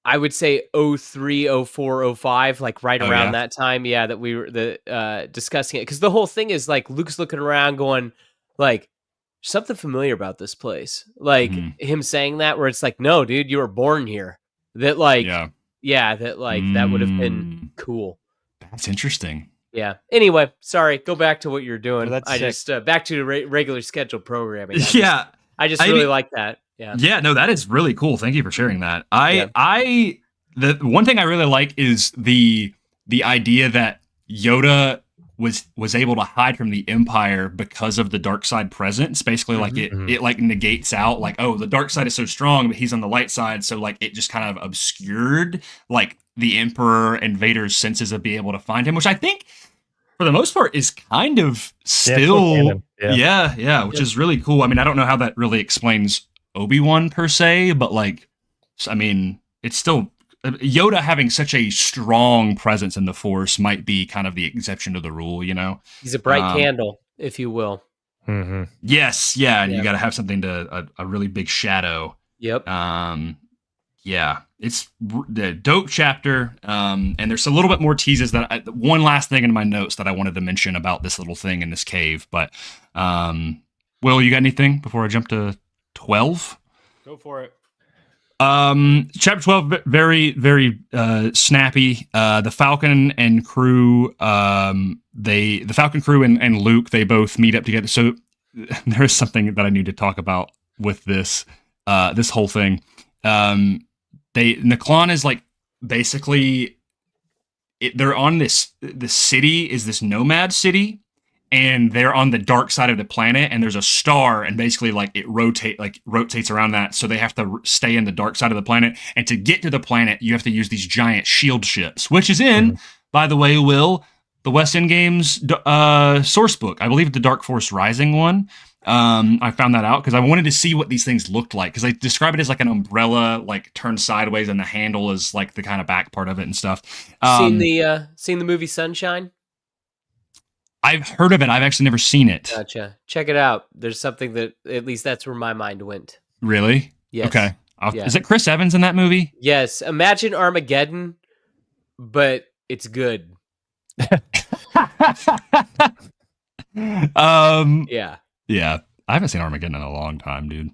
I would say 03, 04, 05, like right around that time. Yeah, that we were discussing it. Because the whole thing is like, Luke's looking around going like, something familiar about this place. Like him saying that where it's like, no, dude, you were born here. That like... Yeah, that like that would have been cool. That's interesting. Yeah. Anyway, sorry. Go back to what you're doing. That's I just back to regular scheduled programming. I just really like that. Yeah. Yeah. No, that is really cool. Thank you for sharing that. The one thing I really like is the the idea that Yoda was able to hide from the Empire because of the dark side presence. Basically, like it like negates out, like, oh, the dark side is so strong, but he's on the light side, so like it just kind of obscured like the Emperor and Vader's senses of being able to find him, which I think for the most part is kind of still which is really cool. I mean, I don't know how that really explains Obi-Wan per se, but like, I mean, it's still Yoda having such a strong presence in the Force might be kind of the exception to the rule, you know? He's a bright candle, if you will. Yes, yeah, and you got to have something a really big shadow. Yep. Yeah, it's the dope chapter, and there's a little bit more teases one last thing in my notes that I wanted to mention about this little thing in this cave, but Will, you got anything before I jump to 12? Go for it. Chapter 12, very, very snappy. The Falcon and crew, the Falcon crew and Luke, they both meet up together. So there is something that I need to talk about with this whole thing. Naklon is like basically they're on this city is this nomad city, and they're on the dark side of the planet, and there's a star, and basically like it rotates around that, so they have to stay in the dark side of the planet, and to get to the planet you have to use these giant shield ships, which is in by the way, Will, the West End Games source book. I believe the Dark Force Rising one. I found that out because I wanted to see what these things looked like, because they describe it as like an umbrella, like turned sideways, and the handle is like the kind of back part of it and stuff. Seen the movie Sunshine? I've heard of it. I've actually never seen it. Gotcha. Check it out. There's something that, at least that's where my mind went. Really? Yes. Okay. Is it Chris Evans in that movie? Yes. Imagine Armageddon, but it's good. Yeah. Yeah. I haven't seen Armageddon in a long time, dude.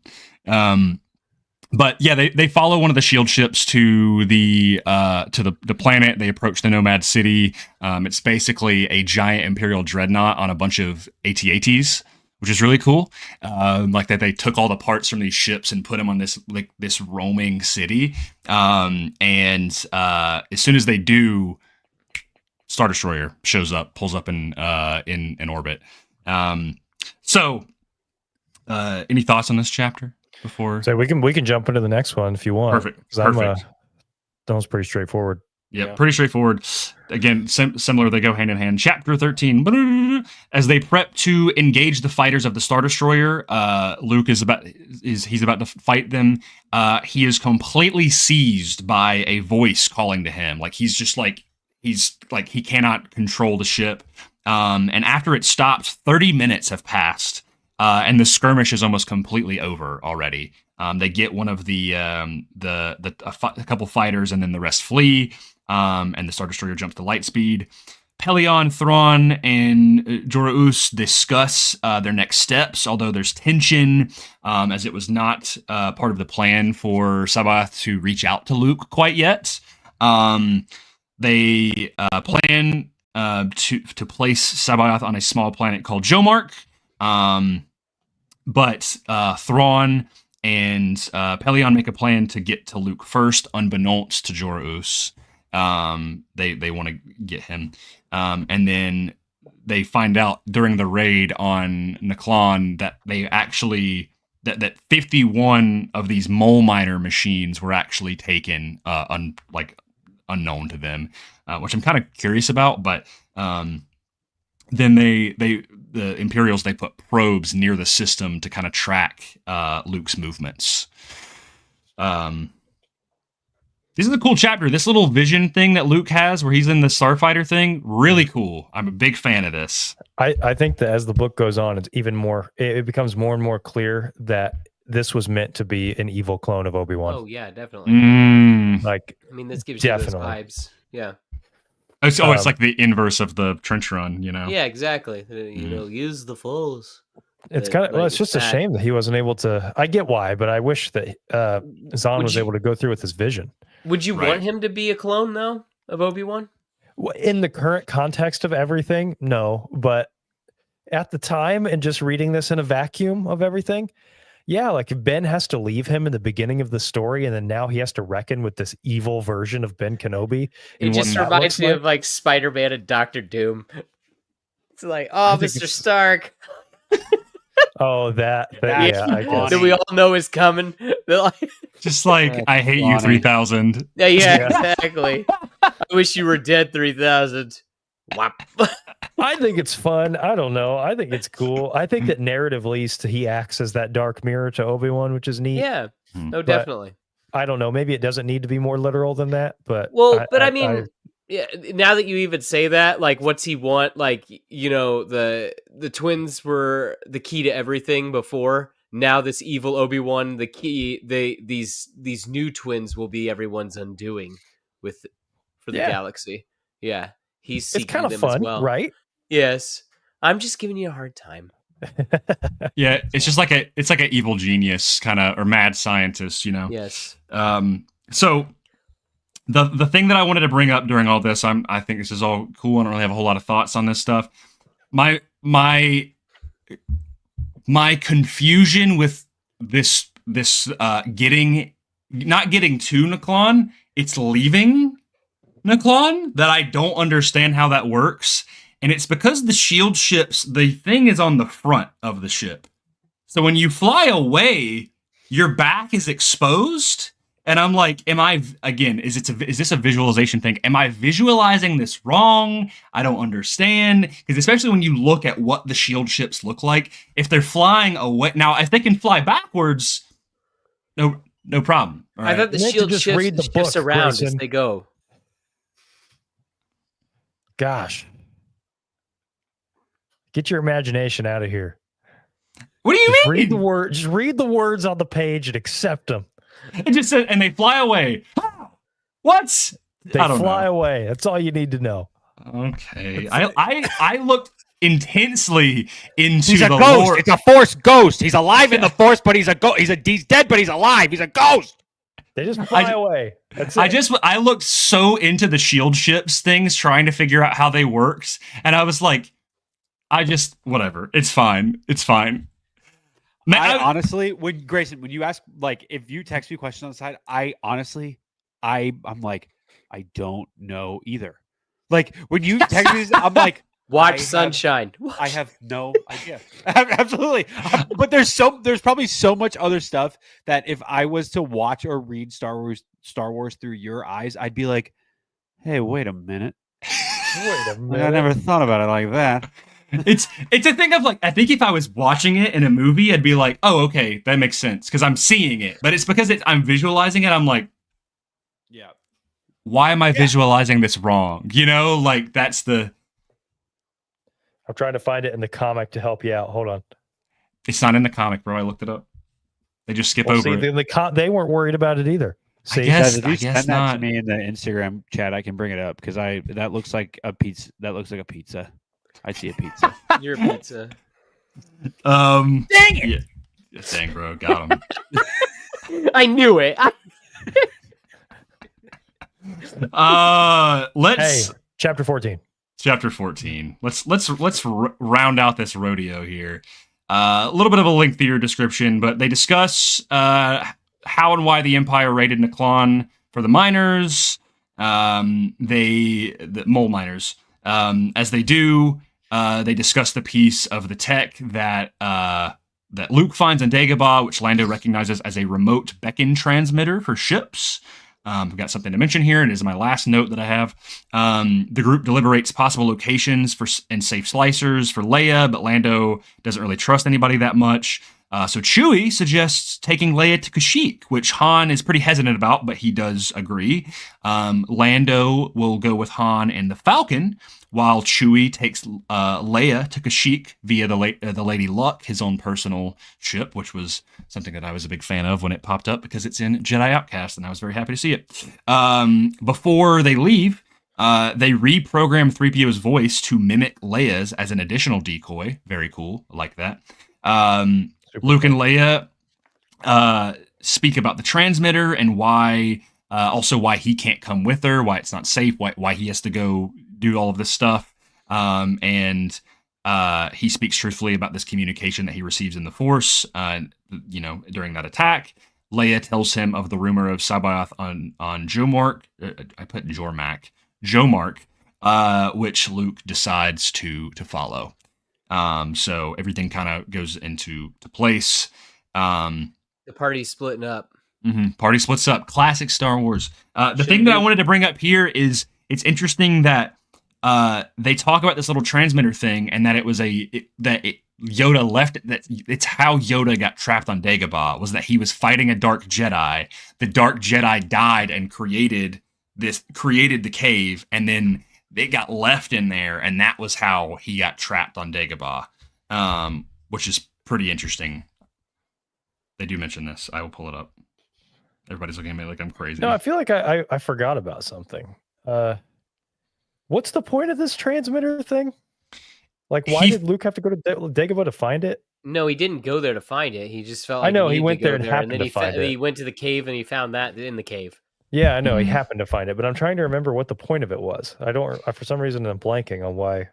But yeah, they follow one of the shield ships to the planet. They approach the Nomad City. It's basically a giant Imperial dreadnought on a bunch of AT-ATs, which is really cool. Like that they took all the parts from these ships and put them on this roaming city. And as soon as they do, Star Destroyer shows up, pulls up in orbit. So any thoughts on this chapter? Before, so we can jump into the next one if you want. Perfect. That was pretty straightforward. Yeah, pretty straightforward. Again, similar. They go hand in hand. Chapter 13. As they prep to engage the fighters of the Star Destroyer, Luke is about to fight them. He is completely seized by a voice calling to him. Like he cannot control the ship. And after it stops, 30 minutes have passed. And the skirmish is almost completely over already. They get one of a couple fighters, and then the rest flee. And the Star Destroyer jumps to light speed. Pelion, Thrawn, and Jorah discuss their next steps, although there's tension, as it was not part of the plan for Sabaoth to reach out to Luke quite yet. They plan to place Sabaoth on a small planet called Jomark. But Thrawn and Pelion make a plan to get to Luke first, unbeknownst to Jorah. They want to get him. And then they find out during the raid on Naklon that they actually that 51 of these mole miner machines were actually taken unknown to them, which I'm kind of curious about, but then the Imperials, they put probes near the system to kind of track Luke's movements. This is a cool chapter. This little vision thing that Luke has where he's in the starfighter thing, really cool. I'm a big fan of this. I think that as the book goes on, it's even more, it becomes more and more clear that this was meant to be an evil clone of Obi-Wan. Oh yeah, definitely. This gives you those vibes. Yeah. It's like the inverse of the trench run, you know? Yeah, exactly. Use the Force. It's kind of, it's just a shame that he wasn't able to. I get why, but I wish that Zahn was able to go through with his vision. Would you want him to be a clone, though, of Obi-Wan? In the current context of everything, no. But at the time, and just reading this in a vacuum of everything, Yeah, like if Ben has to leave him in the beginning of the story, and then now he has to reckon with this evil version of Ben Kenobi. It just reminds me of like Spider-Man and Doctor Doom. It's like, oh, Mr. Stark. Oh, that yeah, I guess. That we all know is coming. Just like, I hate you, 3000. Yeah, exactly. I wish you were dead, 3000. Whap. I think it's fun. I don't know. I think it's cool. I think that narratively, he acts as that dark mirror to Obi-Wan, which is neat. Yeah, no, definitely. I don't know. Maybe it doesn't need to be more literal than that, but I mean, yeah. Now that you even say that, like, what's he want? Like, you know, the twins were the key to everything before. Now this evil Obi-Wan, the key. These new twins will be everyone's undoing for the galaxy. Yeah, he's seeking it's kind of them fun, as well. right? Yes, I'm just giving you a hard time. Yeah, it's just like an evil genius kind of, or mad scientist, you know. Yes. So the thing that I wanted to bring up during all this, I think this is all cool. I don't really have a whole lot of thoughts on this stuff. My confusion with this not getting to Naklon, it's leaving Naklon, that I don't understand how that works. And it's because the shield ships, the thing is on the front of the ship. So when you fly away, your back is exposed. And I'm like, is this a visualization thing? Am I visualizing this wrong? I don't understand. Because especially when you look at what the shield ships look like, if they're flying away, now if they can fly backwards, no problem. Right? I thought the shield shifts around as they go. Gosh. Get your imagination out of here. What do you mean? Just read the words on the page and accept them. It just said, and they fly away. What? They fly away. That's all you need to know. Okay. I looked intensely into he's a the ghost. lore. It's a Force ghost. He's alive in the Force, but he's a ghost. He's dead, but he's alive. He's a ghost. They just fly away. That's it. I looked so into the shield ships things, trying to figure out how they worked, and I was like, whatever. It's fine. It's fine. Man, I honestly, when you ask, like, if you text me questions on the side, I'm like, I don't know either. Like, when you text me, I'm like, watch Sunshine. I have no idea. Absolutely. But there's probably so much other stuff that if I was to watch or read Star Wars through your eyes, I'd be like, hey, wait a minute. I never thought about it like that. It's a thing of like, I think if I was watching it in a movie, I'd be like, oh, okay, that makes sense because I'm seeing it. But it's because I'm visualizing it. I'm like, yeah, why am I visualizing this wrong? You know, like that's the. I'm trying to find it in the comic to help you out. Hold on. It's not in the comic, bro. I looked it up. They just skip over it. They weren't worried about it either. See, I guess send not. that to me in the Instagram chat. I can bring it up because that looks like a pizza. That looks like a pizza. I see a pizza. You're a pizza. Dang it! Yeah, dang, bro, got him. I knew it. Let's chapter 14. Chapter 14. Let's round out this rodeo here. A little bit of a lengthier description, but they discuss how and why the Empire raided Naklon for the miners. The mole miners. As they do. They discuss the piece of the tech that Luke finds in Dagobah, which Lando recognizes as a remote beacon transmitter for ships. I've got something to mention here, and it is my last note that I have. The group deliberates possible locations and safe slicers for Leia, but Lando doesn't really trust anybody that much. So Chewie suggests taking Leia to Kashyyyk, which Han is pretty hesitant about, but he does agree. Lando will go with Han and the Falcon, while Chewie takes Leia to Kashyyyk via the Lady Luck, his own personal ship, which was something that I was a big fan of when it popped up because it's in Jedi Outcast, and I was very happy to see it. Before they leave, they reprogram 3PO's voice to mimic Leia's as an additional decoy. Very cool. I like that. Luke and Leia speak about the transmitter and why he can't come with her, why it's not safe, why he has to go do all of this stuff. And He speaks truthfully about this communication that he receives in the Force, during that attack. Leia tells him of the rumor of Sabaoth on Jomark. I put Jomark, which Luke decides to follow. So everything kind of goes into place. The party's splitting up. Party splits up. Classic Star Wars. The thing that I wanted to bring up here is it's interesting that they talk about this little transmitter thing, and that it was Yoda left it. That it's how Yoda got trapped on Dagobah, was that he was fighting a dark Jedi. The dark Jedi died and created the cave, and then it got left in there, and that was how he got trapped on Dagobah, which is pretty interesting. They do mention this. I will pull it up. Everybody's looking at me like I'm crazy. No, I feel like I forgot about something. What's the point of this transmitter thing? Like, why did Luke have to go to Dagobah to find it? No, he didn't go there to find it. He just felt like I know he went there and happened to find it. He went to the cave and he found that in the cave. Yeah, I know he happened to find it, but I'm trying to remember what the point of it was. For some reason I'm blanking on why.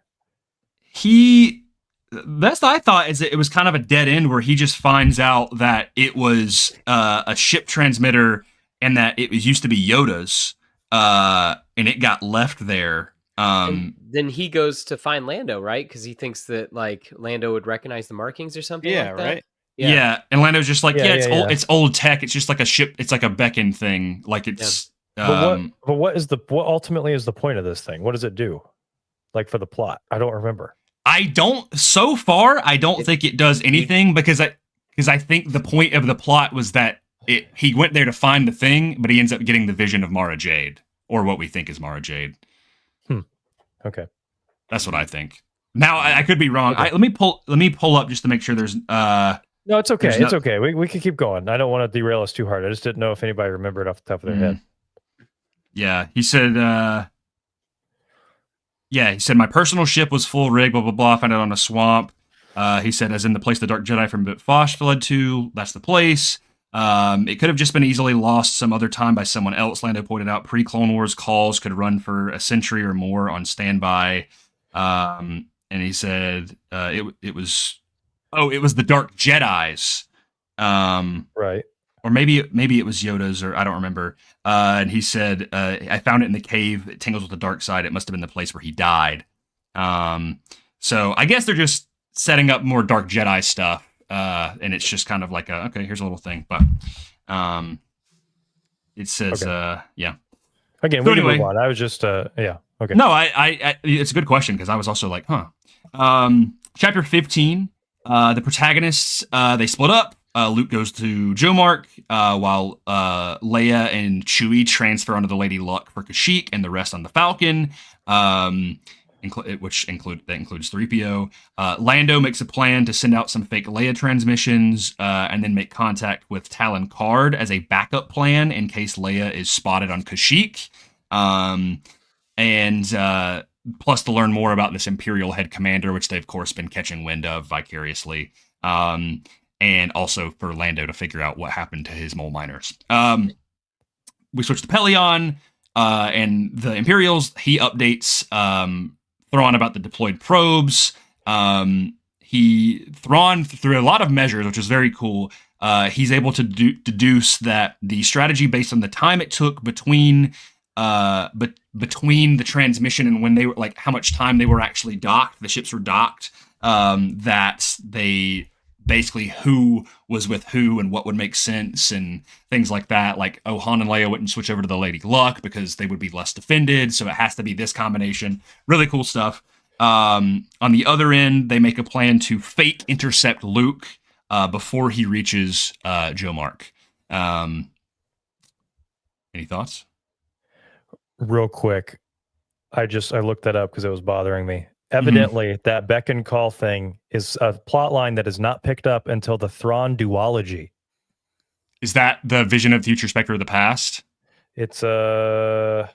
That's what I thought, is that it was kind of a dead end where he just finds out that it was a ship transmitter and that it was used to be Yoda's, and it got left there. And then he goes to find Lando, right? Because he thinks that like Lando would recognize the markings or something. Yeah, like that. right. Yeah, and Lando's just like, it's old tech. It's just like a ship. It's like a beckon thing. Like it's. But what ultimately is the point of this thing? What does it do? Like for the plot, I don't remember. So far, I don't think it does anything because I think the point of the plot was that he went there to find the thing, but he ends up getting the vision of Mara Jade, or what we think is Mara Jade. Okay. That's what I think. Now I could be wrong. Okay. Let me pull up just to make sure there's no, it's okay. It's okay. We can keep going. I don't want to derail us too hard. I just didn't know if anybody remembered off the top of their head. Yeah, he said my personal ship was full rig, blah blah blah, found it on a swamp. He said, as in the place the Dark Jedi from Fosh fled to, that's the place. It could have just been easily lost some other time by someone else. Lando pointed out pre-Clone Wars calls could run for a century or more on standby. And he said it was the Dark Jedi's. Right. Or maybe it was Yoda's, or I don't remember. And he said, I found it in the cave. It tingles with the dark side. It must have been the place where he died. So I guess they're just setting up more Dark Jedi stuff. And it's just kind of like, okay, here's a little thing. But it says, yeah. Again, we can move on. I was just, yeah. Okay. No, I it's a good question, because I was also like, Chapter 15, the protagonists, they split up. Luke goes to Jomark, while Leia and Chewie transfer onto the Lady Luck for Kashyyyk, and the rest on the Falcon, which includes 3PO. Lando makes a plan to send out some fake Leia transmissions, and then make contact with Talon Karrde as a backup plan in case Leia is spotted on Kashyyyk. And plus to learn more about this Imperial head commander, which they've of course been catching wind of vicariously. And also for Lando to figure out what happened to his mole miners. We switch to Pelion, and the Imperials. He updates Thrawn about the deployed probes. Thrawn, through a lot of measures, which is very cool, he's able to deduce that the strategy based on the time it took between the transmission and when they were, like, how much time they were actually docked, the ships were docked, that they basically who was with who and what would make sense and things like that. Like, Han and Leia wouldn't switch over to the Lady Luck because they would be less defended, so it has to be this combination. Really cool stuff. On the other end, they make a plan to fake intercept Luke before he reaches Jomark. Any thoughts? Real quick, I looked that up because it was bothering me. Evidently, that beckon call thing is a plot line that is not picked up until the Thrawn duology. Is that the Vision of the Future, Spectre of the Past? It's they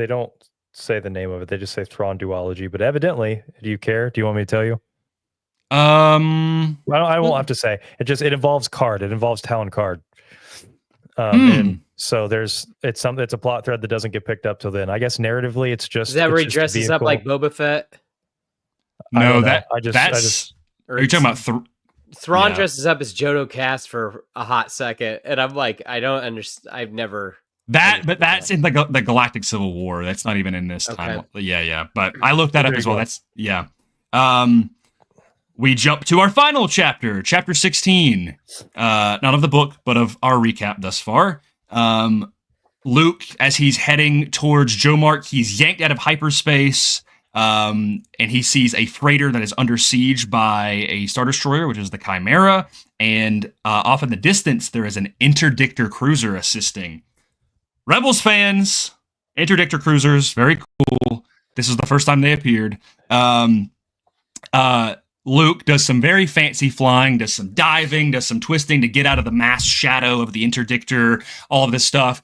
don't say the name of it. They just say Thrawn duology. But evidently, do you care? Do you want me to tell you? I won't have to say. It involves Karrde. It involves Talon Karrde. And so it's a plot thread that doesn't get picked up till then. I guess narratively, it's just Is that where he it's just a dresses up vehicle. like Boba Fett? No, that's are you talking about Thrawn dresses up as Jodo Cast for a hot second, and I'm like, I don't understand. I've never but that's in the Galactic Civil War. That's not even in this time. Yeah. But I looked that up as well. That's we jump to our final chapter, chapter 16. Not of the book, but of our recap thus far. Luke, as he's heading towards Jomark, he's yanked out of hyperspace. And he sees a freighter that is under siege by a Star Destroyer, which is the Chimera. And off in the distance, there is an interdictor cruiser assisting. Rebels fans, interdictor cruisers, very cool. This is the first time they appeared. Luke does some very fancy flying, does some diving, does some twisting to get out of the mass shadow of the interdictor, all of this stuff.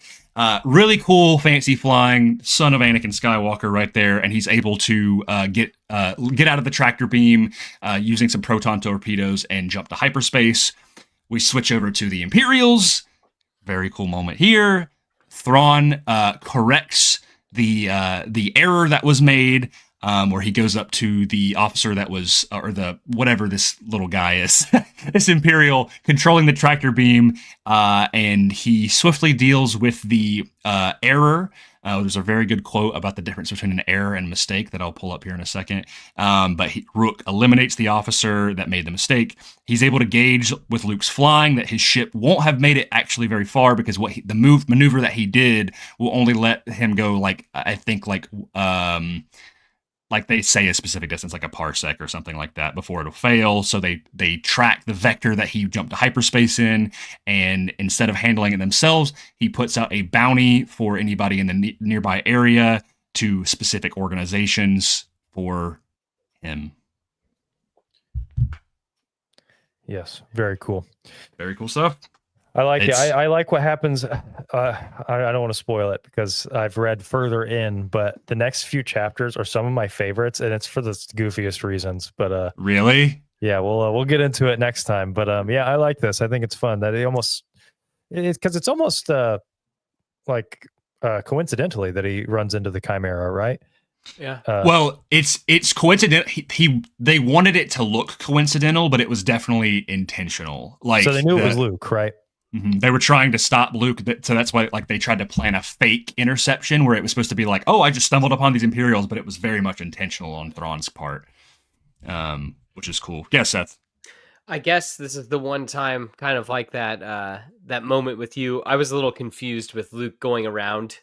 Really cool, fancy flying, son of Anakin Skywalker right there, and he's able to get out of the tractor beam using some proton torpedoes and jump to hyperspace. We switch over to the Imperials. Very cool moment here. Thrawn corrects the error that was made, where he goes up to the officer that was, or the whatever this little guy is, this Imperial controlling the tractor beam, and he swiftly deals with the error. There's a very good quote about the difference between an error and mistake that I'll pull up here in a second. But Rook eliminates the officer that made the mistake. He's able to gauge with Luke's flying that his ship won't have made it actually very far, because the maneuver that he did will only let him go like they say a specific distance, like a parsec or something like that, before it'll fail. So they track the vector that he jumped to hyperspace in, and instead of handling it themselves, he puts out a bounty for anybody in the nearby area to specific organizations for him. Yes, very cool. Very cool stuff. I like it. I like what happens. I don't want to spoil it because I've read further in, but the next few chapters are some of my favorites, and it's for the goofiest reasons. But really, yeah, we'll get into it next time. But yeah, I like this. I think it's fun that it's almost like coincidentally that he runs into the Chimera, right? Yeah. Well, it's coincidental. They wanted it to look coincidental, but it was definitely intentional. Like, so they knew it was Luke, right? Mm-hmm. They were trying to stop Luke, so that's why they tried to plan a fake interception where it was supposed to be like, oh, I just stumbled upon these Imperials, but it was very much intentional on Thrawn's part, which is cool. Yeah, Seth. I guess this is the one time, kind of like that moment with you. I was a little confused with Luke going around,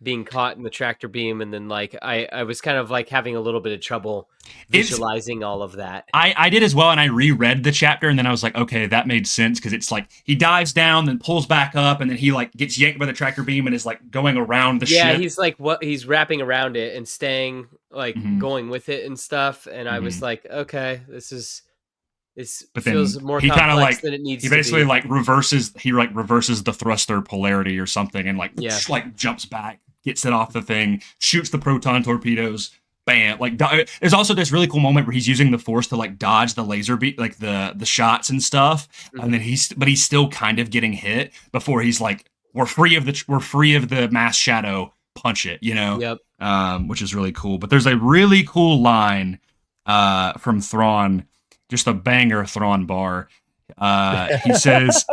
being caught in the tractor beam, and then like I was kind of like having a little bit of trouble visualizing all of that. I did as well, and I reread the chapter, and then I was like, okay, that made sense, because it's like he dives down, then pulls back up, and then he like gets yanked by the tractor beam and is like going around the ship. Yeah, he's like he's wrapping around it and staying like going with it and stuff, and I was like, okay, but feels more complex than it needs to be. He basically like reverses the thruster polarity or something, and like jumps back, gets it off the thing, shoots the proton torpedoes, bam. Like there's also this really cool moment where he's using the force to like dodge the laser beat, like the shots and stuff, and then he's still kind of getting hit before he's like, we're free of the mass shadow, punch it, you know. Yep. Which is really cool. But there's a really cool line from Thrawn. Just a banger Thrawn bar. He says,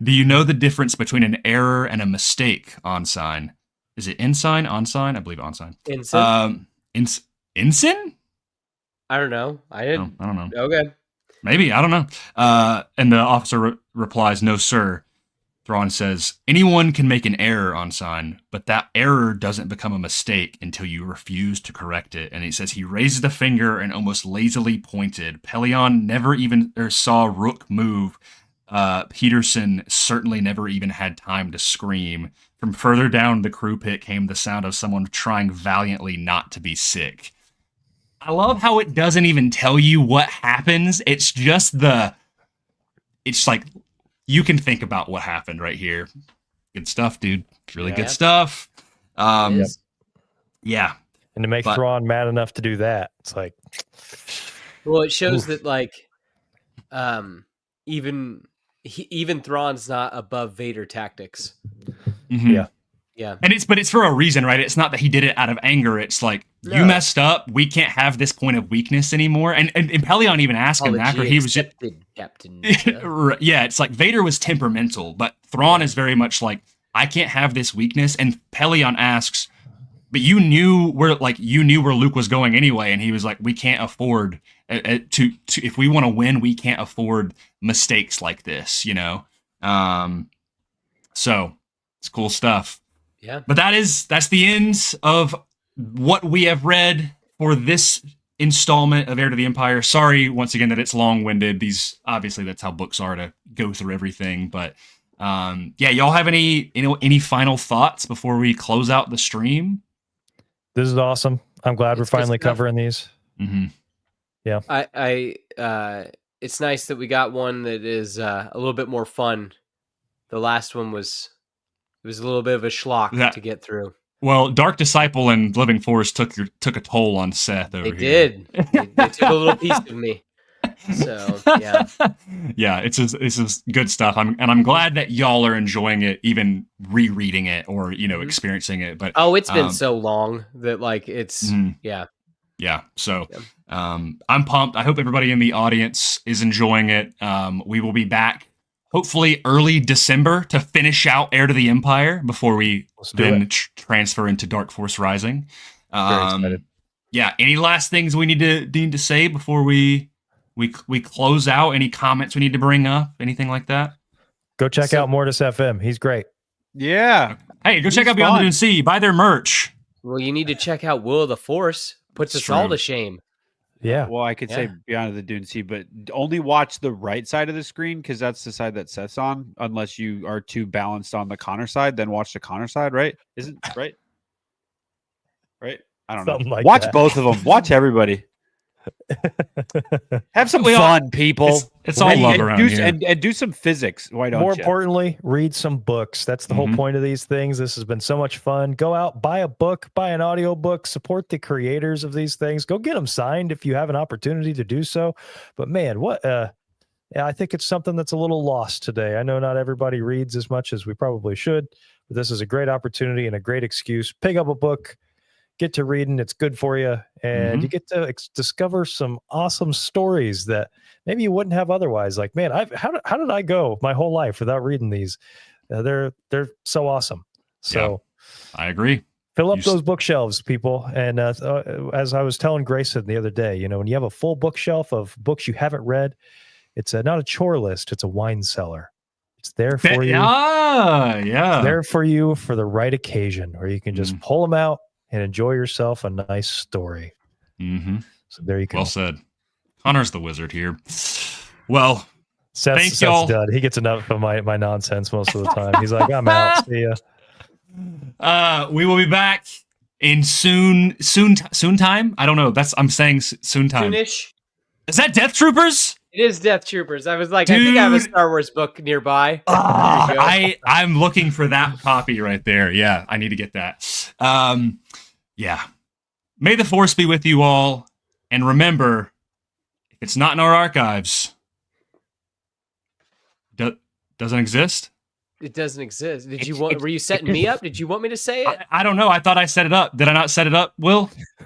do you know the difference between an error and a mistake, Ensign? Is it ensign? Ensign? I believe ensign. Ensign? Ensign? I don't know. I don't know. Okay. Maybe. I don't know. And the officer replies, no, sir. Thrawn says, anyone can make an error, Ensign, but that error doesn't become a mistake until you refuse to correct it. And he says he raised a finger and almost lazily pointed. Pelion never even saw Rook move. Peterson certainly never even had time to scream. From further down the crew pit came the sound of someone trying valiantly not to be sick. I love how it doesn't even tell you what happens. It's just it's like, you can think about what happened right here. Good stuff, dude. Really good stuff. Yeah. And to make Thrawn mad enough to do that, it's like, well, it shows that like, even even Thrawn's not above Vader tactics. Yeah. Yeah. And it's for a reason, right? It's not that he did it out of anger. It's like, you messed up. We can't have this point of weakness anymore. And Pelion even asked him after he was just, Captain. yeah, it's like Vader was temperamental, but Thrawn is very much like, I can't have this weakness. And Pelion asks, but you knew where Luke was going anyway. And he was like, we can't afford to if we want to win, we can't afford mistakes like this, you know? So it's cool stuff. Yeah. But that's the end of what we have read for this installment of Heir to the Empire. Sorry once again that it's long-winded. These obviously that's how books are, to go through everything. But yeah, y'all have any final thoughts before we close out the stream? This is awesome. I'm glad we're finally covering these. Mm-hmm. Yeah. It's nice that we got one that is a little bit more fun. The last one was a little bit of a schlock to get through. Well, Dark Disciple and Living Force took a toll on Seth over here. They did. They took a little piece of me. So yeah. Yeah, it's just good stuff. I'm glad that y'all are enjoying it, even rereading it or experiencing it. But it's been so long that like it's yeah. So I'm pumped. I hope everybody in the audience is enjoying it. We will be back hopefully early December to finish out Heir to the Empire before we then transfer into Dark Force Rising. Very excited. Yeah. Any last things we need to say before we close out? Any comments we need to bring up? Anything like that? Go check out Mortis FM. He's great. Yeah. Hey, go check out Beyond the Dune Sea. Buy their merch. Well, you need to check out Will of the Force. Puts us all to shame. Yeah. Well, I could say Beyond the Dune Sea, but only watch the right side of the screen because that's the side that Seth's on. Unless you are too balanced on the Connor side, then watch the Connor side, right? Isn't right? Right? I don't Something know. like Watch that. both of them. Watch everybody. Have some fun, people. It's all love around here. And do some physics. Why don't More you? importantly, read some books. That's the whole point of these things. This has been so much fun. Go out, buy a book, buy an audio book, support the creators of these things. Go get them signed if you have an opportunity to do so. But man, I think it's something that's a little lost today. I know not everybody reads as much as we probably should, but this is a great opportunity and a great excuse. Pick up a book, get to reading. It's good for you. And you get to discover some awesome stories that maybe you wouldn't have otherwise. Like, man, how did I go my whole life without reading these? They're so awesome. So I agree. Fill up those bookshelves, people. And as I was telling Grayson the other day, when you have a full bookshelf of books you haven't read, it's not a chore list. It's a wine cellar. It's there for you. Yeah. It's there for you for the right occasion where you can just pull them out and enjoy yourself a nice story. Mm-hmm. So there you go. Well said. Connor's the wizard here. Well, Seth's done. He gets enough of my nonsense most of the time. He's like, I'm out. See ya. We will be back in soon time. I don't know. I'm saying soon time. Soonish. Is that Death Troopers? It is Death Troopers. I was like, I think I have a Star Wars book nearby. I'm looking for that copy right there. Yeah, I need to get that. Yeah. May the Force be with you all. And remember, if it's not in our archives, doesn't exist? It doesn't exist. Were you setting me up? Did you want me to say it? I don't know. I thought I set it up. Did I not set it up, Will?